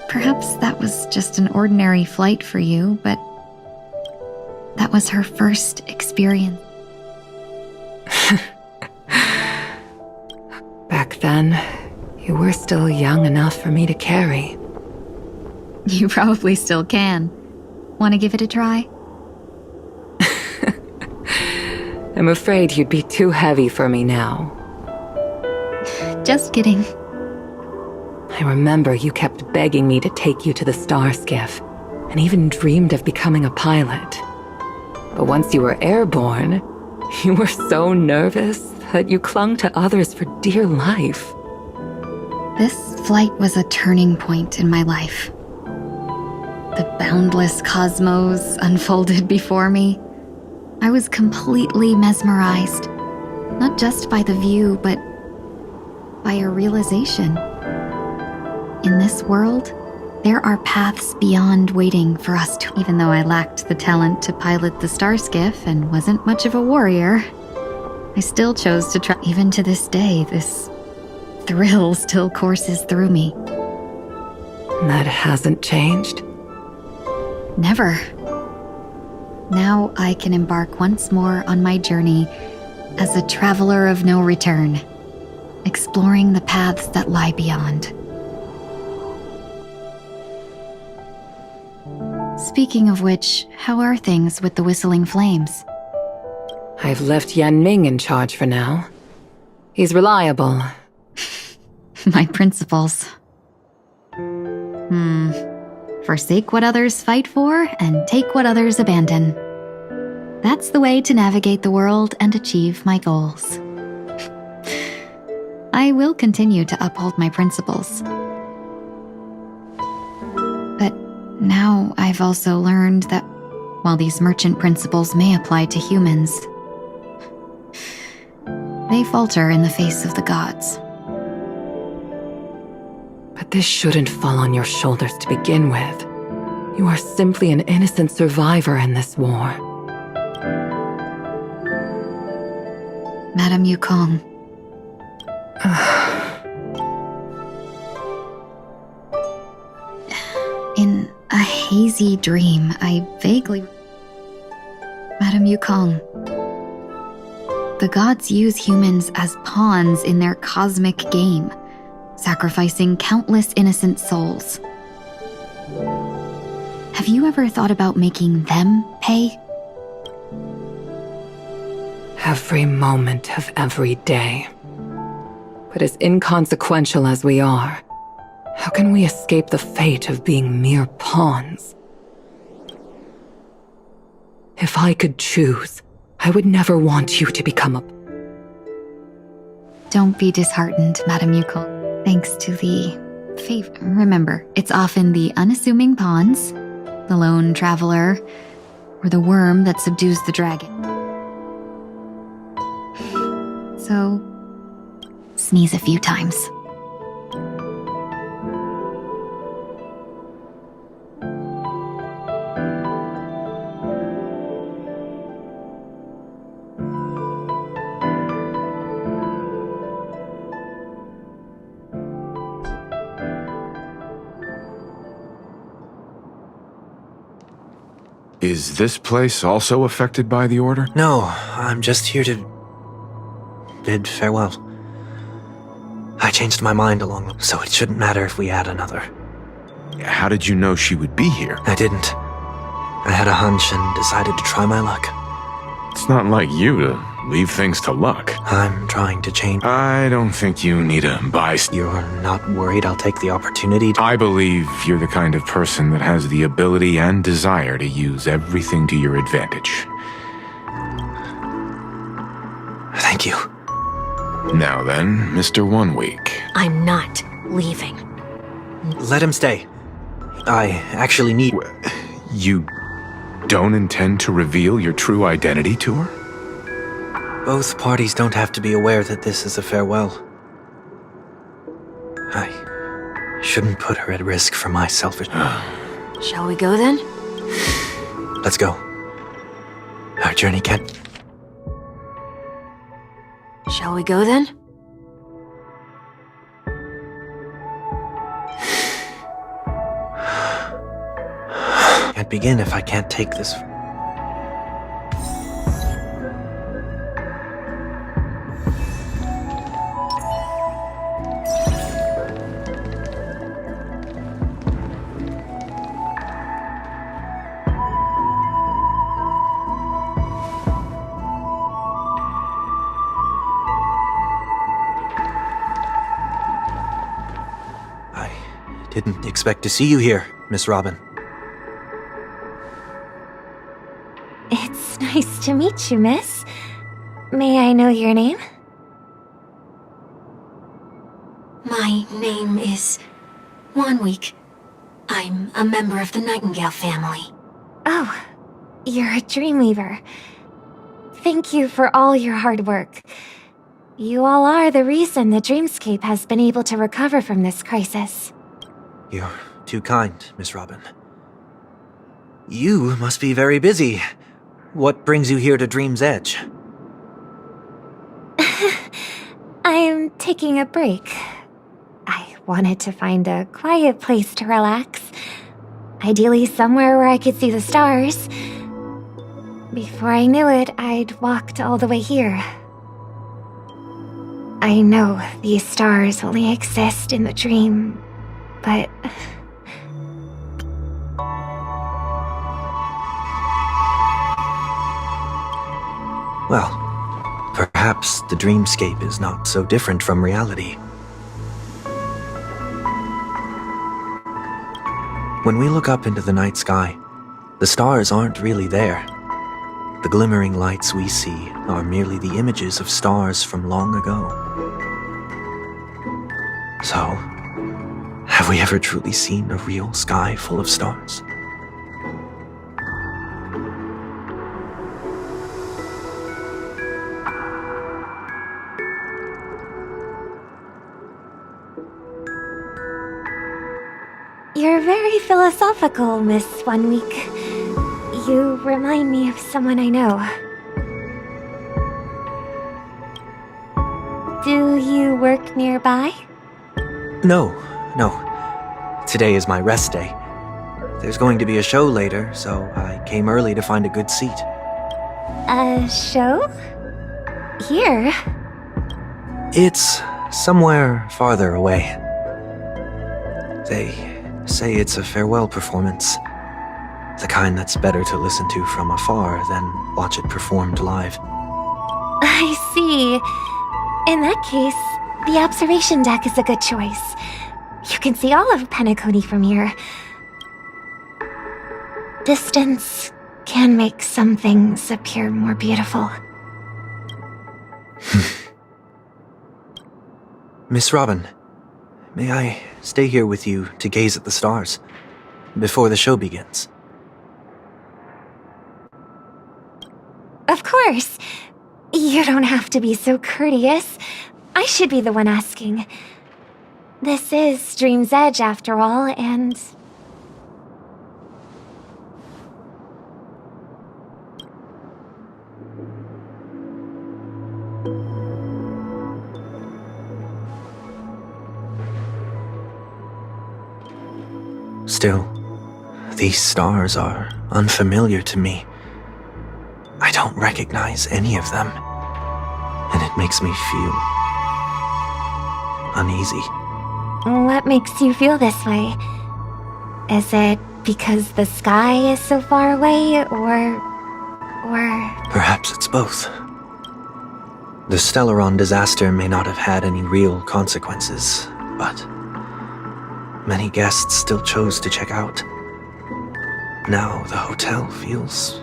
Perhaps that was just an ordinary flight for you, but that was her first experience. Back then, you were still young enough for me to carry. You probably still can. Want to give it a try? I'm afraid you'd be too heavy for me now. Just kidding. I remember you kept begging me to take you to the star skiff, and even dreamed of becoming a pilot. But once you were airborne, you were so nervous that you clung to others for dear life. This flight was a turning point in my life. The boundless cosmos unfolded before me. I was completely mesmerized, not just by the view, but by a realization. In this world, there are paths beyond waiting for us to. Even though I lacked the talent to pilot the star skiff and wasn't much of a warrior, I still chose to try. Even to this day, this thrill still courses through me. That hasn't changed? Never. Now I can embark once more on my journey as a traveler of no return, exploring the paths that lie beyond. Speaking of which, how are things with the Whistling Flames? I've left Yan Ming in charge for now. He's reliable. My principles. Forsake what others fight for and take what others abandon. That's the way to navigate the world and achieve my goals. I will continue to uphold my principles. But now I've also learned that while these merchant principles may apply to humans, they falter in the face of the gods. But this shouldn't fall on your shoulders to begin with. You are simply an innocent survivor in this war. Madame Yukong. In a hazy dream, I vaguely... Madame Yukong. The gods use humans as pawns in their cosmic game, sacrificing countless innocent souls. Have you ever thought about making them pay? Every moment of every day. But as inconsequential as we are, how can we escape the fate of being mere pawns? If I could choose, I would never want you to become a... Don't be disheartened, Madame Yukong. Thanks to the favor. Remember, it's often the unassuming pawns, the lone traveler, or the worm that subdues the dragon. So, sneeze a few times. Is this place also affected by the order? No, I'm just here to bid farewell. I changed my mind so it shouldn't matter if we add another. How did you know she would be here? I didn't. I had a hunch and decided to try my luck. It's not like you to leave things to luck. I'm trying to change. I don't think you need a bias. You're not worried I'll take the opportunity to... I believe you're the kind of person that has the ability and desire to use everything to your advantage. Thank you. Now then, Mr. 1 Week. I'm not leaving. Let him stay. I actually need... You don't intend to reveal your true identity to her? Both parties don't have to be aware that this is a farewell. I shouldn't put her at risk for my selfish... Shall we go then? Let's go. Our journey can't... Shall we go then? Can't begin if I can't take this... Didn't expect to see you here, Miss Robin. It's nice to meet you, miss. May I know your name? My name is 1 Week. I'm a member of the Nightingale family. Oh, you're a Dreamweaver. Thank you for all your hard work. You all are the reason the Dreamscape has been able to recover from this crisis. You're too kind, Miss Robin. You must be very busy. What brings you here to Dream's Edge? I'm taking a break. I wanted to find a quiet place to relax. Ideally somewhere where I could see the stars. Before I knew it, I'd walked all the way here. I know these stars only exist in the dream, but... Well, perhaps the dreamscape is not so different from reality. When we look up into the night sky, the stars aren't really there. The glimmering lights we see are merely the images of stars from long ago. So, have we ever truly seen a real sky full of stars? You're very philosophical, Miss 1 Week. You remind me of someone I know. Do you work nearby? No. Today is my rest day. There's going to be a show later, so I came early to find a good seat. A show? Here? It's somewhere farther away. They say it's a farewell performance. The kind that's better to listen to from afar than watch it performed live. I see. In that case, the observation deck is a good choice. You can see all of Penacony from here. Distance can make some things appear more beautiful. Miss Robin, may I stay here with you to gaze at the stars before the show begins? Of course. You don't have to be so courteous. I should be the one asking. This is Dream's Edge, after all, and... Still, these stars are unfamiliar to me. I don't recognize any of them, and it makes me feel uneasy. What makes you feel this way? Is it because the sky is so far away, or... Perhaps it's both. The Stellaron disaster may not have had any real consequences, but many guests still chose to check out. Now the hotel feels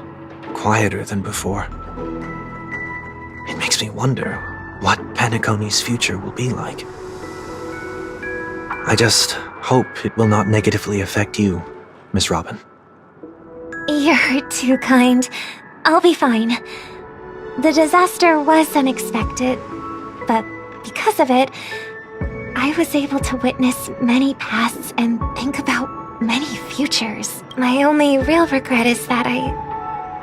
quieter than before. It makes me wonder what Penacony's future will be like. I just hope it will not negatively affect you, Miss Robin. You're too kind. I'll be fine. The disaster was unexpected, but because of it, I was able to witness many pasts and think about many futures. My only real regret is that I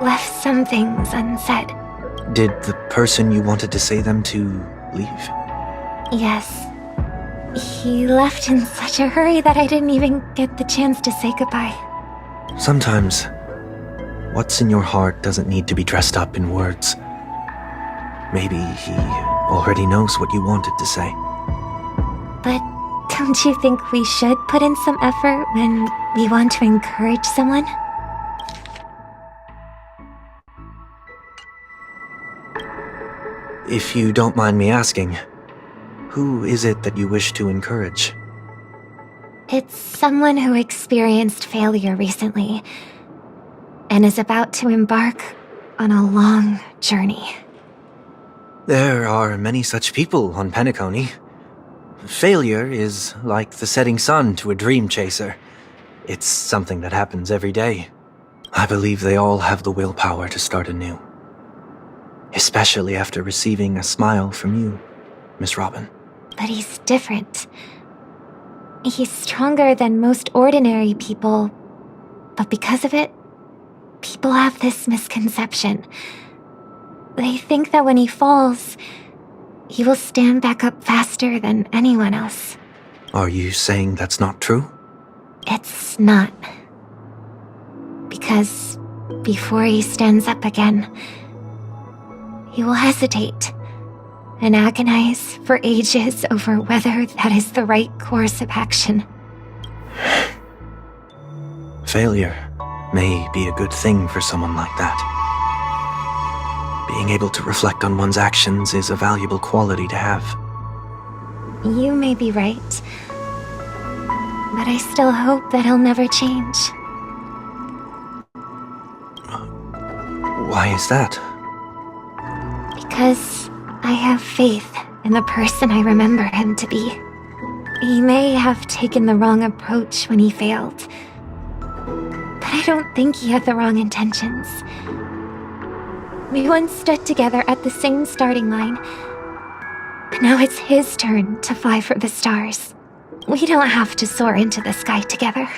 left some things unsaid. Did the person you wanted to say them to leave? Yes. He left in such a hurry that I didn't even get the chance to say goodbye. Sometimes, what's in your heart doesn't need to be dressed up in words. Maybe he already knows what you wanted to say. But don't you think we should put in some effort when we want to encourage someone? If you don't mind me asking, who is it that you wish to encourage? It's someone who experienced failure recently and is about to embark on a long journey. There are many such people on Penacony. Failure is like the setting sun to a dream chaser. It's something that happens every day. I believe they all have the willpower to start anew. Especially after receiving a smile from you, Miss Robin. But he's different. He's stronger than most ordinary people, but because of it, people have this misconception. They think that when he falls, he will stand back up faster than anyone else. Are you saying that's not true? It's not. Because before he stands up again, he will hesitate and agonize for ages over whether that is the right course of action. Failure may be a good thing for someone like that. Being able to reflect on one's actions is a valuable quality to have. You may be right, but I still hope that he'll never change. Why is that? Because I have faith in the person I remember him to be. He may have taken the wrong approach when he failed, but I don't think he had the wrong intentions. We once stood together at the same starting line, but now it's his turn to fly for the stars. We don't have to soar into the sky together.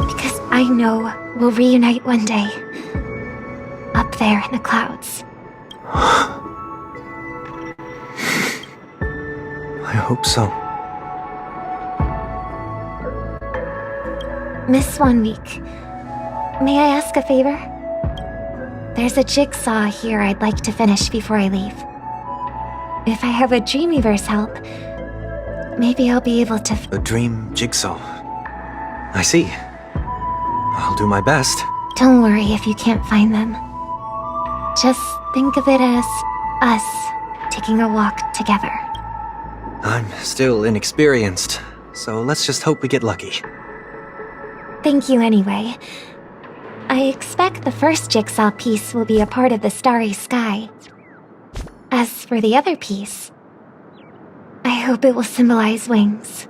Because I know we'll reunite one day, up there in the clouds. I hope so. Miss 1 Week, may I ask a favor? There's a jigsaw here I'd like to finish before I leave. If I have a Dreamweaver's help, maybe I'll be able to... A dream jigsaw. I see. I'll do my best. Don't worry if you can't find them. Just think of it as us taking a walk together. I'm still inexperienced, so let's just hope we get lucky. Thank you anyway. I expect the first jigsaw piece will be a part of the starry sky. As for the other piece, I hope it will symbolize wings.